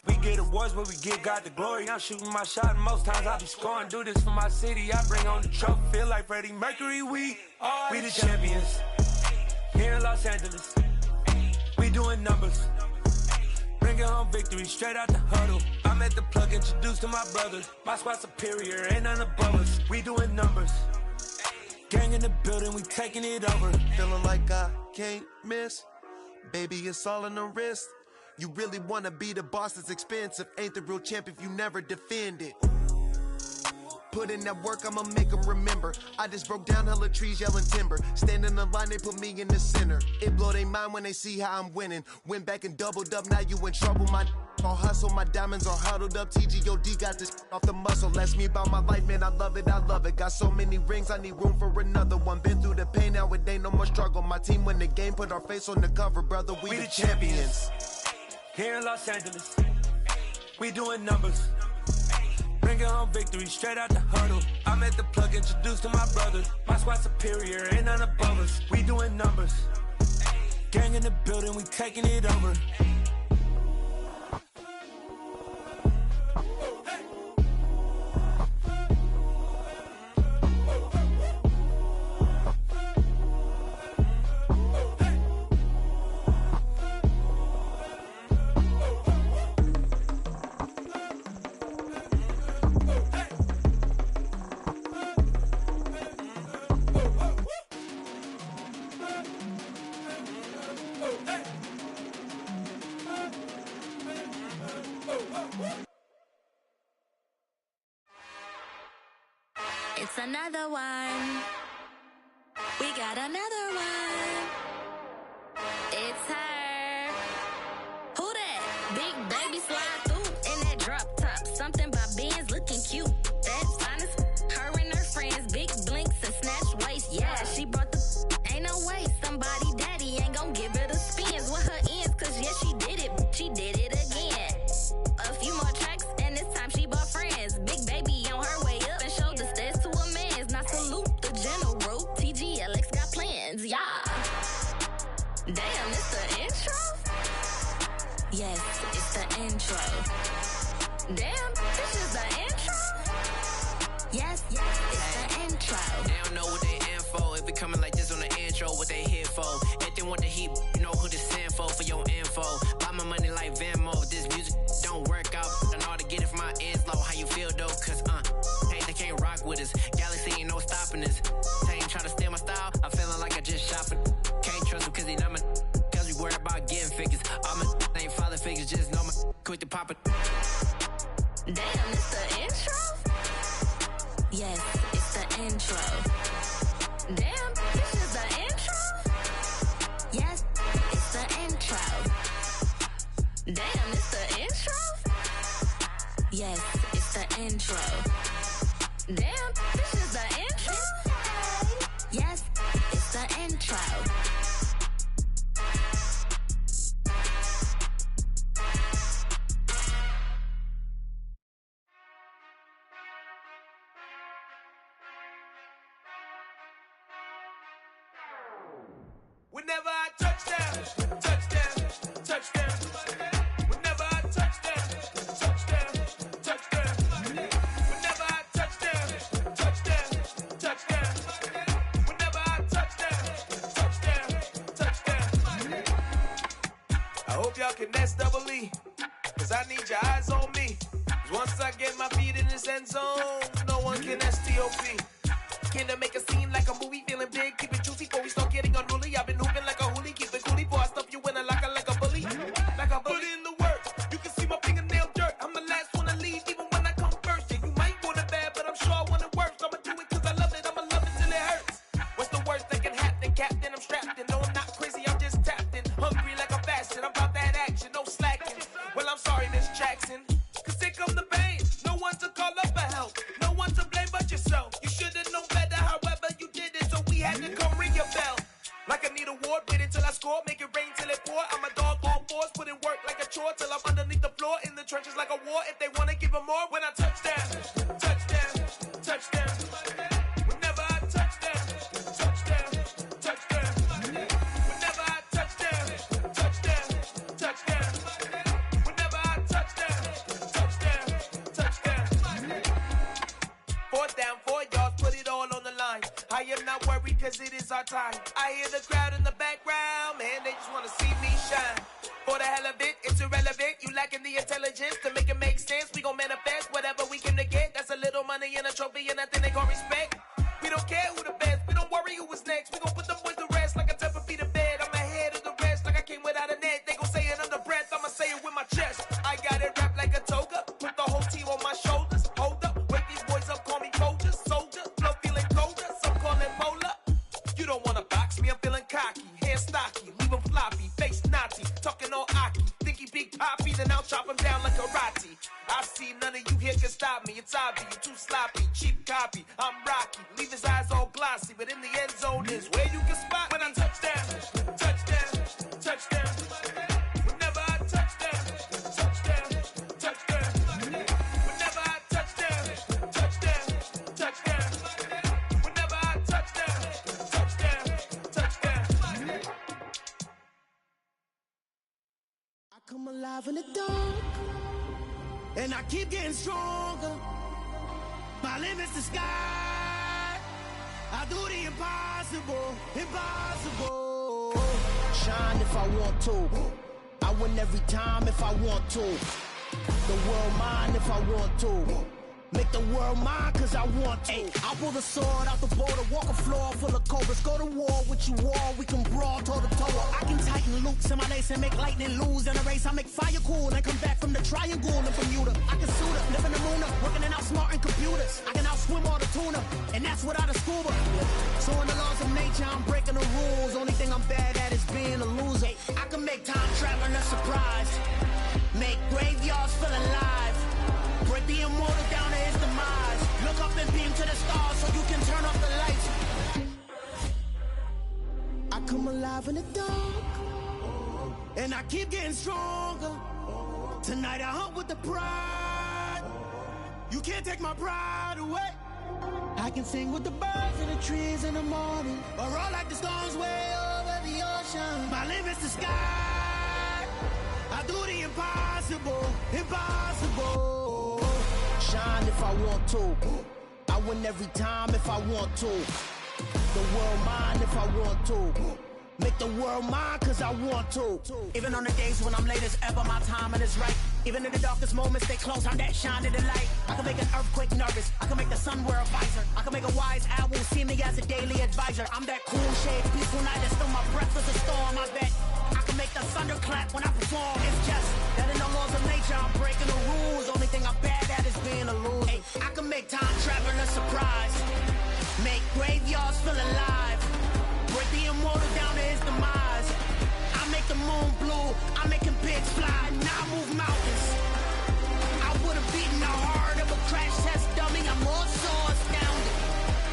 We get awards, but we give God the glory. I'm shooting my shot, and most times I be scoring. Do this for my city, I bring on the trophy. Feel like Freddie Mercury, we the champions here in Los Angeles. We doing numbers. Bringing home victory straight out the huddle. I met the plug, introduced to my brother. My squad superior, ain't none above us. We doing numbers. Gang in the building, we taking it over. Feeling like I can't miss. Baby, it's all in the wrist. You really wanna be the boss, it's expensive. Ain't the real champ if you never defend it. Put in that work, I'ma make them remember. I just broke down hella trees, yelling timber. Standing in the line, they put me in the center. It blow their mind when they see how I'm winning. Went back and doubled up, now you in trouble. My all hustle, my diamonds are huddled up. TGOD got this off the muscle. Ask me about my life, man, I love it. Got so many rings, I need room for another one. Been through the pain, now it ain't no more struggle. My team win the game, put our face on the cover, brother. We the champions. Here in Los Angeles, we doing numbers. Bringing home victory straight out the huddle. I met the plug, introduced to my brother. My squad superior, ain't none above us. We doing numbers. Gang in the building, we taking it over. It's another one. We got another one. It's her. Who that? Big baby slide through in that drop top. Something about it's the intro? Yes, it's the intro. Damn, this is the intro? Yes, it's the intro. They don't know what they in for. If it coming like this on the intro, what they here for? If they want the heat, you know who to send for your info. Buy my money like Venmo. If this music don't work out, I know how to get it from my ends low. How you feel though? Cause hey, they can't rock with us. Galaxy ain't no stopping us. They ain't try to steal my style. I'm feeling like I just shop it. Can't trust them cause they not my. Cause we worried about getting figures. All my ain't father figures. Just know my quick to pop it. Damn, it's the intro? Yes, it's the intro. Damn, this is the intro? Yes, it's the intro. Damn, it's the intro? Yes, it's the intro. Damn, this is the intro? Yes, it's the intro. Whenever I touchdown, touchdown, touchdown. Whenever I touchdown, touchdown, touchdown. Whenever I touchdown, touchdown, touchdown. Whenever I touchdown, touchdown, touchdown. I hope y'all can nest double E, cause I need your eyes on me. Cause once I get my feet in this end zone, no one can STOP. Can to make a scene like a movie, feeling big, keep it juicy before we start getting unruly. I've been hooping like a hoolie, keep it coolie before I stuff you in a locker like a bully. Like a bully. Put in the work, you can see my fingernail dirt. I'm the last one to leave, even when I come first. Yeah, you might want it bad, but I'm sure I want it worse. I'ma do it cause I love it, I'ma love it till it hurts. What's the worst that can happen, Captain? I'm strapped in, no I'm not crazy, I'm just tapped in. Hungry like I'm fasting, I'm about that action, no slacking. Well, I'm sorry, Miss Jackson, cause here come the pain. No one to call up for help, no one to blame but yourself. You should've known better, however you did it, so we had to come ring your bell. Like I need a ward, wait until I score, make it rain till it pour. I'm a dog on fours, put in work like a chore till I'm underneath the floor, in the trenches like a war. If they wanna give them more, when I touchdown, touchdown, touchdown. Whenever I touchdown, touchdown, touchdown. Whenever I touchdown, touchdown, touchdown. Whenever I touchdown, touchdown, touchdown. Fourth down, 4 yards, put it all on the line. I am not worried cause it is our time. I hear the crowd in the background, man, they just wanna see me shine. For the hell of it, it's irrelevant. You lacking the intelligence to make it make sense. We gon' manifest whatever we came to get. That's a little money and a trophy and nothing they gon' respect. We don't care who the best, we don't worry who is next. We gon' put them boys to rest like a temper feet of bed. I'm ahead of the rest like I came without a net. They gon' say it under breath, I'ma say it with my chest. I got it wrapped like a toga, put the whole team on my shoulders. Hold up, wake these boys up, call me soldier, soldier. Flow feeling colder, some call it polar. You don't wanna box me, I'm feeling cocky. Hair stocky, leave him floppy, face naughty. Talking all aki, think he big poppy, then I'll chop him down like karate. I see none of you here can stop me. It's obvious, you too sloppy, cheap copy. I'm Rocky, leave his eyes all glossy, but in the end zone is where you can spot when I touchdown, touchdown, touchdown. Whenever I touchdown, touchdown, touchdown. Whenever I touchdown, touchdown, touchdown. Whenever I touchdown, touchdown, touchdown. I come alive in the dark, and I keep getting stronger. My limit's the sky. I do the impossible, impossible. Shine if I want to. I win every time if I want to. The world mine if I want to. Make the world mine cause I want to. I pull the sword out the border, walk a floor full of cobras. Go to war with you all, we can brawl toe to toe. I can tighten loops in my lace and make lightning lose in a race. I make fire cool and come back from the triangle in Bermuda. I can suit up, live in the moon up, working and outsmarting computers. I can outswim all the tuna, and that's without a scuba. So in the laws of nature, I'm breaking the rules. Only thing I'm bad at is being a loser. I can make time traveling a surprise, make graveyards feel alive. Break the immortal down to his demise. Look up and beam to the stars so you can turn off the lights. I come alive in the dark, and I keep getting stronger. Tonight I hunt with the pride. You can't take my pride away. I can sing with the birds and the trees in the morning, or roll like the storms way over the ocean. My limit's the sky. I do the impossible, impossible. Shine if I want to. I win every time if I want to. The world mine if I want to. Make the world mine cause I want to. Even on the days when I'm late as ever, my timing is right. Even in the darkest moments, stay close, I'm that shine to the light. I can make an earthquake nervous, I can make the sun wear a visor. I can make a wise owl see me as a daily advisor. I'm that cool shade, peaceful night that still my breath is a storm. I bet I can make the thunder clap when I perform. It's just that in the laws of nature, I'm breaking the rules. Only thing I'm bad at is being a loser. Hey, I can make time travel a surprise. Make graveyards feel alive. Break the immortal down to his demise. I make the moon blue, I'm making pigs fly. Now I move mountains. I would've beaten the heart of a crash test dummy. I'm more so astounded.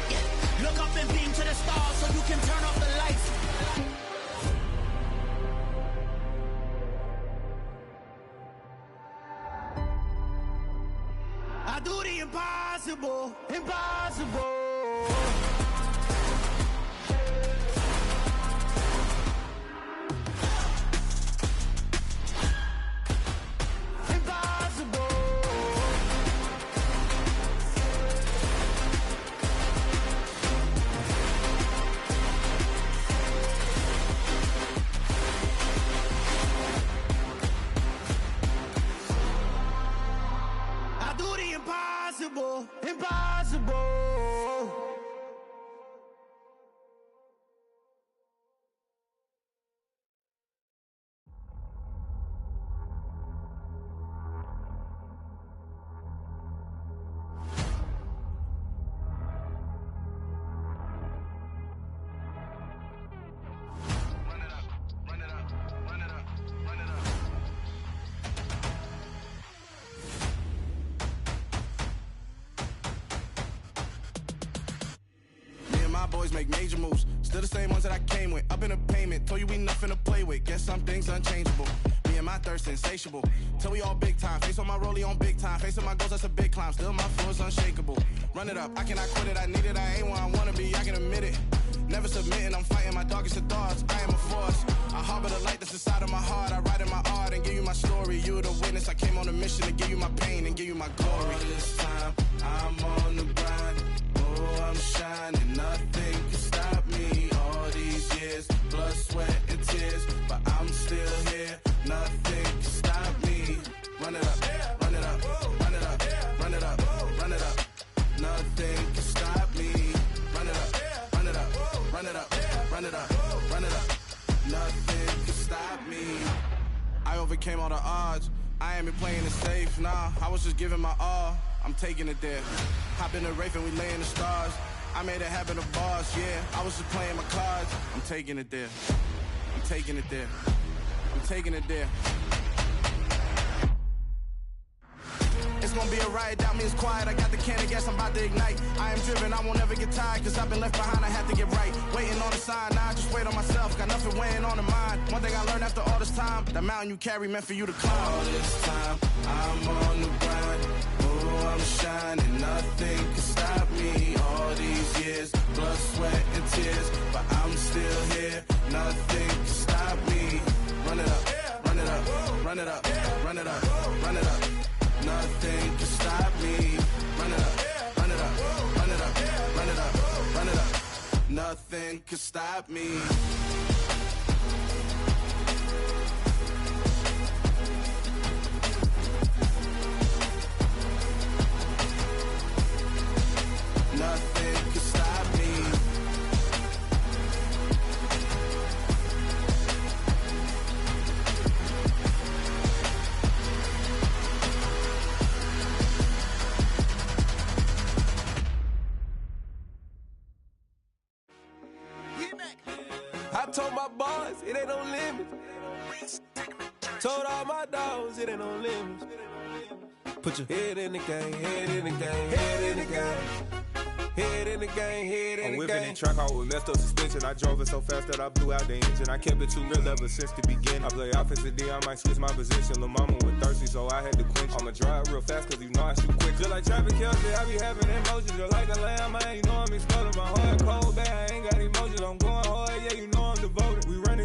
Yeah. Look up and beam to the stars so you can turn off the lights. I do the impossible, impossible. Impossible, impossible. Boys make major moves, still the same ones that I came with. Up in a payment, told you we nothing to play with. Guess some things unchangeable. Me and my thirst insatiable. Till we all big time. Face on my rollie on big time. Face on my goals, that's a big climb. Still my flow is unshakable. Run it up, I cannot quit it. I need it, I ain't where I wanna be. I can admit it. Never submitting, I'm fighting my darkest of thoughts. I am a force. I harbor the light that's inside of my heart. I write in my art and give you my story. You the witness. I came on a mission to give you my pain and give you my glory. All this time, I'm on the grind. Oh, I'm shining. Nothing can stop me. All these years, blood, sweat, and tears, but I'm still here. Nothing can stop me. Run it up, run it up, run it up, run it up, run it up. Nothing can stop me. Run it up, run it up, run it up, run it up, run it up. Nothing can stop me. I overcame all the odds. I ain't been playing it safe, nah. I was just giving my all. I'm taking it there. Hop in the Wraith and we lay in the stars. I made it happen to bars, yeah. I was just playing my cards. I'm taking it there. I'm taking it there. I'm taking it there. It's gonna be a riot, doubt me it's quiet. I got the can of gas, I'm about to ignite. I am driven, I won't ever get tired, cause I've been left behind, I have to get right. Waiting on the sign, now I just wait on myself. Got nothing weighing on the mind. One thing I learned after all this time, the mountain you carry meant for you to climb. All this time, I'm on the grind. Oh, I'm shining, nothing can stop me. All these years, blood, sweat, and tears, but I'm still here. Nothing can stop me. Run it up, run it up, run it up, run it up, run it up. Nothing can stop me. Run it up, run it up, run it up, run it up, run it up. Nothing can stop me. Nothing can stop me. I told my boys it ain't no limits. Told all my dogs it ain't no limits. Put your head in the game, head in the game, head in the game. Head in the game, head in the game. I'm whipping in track out with messed up suspension. I drove it so fast that I blew out the engine. I kept it too real ever since the beginning. I play offensive D, I might switch my position. Lil' mama was thirsty, so I had to quench. I'ma drive real fast, cause you know I shoot quick. Just like traffic Kelsey, I be having emotions. Just like a lamb, man, you know I'm exploding. My heart cold, bad, I ain't got emotions. I'm going hard, yeah, you know I'm devoted. We running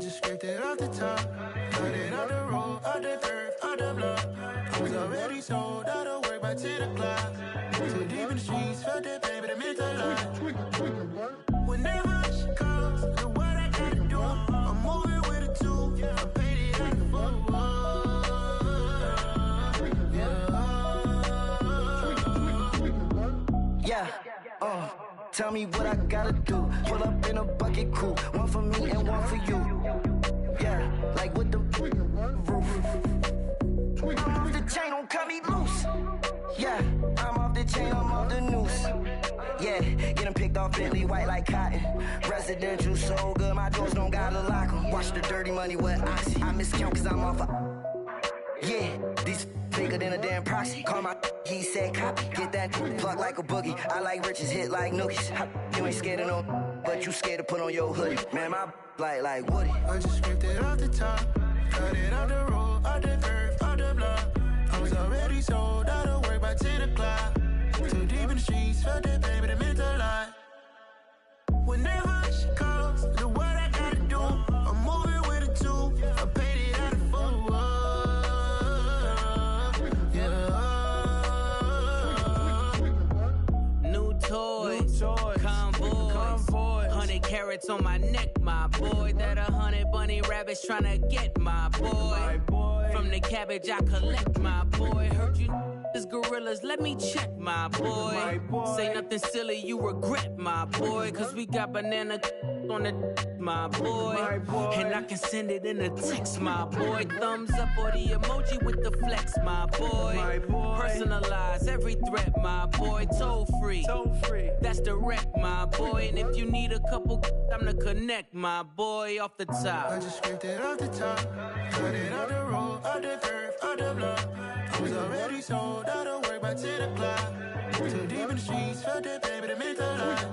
just scraped it off the top. Cut it out the road, out the curve, out the block. I was already sold out of work by 10 o'clock. Too deep in the streets, felt that baby, that meant a lot. Whenever she calls, the what I gotta do, I'm moving with a two. I paid it out the fuck. Yeah, tell me what I gotta do. Pull up in a bucket crew, one for me and one for you. Yeah, like with the roof. I'm off the chain, don't cut me loose. Yeah, I'm off the chain, I'm off the noose. Yeah, get them picked off Bentley, white like cotton. Residential, so good, my doors don't gotta lock them. Watch the dirty money with oxy. I miscount cause I'm off a... Yeah, these bigger than a damn proxy. Call my he said copy. Get that plug like a boogie. I like riches, hit like nookies. You ain't scared of no, but you scared to put on your hoodie. Man, my like Woody. I just scraped it off the top. Cut it out the road, out the curve, out the block. I was already sold out of work by 10 o'clock. Too deep in the streets, felt that baby, that meant a lot. Whenever she calls, the what I gotta do, I'm moving with a two. I paid it out of fuck. Toy, convoy, 100 carats on my neck, my boy. That 100 bunny rabbits tryna get my boy. From the cabbage I collect, my boy. Heard you is gorillas, let me check, my boy. Say nothing silly, you regret, my boy. Cause we got banana on the my boy. And I can send it in a text, my boy. Thumbs up or the emoji with the flex, my boy. Personalize every threat, my boy. Toll free. That's direct, my boy. And if you need a couple, I'm to connect, my boy, off the top. I just scraped it off the top. Cut it out the road, out the curve, out the block. I was already sold out of work by 10 o'clock. Too deep in the streets, felt that baby, that meant a lot.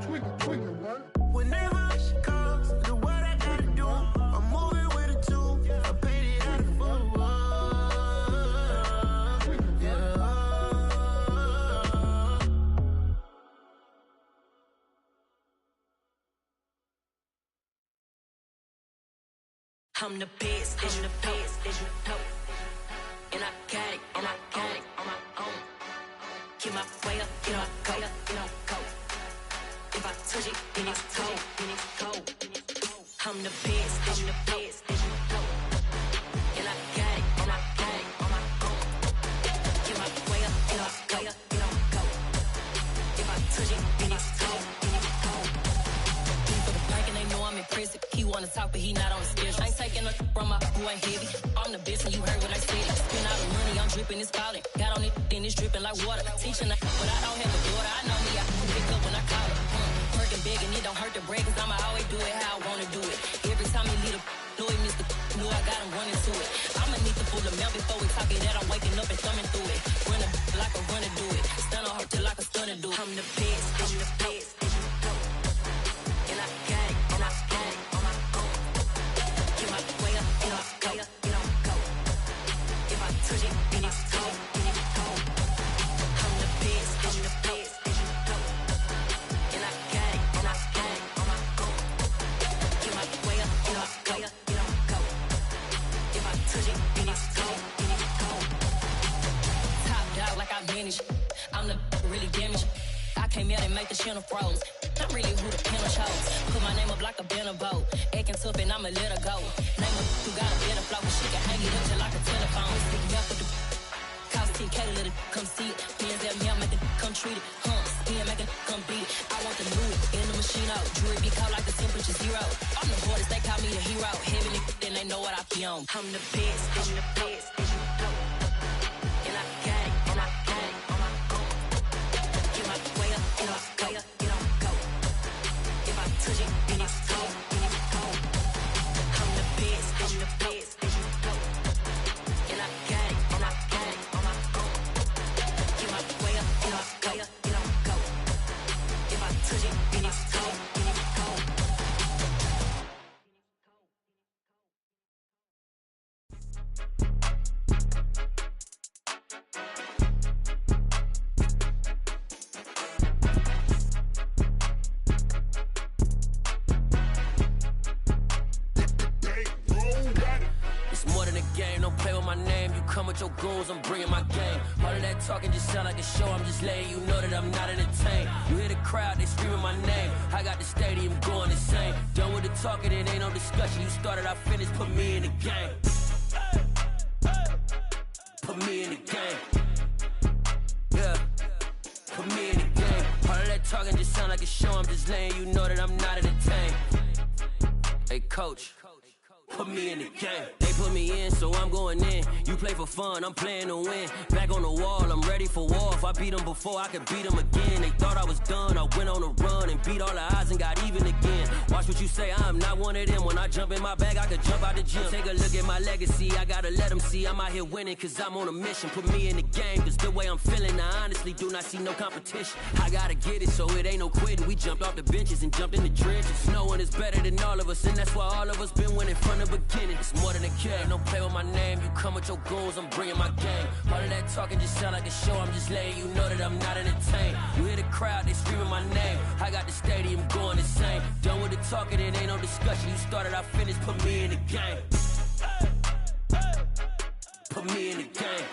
Whenever she calls, the what I gotta do, I'm moving with a two. I paid it out of fuck. I'm the best, I'm the best, and I got it, and I got it on my own. Get my way up, get my go, go. If I touch it, then it's cold, I'm the best, I'm the best, and I got it, and I got it on my own. Get my way up, get my go, go. If I touch it, then it's cold. For the bank and they know I'm impressive. He wanna talk, but he not on the schedule. I ain't taking no from my who ain't heavy. I'm the best and you heard what I said. Spend all the money, I'm dripping, it's falling. Got on it, then it's dripping like water. Teaching but I don't have a daughter. I know me, I can pick up when I call her. Working big and it don't hurt to break, cause I'ma always do it how I wanna do it. Every time he lead a know he missed the know I got him running to it. I'ma need to pull the mail before we talk it that I'm waking up and thumbing through it. Run a like a runner do it. Stun on her till like a stunner do it. I'm the best, I'm the best. And I got it, and I got it on my own. Get my way up, get my go, go. If I touch it, then it's cold, I'm the best, I'm the best. And I got it, and I got it on my own. Get my way up, get my go, go. If I touch it, then it's cold, Top dog like I manage. I'm the really damaged. I came out and make the channel froze. I'm really who the piano chose. Put my name up like a banner boat. Acting tough and I'ma let her go. Name her who got a better flow. She can hang it up till like a telephone. Stick me up with the cost 10K to let it come see it. Hands at me, I make it come treat it. Spin, make it come beat it. I want the new in the machine out. Jewelry be cold like the temperature zero. I'm the borders, they call me the hero. Heavy nigga, then they know what I be on. I'm the best, I'm the best. And I got it, and I got it on my own. Get my way up, get my go, go. If I touch it, then it's cold, I'm the best, I'm the best. And I got it, and I got it on my own. Get my way up, get my go, go. If I touch it, then it's cold, come with your goons, I'm bringing my game. All of that talking just sound like a show, I'm just letting you know that I'm not entertained. You hear the crowd, they screaming my name. I got the stadium going insane. Done with the talking, it ain't no discussion. You started, I finished, put me in the game. Put me in the game. Yeah, put me in the game. All of that talking just sound like a show, I'm just letting you know that I'm not entertained. Hey, coach, put me in the game. They put me in, so I'm going in. You play for fun, I'm playing to win. Back on the wall, I'm ready for war. If I beat them before, I could beat them again. They thought I was done, I went on a run and beat all the odds and got even again. Watch what you say, I'm not one of them. When I jump in my bag, I could jump out the gym. Take a look at my legacy, I gotta let them see I'm out here winning, cause I'm on a mission. Put me in the game, cause the way I'm feeling, I honestly do not see no competition. I gotta get it, so it ain't no quitting. We jumped off the benches and jumped in the trenches. No one is better than all of us, and that's why all of us been winning from the beginning. It's more than a game, don't play with my name. You come with your goons, I'm bringing my game. All of that talking just sound like a show, I'm just letting you know that I'm not entertained. You hear the crowd, they screaming my name. I got the stadium going insane. Done with the talking, it ain't no discussion. You started, I finished, put me in the game. Put me in the game.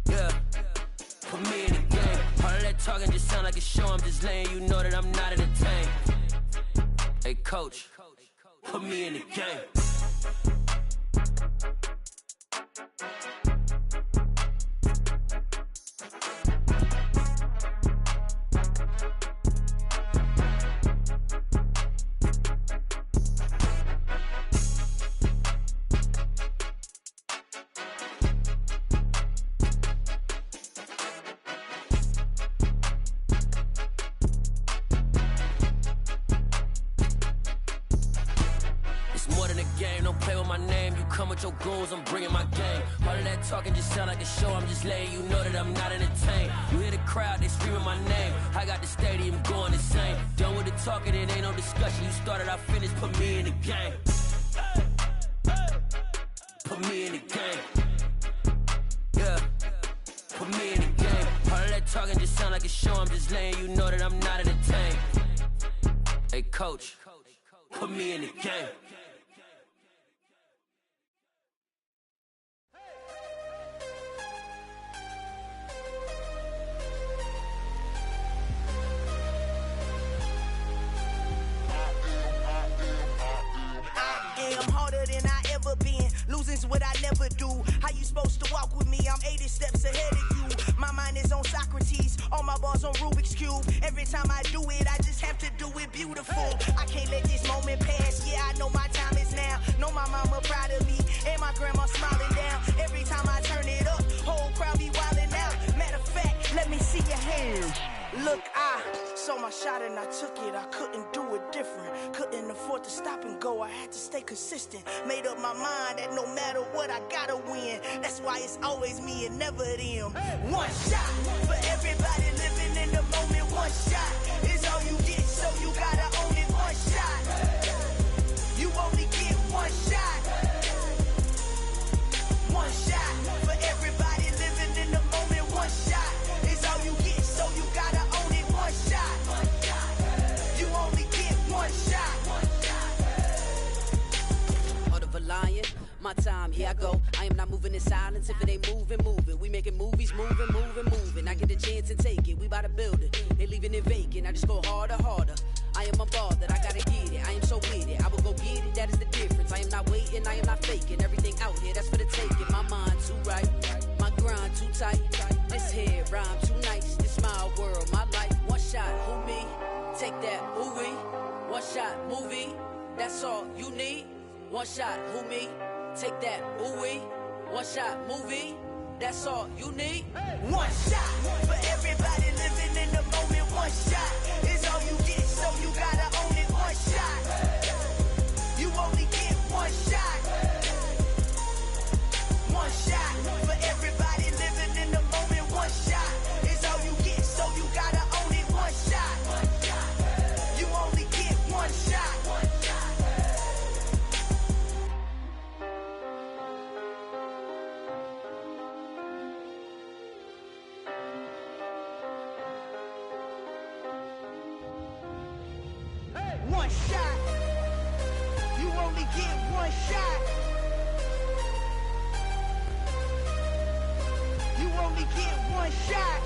Yeah, put me in the game. All of that talking just sound like a show, I'm just letting you know that I'm not entertained. Hey, coach, put me in the game. Your goals, I'm bringing my game. All of that talking just sound like a show, I'm just letting you know that I'm not entertained. You hear the crowd, they screaming my name. I got the stadium going insane. Done with the talking, it ain't no discussion. You started, I finished, put me in the game. Put me in the game. Yeah, put me in the game. All of that talking just sound like a show, I'm just letting you know that I'm not entertained. Hey, coach, put me in the game. Losing's what I never do. How you supposed to walk with me? I'm 80 steps ahead of you. My mind is on Socrates, all my bars on Rubik's Cube. Every time I do it, I just have to do it beautiful. I can't let this moment pass. Yeah, I know my time is now. Know my mama proud of me, and my grandma smiling down. Every time I turn it up, whole crowd be wildin' out. Matter of fact, let me see your hands. Look, I saw my shot and I took it. I couldn't do it different. Couldn't afford to stop and go. I had to stay consistent. Made up my mind that no matter what, I gotta win. That's why it's always me and never them. One shot for everybody living in the moment. One shot is all you get, so you gotta own it. One shot. You only get one shot. One shot for everybody living in the moment. One shot is all you get, so you gotta own it. One shot. You only get one shot. Heart of a lion, my time, here I go. I am not moving in silence. If it ain't moving, moving. We making movies, moving, moving, moving. I get a chance and take it. We bout to build it. They leaving it vacant. I just go harder, harder. I am unbothered, I gotta get it. I am so with it. I will go get it, that is the difference. I am not waiting, I am not faking. Everything out here, that's for the taking. My mind too right, my grind too tight. This here rhyme too nice. This my world, my life. One shot, who me? Take that, who we? One shot, movie. That's all you need. One shot, who me? Take that, who we? One shot, movie. That's all you need. One shot for everybody living in the moment. One shot is all you get, so you gotta own it. One shot. You only get one shot. One shot for everybody living in the moment. One shot is all you get, so you gotta own it. One shot. You only get one shot. One shot. You only get one shot. You only get one shot.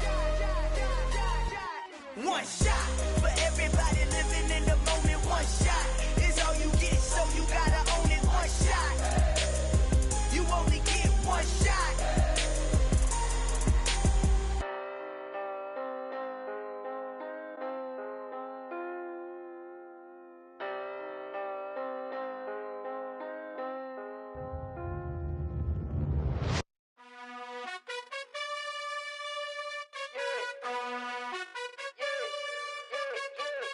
One shot for everybody living in the moment. One shot is all you get, so you gotta own it. One shot. You only get one shot.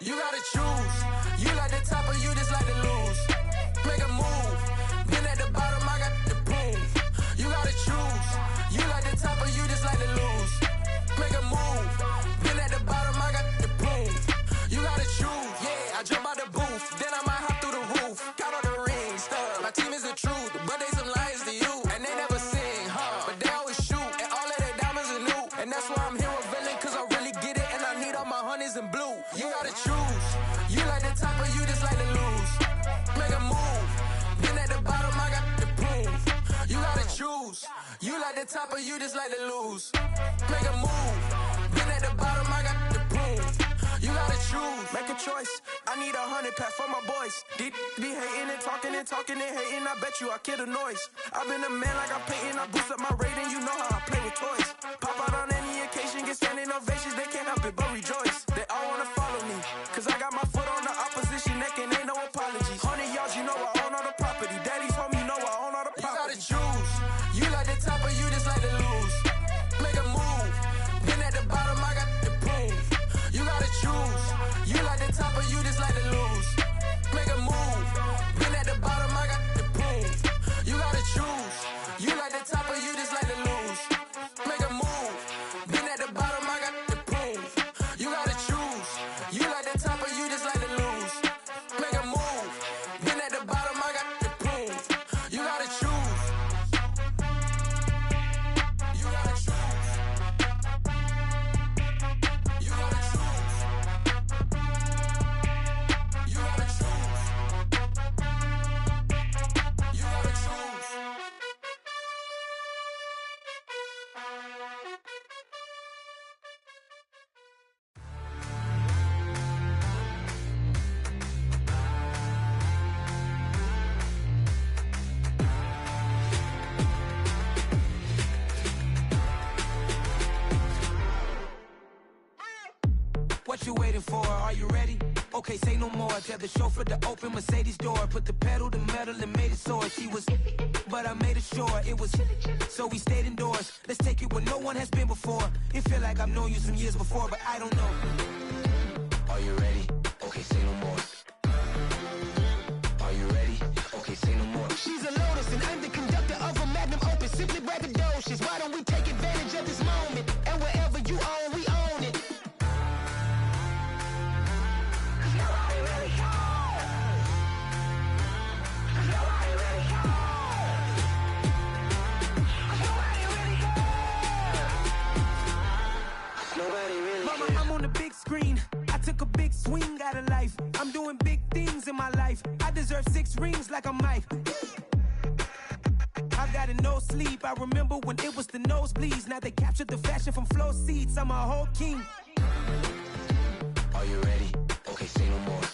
You gotta choose. You like the top or you just like to lose. Make a move. Been at the bottom, I got the proof. You gotta choose. You like the top or you just like to lose. Make a move. Been at the bottom, I got the proof. You gotta choose. Yeah, I jump out the booth. Then I might hop through the roof. Count all the rings, stuff. My team is the truth, but they some liars to you. And they never sing, but they always shoot. And all of their diamonds are new. And that's why I'm here revealing, cause I really get it. And I need all my honeys in blue. You gotta choose. You like the top or you just like to lose. Make a move. Been at the bottom, I got the proof. You gotta choose. You like the top or you just like to lose. Make a move. Been at the bottom, I got the proof. You gotta choose. Make a choice. I need 100 pack for my boys. Be hating and talking and talking and hating. I bet you I kill the noise. I've been a man like I'm Peyton. I boost up my rating. You know how I play with toys. Pop out on any occasion, get standing ovations. They can't help it but rejoice. They all wanna follow me, cause I got my foot on the opposition neck and ain't no apologies. 100 yards, you know I own all the property. Daddy's home, you know I own all the property. You gotta choose. You like the top or you just like to lose. Make a move. Been at the bottom, I got the proof. You gotta choose. You like the top or you just like to lose. Make a move. Been at the bottom, I got the proof. You gotta choose. You like the top or you just like to lose. Make a move. Been at the bottom, I got the proof. You gotta choose. You like the top or you just like to lose. Make a move. Been at the bottom, I got the proof. You gotta choose. You gotta choose. You gotta choose. You gotta choose. You gotta choose. What you waiting for? Are you ready? Okay, say no more. Tell the chauffeur to open Mercedes door. Put the pedal to metal and made it soar. She was, but I made it sure it was. So we stayed indoors. Let's take it where no one has been before. It feel like I've known you some years before, but I don't know. Are you ready? Okay, say no more. Are you ready? Okay, say no more. She's a lotus and I'm the conductor of a magnum opus. Simply braggadocious. Why don't we take advantage of this moment? And wherever you own, we own it. Nobody really cares. Nobody really cares. Nobody really cares. Nobody really cares. Mama, I'm on the big screen. I took a big swing out of life. I'm doing big things in my life. I deserve 6 rings like I'm Mike. I got a no sleep. I remember when it was the nosebleeds. Now they captured the fashion from flow seats. I'm a whole king. Are you ready? Okay, say no more.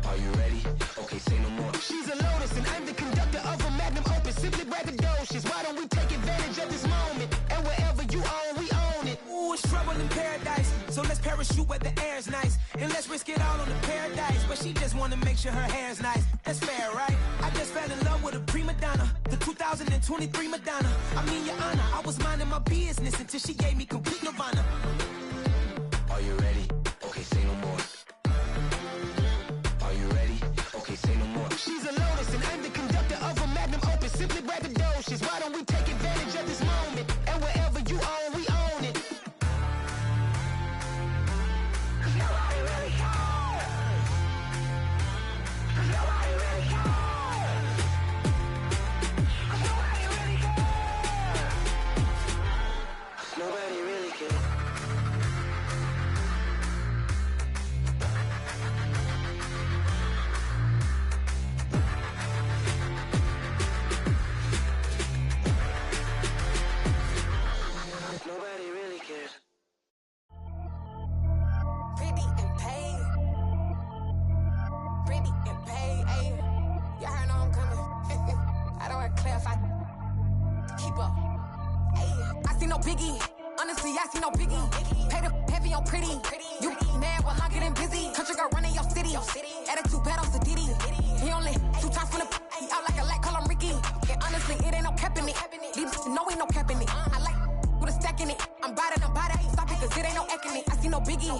Are you ready? Okay, say no more. She's a lotus and I'm the conductor of a magnum opus. Simply braggadocious. Why don't we take advantage of this moment? And wherever you own, we own it. Ooh, it's trouble in paradise. So let's parachute where the air's nice. And let's risk it all on the paradise. But she just wanna make sure her hair's nice. That's fair, right? I just fell in love with a prima donna. The 2023 Madonna. I mean, your honor, I was minding my business until she gave me complete nirvana. Are you ready? Okay, say no more. Are you ready? Okay, say no more. She's a lotus and I'm the conductor of a magnum opus. Simply braggadocious. Why don't we take advantage of this moment? And wherever you own, we own it. Nobody really cares. Nobody really cares. Nobody really cares. Nobody really cares. Pretty and paid. Pretty and paid, ayy. Y'all heard know I'm coming. I don't want to clarify. Keep up. Ayy. I see no biggie. Honestly, I see no biggie. Pay the heavy on pretty. You mad while I'm getting busy. Country girl running your city. Attitude bad on Sadidi. He only 2 times from the he out like a lack, call him Ricky. And honestly, it ain't no cap in it. These know ain't no cap in it. I like with a stack in it. I'm about it. Stop it, cause it ain't no eck in it. I see no biggie.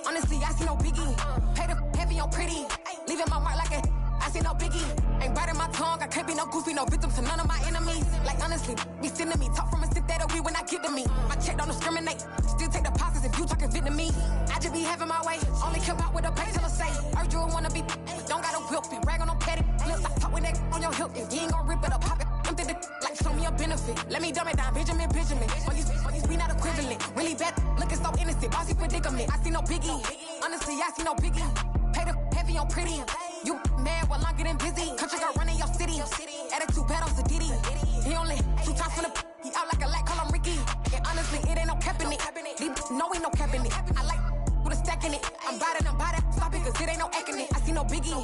Honestly, I see no biggie. Pay the heavy on pretty. Leaving my mark like a I see no biggie. Ain't biting my tongue. I can't be no goofy, no victim to none of my enemies. Like honestly, be sending me talk from a stick that'll be when I get to me. My check don't discriminate. Still take deposits if you talking Vietnamese. I just be having my way. Only care about what the pay teller say. Heard you wanna be, don't gotta whip it. Rag on no petty. Let's not talk with that on your hip. If you ain't gon' rip it up, pop it. Empty the like show me a benefit. Let me dumb it down, Benjamin. On these we not equivalent. Really bad, looking so innocent. Bossy predicament. I see no biggie. Honestly, I see no biggie. Pay the heavy on pretty. You mad while I'm getting busy. Country girl running your city. Attitude bad on Sadidi. He only 2 times from the he out like a lack, call him Ricky. And honestly, it ain't no cap in it. These know ain't no cap in it. I like with a stack in it. I'm about it. Stop it, cause it ain't no eck in it. I see no biggie.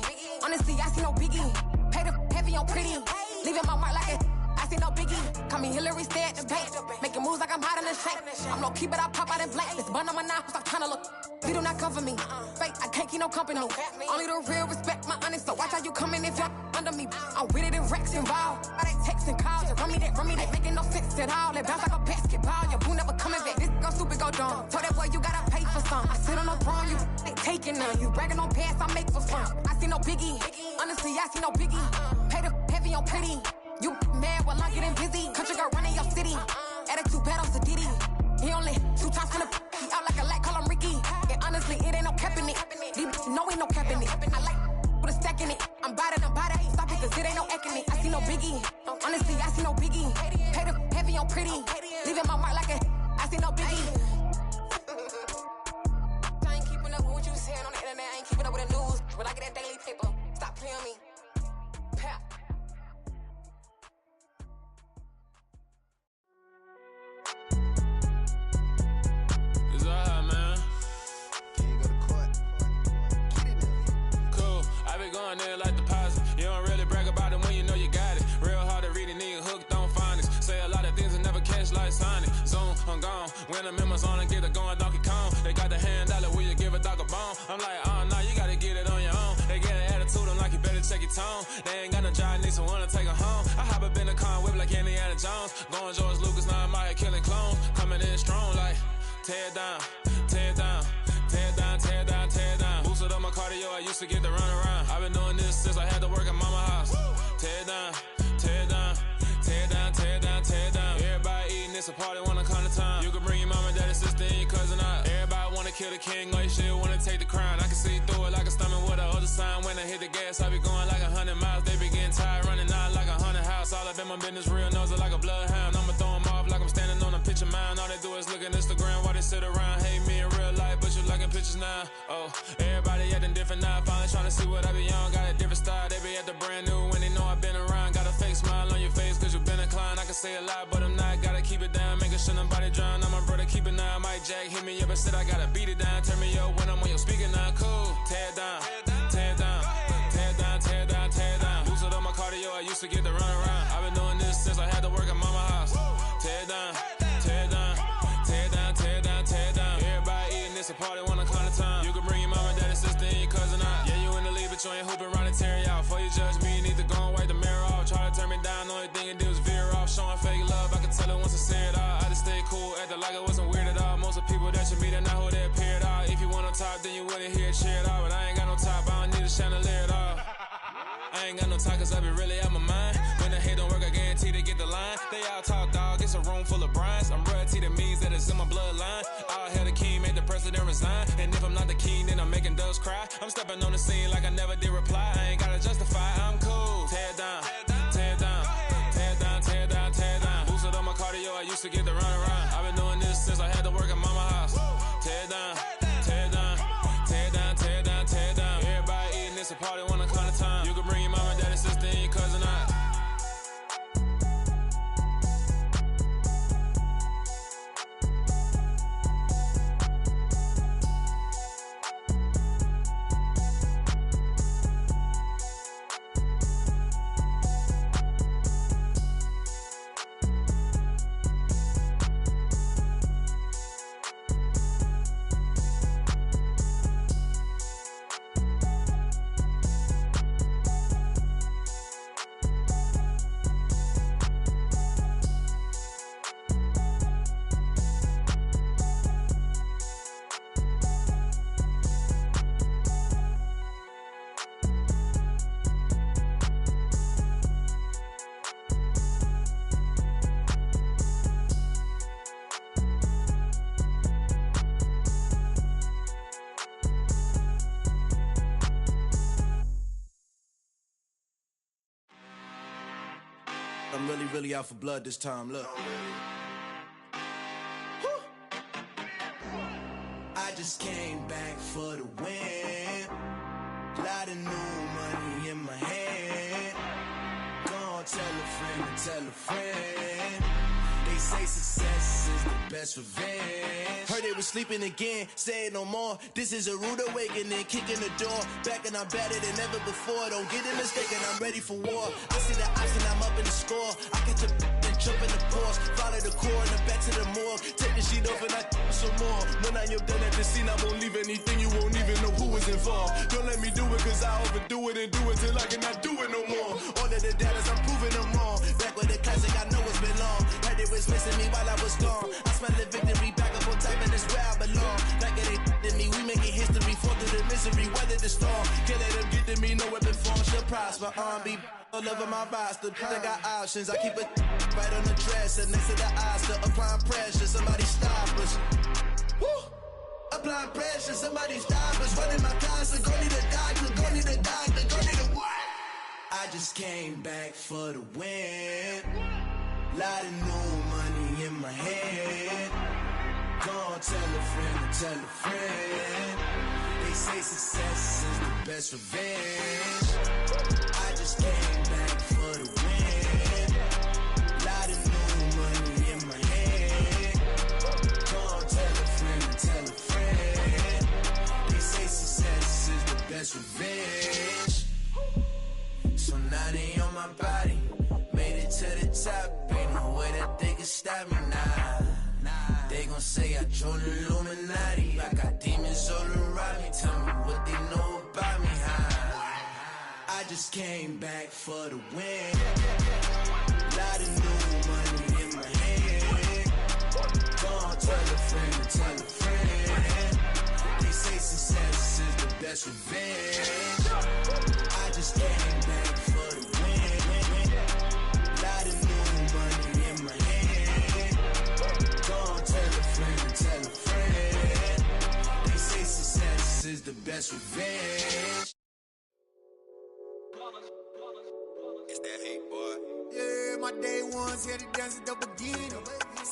Honestly, I see no biggie. Pay the heavy on pretty. Leaving my mark like a I see no biggie. Call me Hillary, stay at the bank. Making moves like I'm hot in the shank. I'm low key, but I pop out in blank. This bun on my knife, stop trying to look. They do not cover me. Fake, I can't keep no company. Only the real respect my honest. So watch how you coming if y'all under me. I'm with it in Rex involved. Why they texting calls and run me that. Making no sense at all. They bounce like a basketball. Your boo never coming back. This go stupid, go dumb. Told that boy you gotta pay for some. I sit on no throne, you ain't taking none. You bragging on past, I make for fun. I see no biggie. Honestly, I see no biggie. Pay the heavy on pretty. You mad while I'm getting busy. Country girl running your city. Attitude bad on Sadidi. He only 2 times from the he out like a lack, call him Ricky. And honestly, it ain't no cap in it. These know ain't no cap in it. I like with a stack in it. I'm about it. Stop it, cause it ain't no eck in it. I see no biggie. Honestly, I see no biggie. Pay the heavy on pretty. Leaving my mark like a I see no biggie. I ain't keeping up with what you saying on the internet. I ain't keeping up with the news. But I get that daily paper. Stop playing me. Pap. Going there like deposit. You don't really brag about it when you know you got it. Real hard to read a nigga hooked on phonics. Say a lot of things and never catch like Sonic. Zone, I'm gone. When I'm in my zone and get it going Donkey Kong. They got the hand dollar, will you give a dog a bone? I'm like, oh no, you gotta get it on your own. They get an attitude, I'm like, you better check your tone. They ain't got no job, need someone to take her home. I hop up in the car and whip like Indiana Jones. Going George Lucas, now I'm out here killing clones. Coming in strong like, tear down, tear down. Tear down, tear down, tear down. Boosted up my cardio, I used to get to run around. I've been doing this since I had to work at mama house. Tear down, tear down, tear down, tear down, tear down. Everybody eating, it's a party, wanna come to time. You can bring your mama, daddy, sister, and your cousin out. Everybody wanna kill the king, or you shit wanna take the crown. I can see through it like a stomach with a other sign. When I hit the gas, I be going like 100 miles. They be getting tired, running out like 100 house. All up in my business, real nose like a bloodhound. I'ma throw them off like I'm standing on a picture mound. All they do is look at Instagram while they sit around. Hate me in real life, but you liking pictures now. Oh, everybody acting different now. Finally trying to see what I be on. Got a different style, they be at the brand new when they know I've been around. Got a fake smile on your face cause you been inclined. I can say a lot, but I'm not. Gotta keep it down, making sure nobody drown. I'm my brother, keep it now. Mike Jack hit me up and said I gotta beat it down. Turn me up when I'm on your speaker now. Cool, tear down, tear down, tear down, tear down, tear down. Boosted up my cardio, I used to get to run around. I've been doing this since I had to work at mama house. Tear down, tear down, tear down, tear down, tear down. Everybody eating, it's a party, wanna come to time. You can bring your mama, daddy, sister, and your cousin out. Yeah, you in the league, but you ain't hooping around and tear out. Before you judge me, you need to go and wipe the mirror off. Try to turn me down, only thing it did was veer off. Showing fake love, I can tell it once I say it all. I just stay cool, acting like it wasn't weird at all. Most of the people that you meet are not who they appear at all. If you want on top, then you wouldn't hear it cheer at all. But I ain't got no top, I don't need a chandelier at all. I ain't got no talk cause I be really out my mind. When the hate don't work, I guarantee they get the line. They all talk dog, it's a room full of brines. I'm royalty, that means that it's in my bloodline. All hail the king, made the president resign. And if I'm not the king, then I'm making doves cry. I'm stepping on the scene like I never did reply. I ain't gotta justify, I'm cool. Tear down, tear down, tear down, tear down, tear down. Boosted up my cardio, I used to get to run around. I've been doing this since I had to work at mama house. Tear down, tear down, tear down, tear down, tear down. Everybody eating, it's a party, wanna come to time. You can bring your mama, daddy, sister, and your cousin out. I'm really, really out for blood this time, look. I just came back for the win. Lot of new money in my hand. Gonna tell a friend and tell a friend. They say success is the best revenge. Heard they was sleeping again, say it no more. This is a rude awakening, kicking the door. Back and I'm better than ever before. Don't get it mistaken, I'm ready for war. I see the option, I'm up in the score. I catch a and jump in the course. Follow the core and the back to the morgue. Take the sheet off and I some more. When I am done at the scene, I won't leave anything. You won't even know who was involved. Don't let me do it, cause I overdo it and do it till I cannot do it no more. All of the doubters, I'm proving them wrong. Back with the classic, I know it's been long. Heard it was missing me while I was gone. I smell the victory back up on top, and it's where I belong. Like it ain't to me, we making history. Fall through the misery, weather the storm. Can't let them get to me, no weapon form shall prosper. Be all over my roster. I got options, I keep it right on the dresser. Next to the Oscar, applying pressure. Somebody stop us. Woo! Applying pressure, somebody stop us. Running my closet, go need a doctor, go need a doctor, go need a what? I just came back for the win. Lot of new money in my hand. Gonna tell a friend and tell a friend. They say success is the best revenge. I just came back for the win. Lot of new money in my hand. Gonna tell a friend and tell a friend. They say success is the best revenge. So now they on my body. Made it to the top. Ain't no way that they can stop me now. They gon' say I joined the Illuminati. I got demons all around me. Tell me what they know about me, huh? I just came back for the win. Lot of new money in my hand. Gonna tell a friend and tell a friend. They say success is the best revenge. I just came back for the win. Lot of new money in my hand. Gonna tell a friend and tell a friend. They say success is the best revenge. It's that hate, boy. Yeah, my day ones here to dance at the beginning.